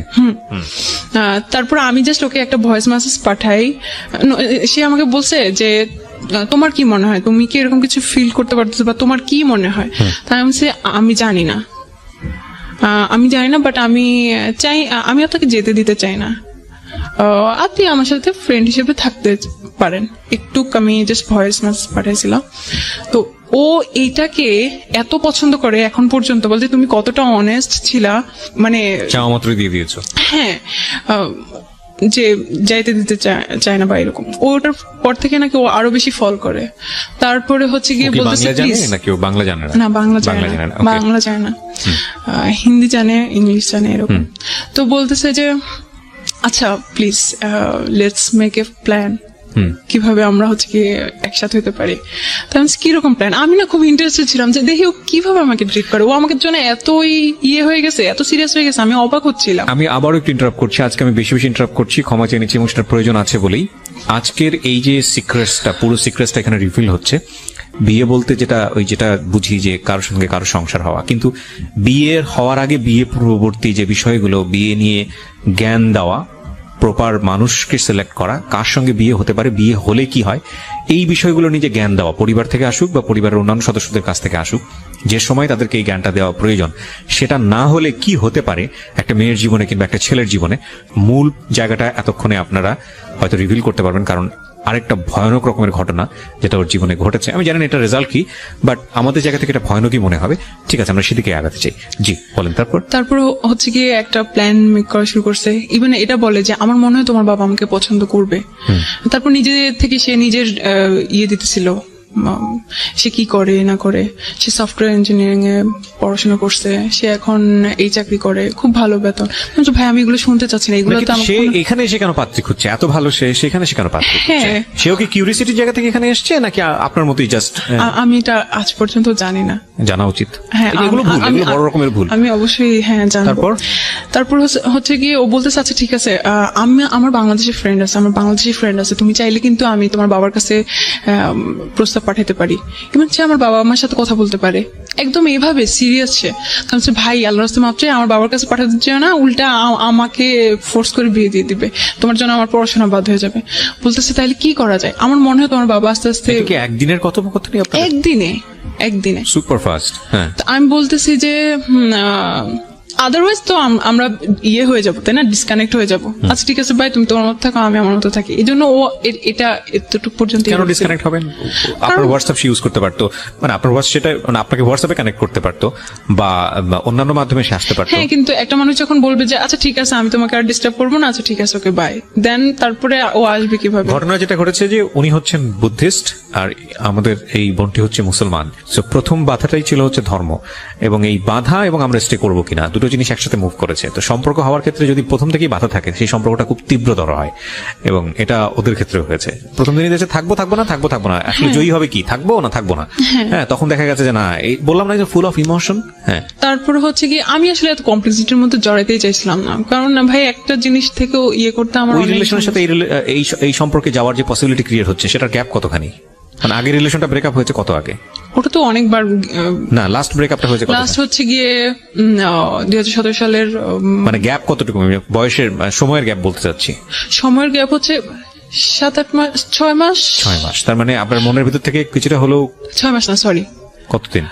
B: তারপর আমি জাস্ট ওকে একটা ভয়েস মেসেজ পাঠাই, সে আমাকে বলছে যে তোমার কি মনে হয়, তুমি কি এরকম কিছু ফিল করতে পারতেছো, বা তোমার কি মনে হয়? তাই আমি বলছি আমি জানি না, বাট আমি চাই, আমি আপনাকে যেতে দিতে চাই না, আপনি আমার সাথে ফ্রেন্ড হিসেবে থাকতে পারেন। একটু আমি জাস্ট ভয়েস মেসেজ পাঠাইছিলাম। তো ও এইটাকে এত পছন্দ করে এখন পর্যন্ত, বলতে তুমি কতটা অনেস্ট ছিলা, মানে
A: চাওয়া মাত্রই দিয়ে দিয়েছো।
B: হ্যাঁ যে যাইতে দিতে চায় না বা এরকম, ওটার পর থেকে নাকি ও আরো বেশি ফল করে। তারপরে হচ্ছে গিয়ে
A: কি
B: বলতেছে
A: বাংলা জানে
B: প্লিজ,
A: নাকি ও বাংলা জানে না?
B: না বাংলা জানে
A: জানে
B: না,
A: না, okay.
B: বাংলা জানে না, হিন্দি জানে, ইংলিশ জানে এরকম। তো বলতেছে যে আচ্ছা please let's make a plan, কিভাবে আমরা হচ্ছে কি একসাথে হতে পারি। তো আমি কিরকম প্ল্যান, আমি না খুব ইন্টারেস্টেড ছিলাম যে দেখি ও কিভাবে আমাকে ট্রিট করে, ও আমাকে জন্য এতই হয়ে গেছে, এত সিরিয়াস হয়ে গেছে, আমি অবাক হচ্ছিলাম।
A: আমি আবারও একটু ইন্টারাপ্ট করছি, আজকে আমি বেশি ইন্টারাপ্ট করছি, ক্ষমা চেয়ে নিচ্ছি, এবং সেটার প্রয়োজন আছে বলেই। আজকের এই যে সিক্রেটসটা, পুরো সিক্রেটসটা এখানে রিভিল হচ্ছে। বিয়ে বলতে যেটা বুঝি যে কারোর সঙ্গে কারো সংসার হওয়া, কিন্তু বিয়ের হওয়ার আগে বিয়ে পূর্ববর্তী যে বিষয়গুলো, বিয়ে নিয়ে জ্ঞান দেওয়া, প্রপার মানুষকে সিলেক্ট করা, কার সঙ্গে বিয়ে হতে পারে, বিয়ে হলে কি হয়, এই বিষয়গুলো নিয়ে যে জ্ঞান দেওয়া, পরিবার থেকে আসুক বা পরিবারের অন্যান্য সদস্যদের কাছ থেকে আসুক, যে সময় তাদেরকে এই জ্ঞানটা দেওয়া প্রয়োজন, সেটা না হলে কি হতে পারে একটা মেয়ের জীবনে কিংবা একটা ছেলের জীবনে, মূল জায়গাটা এতক্ষণে আপনারা হয়তো রিভিল করতে পারবেন। কারণ আরেকটা ভয়ানক রকমের ঘটনা যেটা ওর জীবনে ঘটেছে, আমি জানি না এটা রেজাল্ট কি, বাট আমাদের জায়গা থেকে এটা ভয়ানকই মনে হবে। ঠিক আছে, আমরা সেদিকে আগাতে চাই। জি বলেন। তারপর
B: হচ্ছে গিয়ে একটা প্ল্যান মেক করা শুরু করছে। ইভেন এটা বলে যে আমার মনে হয় তোমার বাবা আমাকে পছন্দ করবে। তারপর নিজে থেকে সে নিজের দিতেছিল, সে কি করে না করে। সে সফটওয়্যার ইঞ্জিনিয়ারিং এ পড়াশোনা করছে, সে এখন এই চাকরি করে, খুব ভালো বেতন। ভাই আমি এগুলো শুনতে চাচ্ছি না, এগুলো তো
A: সে এখানে এসে কেন পাত্রী খুঁজছে? এত ভালো সেখানে সে কেন পাত্রী খুঁজছে? সেও কি কিউরিয়াসিটির জায়গা থেকে এখানে এসছে, নাকি আপনার মতোই জাস্ট?
B: আমি এটা আজ পর্যন্ত জানি না, জানা
A: উচিত। হ্যাঁ, এগুলো বড় রকমের ভুল।
B: আমি অবশ্যই জানবো। তারপর হচ্ছে গিয়ে ও বলতেছে আচ্ছা ঠিক আছে, আমার বাংলাদেশি ফ্রেন্ড আছে, তুমি চাইলে কিন্তু আমি তোমার বাবার কাছে প্রস্তাব পাঠাতে পারি, এবং সে আমার বাবা আমার সাথে কথা বলতে পারে। একদম এইভাবে সিরিয়াস সে। ভাই আল্লাহর রাস্তায় মাপ চাই, আমার বাবার কাছে পাঠাতে চাও না, উল্টা আমাকে ফোর্স করে বিয়ে দিয়ে দিবে, তোমার জন্য আমার পড়াশোনা বাদ হয়ে যাবে। বলতেছে তাহলে কি করা যায়? আমার মনে হয় তোমার বাবা আস্তে আস্তে।
A: একদিনের কথোপকথনই?
B: একদিনে
A: সুপার ফাস্ট। হ্যাঁ,
B: আমি বলতেছি যে আদারওয়াইজ তো আমরা হয়ে যাবো, তাই না, ডিসকানেক্ট হয়ে যাবো। আচ্ছা ঠিক আছে ভাই, তুমি তোমার মতো থাকো, আমি আমার মতো থাকি। এই জন্য ও এটা এতটুকু পর্যন্ত।
A: কেন ডিসকানেক্ট হবেন? আপনার হোয়াটসঅ্যাপ ইউজ করতে পারতো, মানে আপনার সেটা আপনাকে হোয়াটসঅ্যাপে কানেক্ট করতে পারতো, বা অন্যান্য মাধ্যমে সে আসতে পারতো।
B: হ্যাঁ, কিন্তু একটা মানুষ যখন বলবে যে আচ্ছা ঠিক আছে আমি তোমাকে আর ডিস্টার্ব করবো না, আচ্ছা ঠিক আছে ওকে বাই, দেন তারপরে ও আসবে কিভাবে?
A: ঘটনা যেটা ঘটেছে যে উনি হচ্ছেন বুদ্ধিস্ট আর আমাদের এই বোনটি হচ্ছে মুসলমান। সো প্রথম বাধাটাই ছিল হচ্ছে ধর্ম, এবং এই বাধা এবং আমরা স্টে করবো কিনা, দুটো জিনিস একসাথে মুভ করেছে। তো সম্পর্ক হওয়ার ক্ষেত্রে যদি প্রথম থেকেই বাধা থাকে, সেই সম্পর্কটা খুব তীব্রতর হয়, এবং এটা ওদের ক্ষেত্রে হয়েছে। প্রথম দিনই দেখছে থাকবো না, আসলে জয়ী হবে কি, থাকবো না। হ্যাঁ, তখন দেখা গেছে যে না, এই বললাম না যে ফুল অফ ইমোশন। হ্যাঁ,
B: তারপর হচ্ছে কি আমি আসলে এত কমপ্লেক্সিটির মধ্যে জড়াইতেই চাইছিলাম না, কারণ না ভাই একটা জিনিস থেকেও করতে আমার
A: ওই রিলেশনের সাথে এই সম্পর্কে যাওয়ার যে পসিবিলিটি ক্রিয়েট হচ্ছে, সেটার গ্যাপ কতখানি? মানে আগের রিলেশনটা ব্রেকআপ হয়েছে কত আগে?
B: ওটা তো অনেকবার।
A: না, লাস্ট ব্রেকআপটা হয়েছে
B: লাস্ট হচ্ছে গিয়ে 2017 সালের।
A: মানে গ্যাপ কতটুকু? বয়সের সময়ের গ্যাপ বলতে চাচ্ছি।
B: সময়ের গ্যাপ হচ্ছে 7-8 মাস, 6 মাস।
A: তার মানে আপনার মনের ভিতর থেকে কিছুটা হলেও
B: 6 মাস না, সরি
A: কতদিন?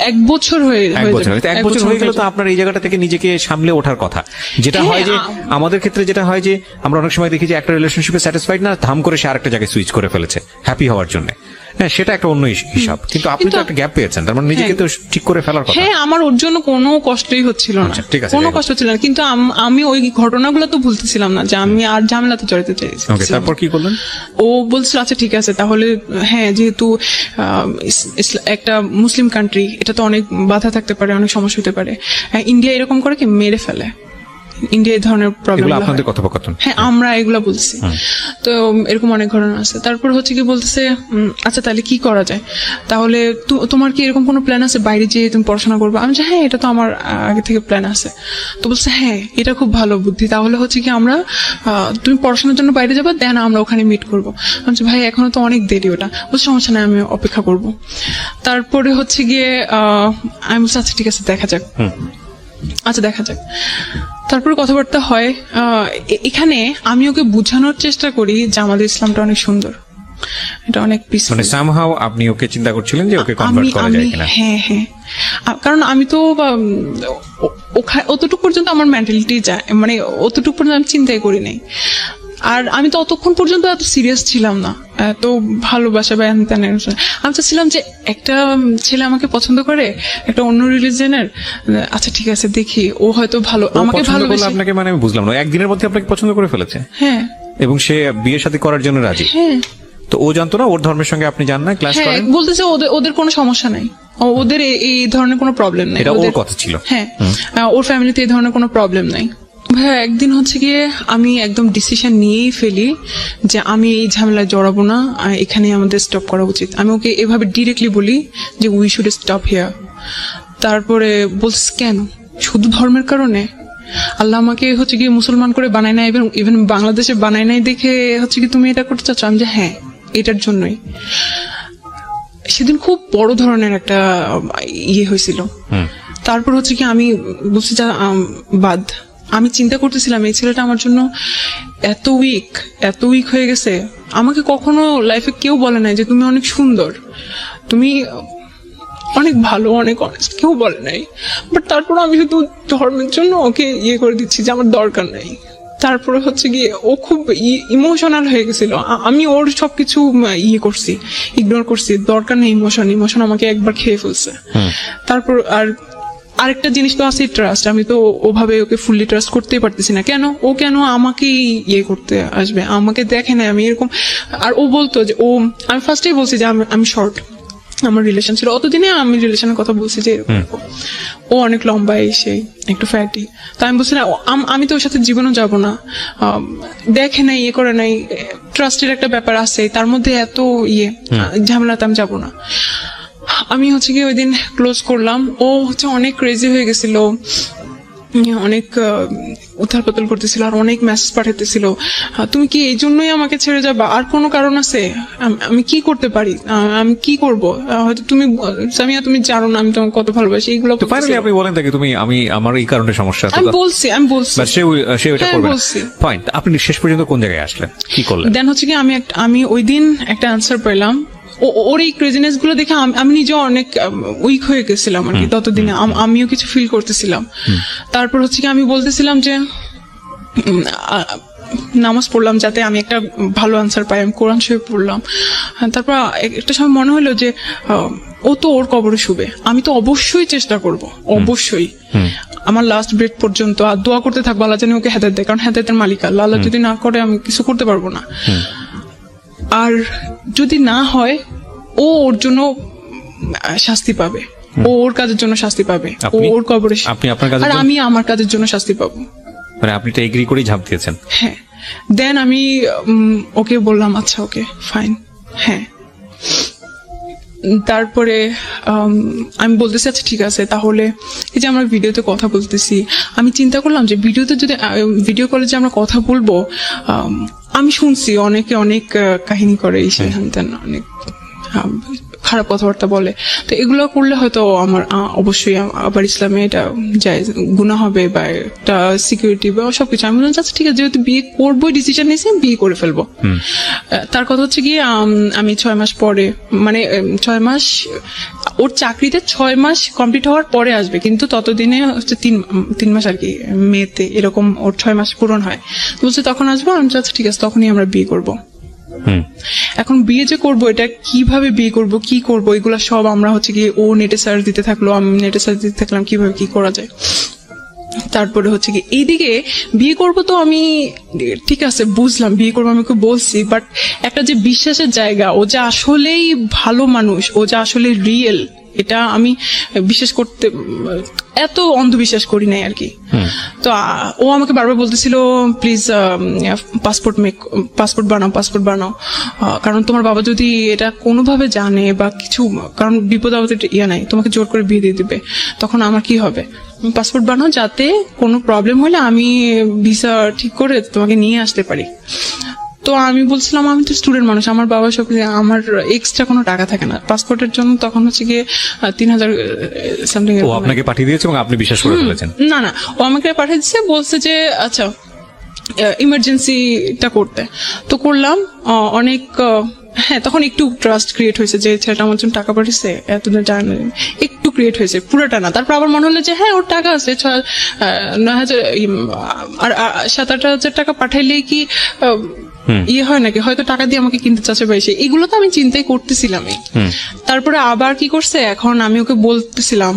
B: 1 বছর হয়ে
A: গেল। তো আপনার এই জায়গাটা থেকে নিজেকে সামলে ওঠার কথা। যেটা হয় যে আমাদের ক্ষেত্রে যেটা হয় যে আমরা অনেক সময় দেখি যে একটা রিলেশনশিপে স্যাটিসফাইড না, ধাম করে সে আরেকটা জায়গায় সুইচ করে ফেলেছে হ্যাপি হওয়ার জন্য। হ্যাঁ, সেটা একটা অন্য হিসাব, কিন্তু আপনি তো একটা গ্যাপ পেয়েছেন, তার মানে নিজেকে তো ঠিক করে ফেলার কথা।
B: হ্যাঁ, আমার ওর জন্য কোনো কষ্টই হচ্ছিল না, কোনো কষ্ট ছিল না, কিন্তু আমি ওই ঘটনাগুলো তো ভুলতেছিলাম না যে আমি আর ঝামেলাতে জড়িতে চাইছি।
A: তারপর কি করলেন?
B: ও বলছিল আচ্ছা ঠিক আছে তাহলে, হ্যাঁ যেহেতু একটা মুসলিম কান্ট্রি, এটা তো অনেক বাধা থাকতে পারে, অনেক সমস্যা হতে পারে। ইন্ডিয়া এরকম করে কি মেরে ফেলে, ইন্ডিয়া এই ধরনের প্রবলেম।
A: আপনাদের কথোপকথন?
B: হ্যাঁ, আমরা এগুলা বলছি। তো এরকম অনেক ঘটনা আছে। তারপর হচ্ছে কি বলতেছে আচ্ছা তাহলে কি করা যায়, তাহলে তোমার কি এরকম কোনো প্ল্যান আছে বাইরে যেয়ে তুমি পড়াশোনা করবে? আমি হ্যাঁ, এটা তো আমার আগে থেকে প্ল্যান আছে। তো বলছে হ্যাঁ, এটা খুব ভালো বুদ্ধি, তাহলে হচ্ছে কি আমরা তুমি পড়াশোনার জন্য বাইরে যাবে, দেন আমরা ওখানে মিট করবো। আমি ভাই এখনো তো অনেক দেরি, ওটা বলছে সমস্যা নেই, আমি অপেক্ষা করবো। তারপরে হচ্ছে গিয়ে আমি বলছি আচ্ছা ঠিক আছে দেখা যাক। তারপরে কথাবার্তা হয়। এখানে আমি ওকে বোঝানোর চেষ্টা করি যে আমাদের ইসলামটা অনেক সুন্দর, এটা অনেক পিসফুল।
A: মানে সামহাউ আপনি ওকে চিন্তা করছিলেন যে ওকে কনভার্ট করা যায় কিনা?
B: হ্যাঁ, কারণ আমি তো অতটুকু পর্যন্ত আমার মেন্টালিটি যায়, মানে অতটুকু পর্যন্ত আমি চিন্তাই করি নাই। আর আমি তো অতক্ষণ পর্যন্ত এত সিরিয়াস ছিলাম না, এত ভালোবাসা বা আমি চাচ্ছিলাম যে একটা ছেলে আমাকে পছন্দ করে, একটা অন্য রিলিজনের, আচ্ছা ঠিক আছে দেখি, ও হয়তো ভালো আমাকে ভালোবাসে।
A: আপনাকে মানে আমি বুঝলাম না, একদিনের মধ্যে আপনাকে পছন্দ করে ফেলেছে?
B: হ্যাঁ।
A: এবং সে বিয়ে শাদী করার জন্য রাজি?
B: হ্যাঁ।
A: তো ও জানতো না ওর ধর্মের সঙ্গে আপনি যান না, ক্লাস করেন?
B: বলতেছে ওদের কোনো সমস্যা নাই, ওদের এই ধরনের কোনো প্রবলেম নাই।
A: এটা ওর কথা ছিল?
B: হ্যাঁ, ওর ফ্যামিলিতে এই ধরনের কোনো প্রবলেম নাই। ভাইয়া একদিন হচ্ছে গিয়ে আমি একদম ডিসিশন নিয়েই ফেলি যে আমি এই ঝামেলায় জড়াবো না, এখানে আমাদের স্টপ করা উচিত। আমি ওকে এভাবে ডিরেক্টলি বলি যে উই শুড স্টপ হিয়ার। তারপরে বলছিস কেন, শুধু ধর্মের কারণে? আল্লাহ আমাকে হচ্ছে গিয়ে মুসলমান করে বানায় নাই, এবং ইভেন বাংলাদেশে বানায় নাই দেখে হচ্ছে কি তুমি এটা করতে চাচ্ছ? আমি যে হ্যাঁ, এটার জন্যই। সেদিন খুব বড় ধরনের একটা ইয়ে হয়েছিল। তারপর হচ্ছে কি আমি বলছি যা বাদ। আমি চিন্তা করতেছিলাম এই ছেলেটা আমার জন্য এত উইক হয়ে গেছে। আমাকে কখনো লাইফে কেউ বলে নাই যে তুমি অনেক সুন্দর, তুমি অনেক ভালো, অনেক অনেস্ট, কেউ বলে নাই। বাট তারপর আমি শুধু ধর্মের জন্য ওকে ইয়ে করে দিচ্ছি যে আমার দরকার নাই। তারপরে হচ্ছে গিয়ে ও খুব ইমোশনাল হয়ে গেছিল। আমি ওর সবকিছু ইয়ে করছি, ইগনোর করছি, দরকার নেই ইমোশন আমাকে একবার খেয়ে ফেলছে। তারপর আরেকটা জিনিস তো আছে ট্রাস্ট। আমি তো ওভাবে ওকে ফুললি ট্রাস্ট করতেই পারতেছি না। ও কেন আমাকেই ইয়ে করতে আসবে? আমাকে দেখে না আমি এরকম। আর ও বলতো যে আমি ফার্স্টেই বলছি যে আমি শর্ট, আমার রিলেশন ছিল অতদিনে, আমি রিলেশনের কথা বলছি যে ও অনেক লম্বা, এসে একটু ফ্যাটি। তো আমি বলছি না, আমি তো ওর সাথে জীবনও যাব না। দেখে নাই, ইয়ে করে নাই, ট্রাস্টের একটা ব্যাপার আছে, তার মধ্যে এত ঝামেলাতে আমি যাবো না। আমি হচ্ছে কি ওই দিন ক্লোজ করলাম। ও হচ্ছে অনেক ক্রেজি হয়ে গেছিল, অনেক উথাল পাতাল করতেছিল, আর অনেক মেসেজ পাঠাতেছিল, তুমি কি এই জন্যই আমাকে ছেড়ে যাবা? আর কোনো কারণ আছে? আমি কি করতে পারি? আমি কি করব? হয়তো তুমি সামিয়া, তুমি জানো না আমি তোমাকে কত ভালোবাসি। এইগুলো
A: ফাইনালি আপনি বলেন তাকে তুমি আমার এই কারণে সমস্যা।
B: আমি বলছি
A: সে ওটা করবে না। ফাইন, আপনি শেষ পর্যন্ত কোন জায়গায় আসলেন, কি করলেন?
B: দেন হচ্ছে কি আমি ওই দিন একটা আনসার পেলাম। ওর এই ক্রেজিনেস গুলো দেখে আমি নিজেও অনেক উইক হয়ে গেছিলাম আর কি। ততদিনে আমিও কিছু ফিল করতেছিলাম। তারপর হচ্ছে কি আমি বলতেছিলাম যে নামাজ পড়লাম যাতে আমি একটা ভালো আনসার পাই, আমি কোরআন শরীফ পড়লাম। তারপর একটা সময় মনে হলো যে ও তো ওর কবরে শুবে, আমি তো অবশ্যই চেষ্টা করব, অবশ্যই আমার লাস্ট ব্রেথ পর্যন্ত আর দোয়া করতে থাকবো আল্লাহ জানি ওকে হেদায়েত দেয়, কারণ হেদায়েতের মালিক আল্লাহ। আল্লাহ যদি না করে আমি কিছু করতে পারবো না। আর যদি না হয়, ওর জন্য শাস্তি পাবে, ওর কাজের জন্য শাস্তি পাবে, ওর কবরে, আর আমি আমার কাজের জন্য শাস্তি পাবো।
A: মানে আপনি তো এগ্রি করেই ঝাঁপ দিয়েছেন?
B: হ্যাঁ। দেন আমি ওকে বললাম আচ্ছা ওকে ফাইন। হ্যাঁ। তারপরে আমি বলতেছি আচ্ছা ঠিক আছে, তাহলে এই যে আমরা ভিডিওতে কথা বলতেছি, আমি চিন্তা করলাম যে ভিডিও কলে যে আমরা কথা বলবো, আমি শুনছি অনেকে অনেক কাহিনী করে, অনেক খারাপ কথাবার্তা বলে। তো এগুলো করলে হয়তো আমার অবশ্যই আবার ইসলামে এটা যায় গুনাহ হবে, বা একটা সিকিউরিটি বা সবকিছু। আমি বললাম আচ্ছা ঠিক আছে, যেহেতু বিয়ে করবো ডিসিশন নিয়েছি, বিয়ে করে ফেলবো। তার কথা হচ্ছে গিয়ে আমি 6 মাস পরে, মানে 6 মাস, ওর চাকরিতে 6 মাস কমপ্লিট হওয়ার পরে আসবে, কিন্তু ততদিনে হচ্ছে 3 মাস আর কি, মেতে এরকম ওর 6 মাস পূরণ হয়। বলছে তখন আসবো। আমি আচ্ছা ঠিক আছে, তখনই আমরা বিয়ে করবো। এখন বিয়ে যে করবো, এটা কিভাবে বিয়ে করব, কি করব, এগুলা সব আমরা হচ্ছে গিয়ে ও নেটে সার্চ দিতে থাকলো, আমি নেটে সার্চ দিতে থাকলাম কিভাবে কি করা যায়। তারপরে হচ্ছে কি এইদিকে বিয়ে করব, তো আমি ঠিক আছে বুঝলাম বিয়ে করবো, আমি ওকে বলছি, বাট একটা যে বিশ্বাসের জায়গা, ও যে আসলেই ভালো মানুষ, ও যে আসলে রিয়েল, এটা আমি বিশ্বাস করতে, এত অন্ধবিশ্বাস করি নাই আর কি। তো ও আমাকে বারবার বলতেছিল প্লিজ পাসপোর্ট বানাও, কারণ তোমার বাবা যদি এটা কোনোভাবে জানে বা কিছু, কারণ বিপদ আপদে নাই, তোমাকে জোর করে বিয়ে দিয়ে দিবে, তখন আমার কি হবে? পাসপোর্ট বানাও, যাতে কোনো প্রবলেম হলে আমি ভিসা ঠিক করে তোমাকে নিয়ে আসতে পারি। তো আমি বলছিলাম আমি তো স্টুডেন্ট মানুষ, আমার বাবা সব, আমার এক্সট্রা কোনো টাকা থাকে না পাসপোর্টের জন্য। তখন হচ্ছে গিয়ে 3000 সামথিং
A: আপনাকে পাঠিয়ে দিয়েছে এবং আপনি বিশ্বাস করে ফেলেছেন?
B: না, ও আমাকে পাঠিয়ে দিচ্ছে, বলছে যে আচ্ছা ইমার্জেন্সিটা করতে। তো করলাম অনেক হ্যাঁ, তখন একটু ট্রাস্ট ক্রিয়েট হয়েছে যে ছেলেটা আমার জন্য টাকা পাঠিয়েছে, এতদিন টাকা একটু ক্রিয়েট হয়েছে, পুরোটা না। তারপর আবার মনে হলো যে হ্যাঁ ওর টাকা আছে, 9,000 আর 7-8,000 টাকা পাঠাইলেই কি ইয়ে হয় নাকি, হয়তো টাকা দিয়ে আমাকে কিনতে চাচ্ছে পাইছে, এগুলো তো আমি চিন্তাই করতেছিলামই। তারপরে আবার কি করছে, এখন আমি ওকে বলতেছিলাম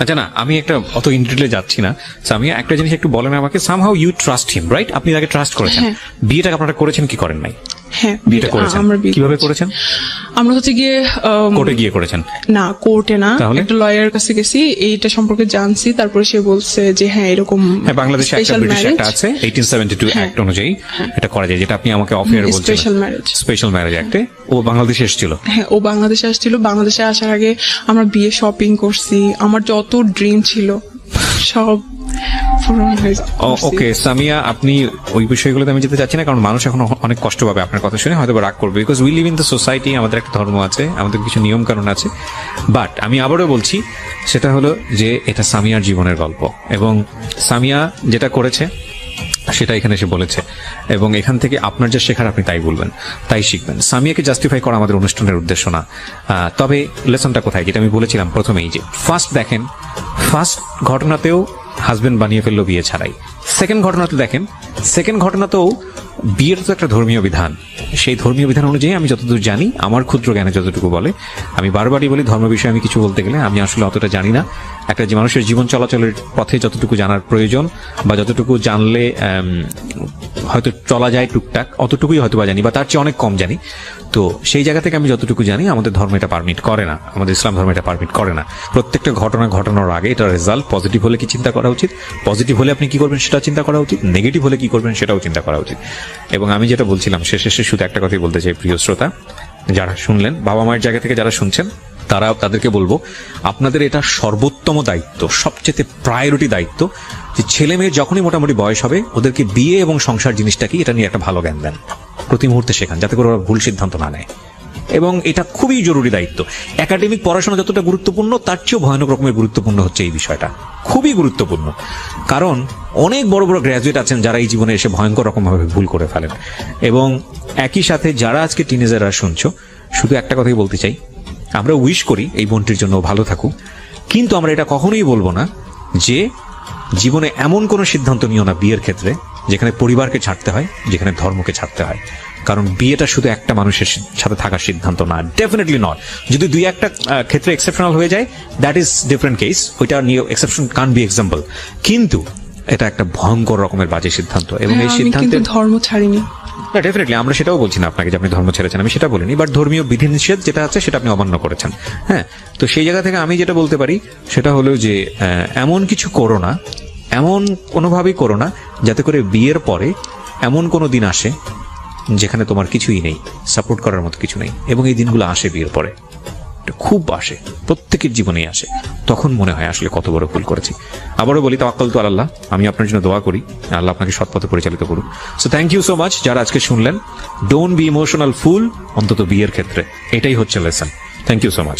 A: আচ্ছা না, আমি একটা অত ইন্ডিটেলে যাচ্ছি না। আমি একটা জিনিস একটু বলেন আমাকে, somehow you trust him, right? আপনি তাকে ট্রাস্ট করেছেন। বিয়েটা আপনারা করেছেন কি করেন নাই?
B: হ্যাঁ,
A: বিয়েটা করেছেন। কিভাবে করেছেন?
B: আমরা হচ্ছে গিয়ে
A: কোর্টে গিয়ে করেছেন?
B: না, কোর্টে না, একটা লয়ারের কাছে গেছি, এইটা সম্পর্কে জানছি। তারপরে সে বলছে যে হ্যাঁ এরকম
A: বাংলাদেশে একটা ব্রিটিশ একটা আছে 1872 অ্যাক্ট অনুযায়ী এটা করা যায়, যেটা আপনি আমাকে অফিয়ারে বলছিলেন, স্পেশাল ম্যারেজ অ্যাক্টে। ও বাংলাদেশে এসেছিল? হ্যাঁ,
B: ও বাংলাদেশে আসছিল। বাংলাদেশে আসার আগে আমরা বিয়ে শপিং করছি, আমার যত ড্রিম ছিল সব পূরণ হয়েছে।
A: ওকে সামিয়া, আপনি ওই বিষয়গুলোতে আমি যেতে চাচ্ছি না, কারণ মানুষ এখন অনেক কষ্ট পাবে আপনার কথা শুনে, হয়তো রাগ করবে, because we live in the society, আমাদের একটা ধর্ম আছে, আমাদের কিছু নিয়ম কানুন আছে। বাট আমি আবারও বলছি, সেটা হলো যে এটা সামিয়ার জীবনের গল্প, এবং সামিয়া যেটা করেছে সেটা এখানে এসে বলেছে, এবং এখান থেকে আপনার যা শেখার আপনি তাই বলবেন, তাই শিখবেন। সামিয়াকে জাস্টিফাই করা আমাদের অনুষ্ঠানের উদ্দেশ্য না। তবে লেসনটা কোথায়, যেটা আমি বলেছিলাম প্রথমেই, যে ফার্স্ট দেখেন, ফার্স্ট ঘটনাতেও হাজবেন্ড বানিয়ে ফেললো বিয়ে ছাড়াই। সেকেন্ড ঘটনাতে দেখেন, সেকেন্ড ঘটনাতেও বিয়ের তো একটা ধর্মীয় বিধান, সেই ধর্মীয় বিধান অনুযায়ী আমি যতদূর জানি, আমার ক্ষুদ্র জ্ঞানে যতটুকু বলে, আমি বারবারই বলি ধর্ম বিষয়ে আমি কিছু বলতে গেলে আমি আসলে অতটা জানি না। একটা যে মানুষের জীবন চলাচলের পথে যতটুকু জানার প্রয়োজন, বা যতটুকু জানলে হয়তো চলা যায় টুকটাক, অতটুকুই হয়তো বা জানি, বা তার চেয়ে অনেক কম জানি। তো সেই জায়গা থেকে আমি যতটুকু জানি, আমাদের ধর্ম এটা পারমিট করে না, আমাদের ইসলাম ধর্ম এটা পারমিট করে না। প্রত্যেকটা ঘটনা ঘটানোর আগে এটা রেজাল্ট পজিটিভ হলে কি চিন্তা করা উচিত, পজিটিভ হলে আপনি কি করবেন সেটা চিন্তা করা উচিত, নেগেটিভ হলে কি করবেন সেটাও চিন্তা করা উচিত। এবং আমি যেটা বলছিলাম শেষে শুধু একটা কথাই বলতে চাই, প্রিয় শ্রোতা যারা শুনলেন, বাবা মায়ের জায়গা থেকে যারা শুনছেন, তাদেরকে বলবো, আপনাদের এটা সর্বোত্তম দায়িত্ব, সবচেয়ে প্রায়োরিটি দায়িত্ব, যে ছেলে মেয়ের যখনই মোটামুটি বয়স হবে, ওদেরকে বিয়ে এবং সংসার জিনিসটা কি এটা নিয়ে একটা ভালো জ্ঞান দেন, প্রতি মুহূর্তে শেখান, যাতে করে ওরা ভুল সিদ্ধান্ত না নেয়। এবং এটা খুবই জরুরি দায়িত্ব। একাডেমিক পড়াশোনা যতটা গুরুত্বপূর্ণ, তার চেয়েও ভয়ানক রকমের গুরুত্বপূর্ণ হচ্ছে এই বিষয়টা, খুবই গুরুত্বপূর্ণ। কারণ অনেক বড় বড় গ্র্যাজুয়েট আছেন যারা এই জীবনে এসে ভয়ঙ্কর রকমভাবে ভুল করে ফেলেন। এবং একই সাথে যারা আজকে টিনেজাররা শুনছো, শুধু একটা কথাই বলতে চাই, আমরা উইশ করি এই বোনটির জন্য ভালো থাকুক, কিন্তু আমরা এটা কখনোই বলবো না যে জীবনে এমন কোনো সিদ্ধান্ত নিও না বিয়ের ক্ষেত্রে যেখানে পরিবারকে ছাড়তে হয়, যেখানে ধর্মকে ছাড়তে হয়। কারণ বিয়েটা শুধু একটা মানুষের সাথে থাকার সিদ্ধান্ত না, ডেফিনেটলি নয়। যদি দুই একটা ক্ষেত্রে এক্সেপশনাল হয়ে যায়, দ্যাট ইজ ডিফারেন্ট কেস, ওইটা নিয়ে এক্সেপশন কান বি এক্সাম্পল, কিন্তু এটা একটা ভয়ঙ্কর রকমের বাজে সিদ্ধান্ত। এবং এই সিদ্ধান্তে
B: ধর্ম ছাড়িনি,
A: না ডেফিনেটলি আমরা সেটাও বলছি না আপনাকে যে আপনি ধর্ম ছেড়েছেন, আমি সেটা বলিনি, বাট ধর্মীয় বিধিনিষেধ যেটা আছে সেটা আপনি অমান্য করেছেন। হ্যাঁ, তো সেই জায়গা থেকে আমি যেটা বলতে পারি সেটা হলো যে এমন কিছু করো না, এমন কোনোভাবেই করো না যাতে করে বিয়ের পরে এমন কোনো দিন আসে যেখানে তোমার কিছুই নেই, সাপোর্ট করার মতো কিছু নেই। এবং এই দিনগুলো আসে বিয়ের পরে, খুব আসে, প্রত্যেকের জীবনেই আসে। তখন মনে হয় আসলে কত বড় ভুল করেছি। আবারও বলি, তাওয়াক্কালতু আলাল্লাহ, আমি আপনার জন্য দোয়া করি, আল্লাহ আপনাকে সৎ পথে পরিচালিত করুন। So thank you so much যারা আজকে শুনলেন। ডোন্ট বি ইমোশনাল ফুল, অন্তত বিয়ের ক্ষেত্রে এটাই হচ্ছে lesson. Thank you so much.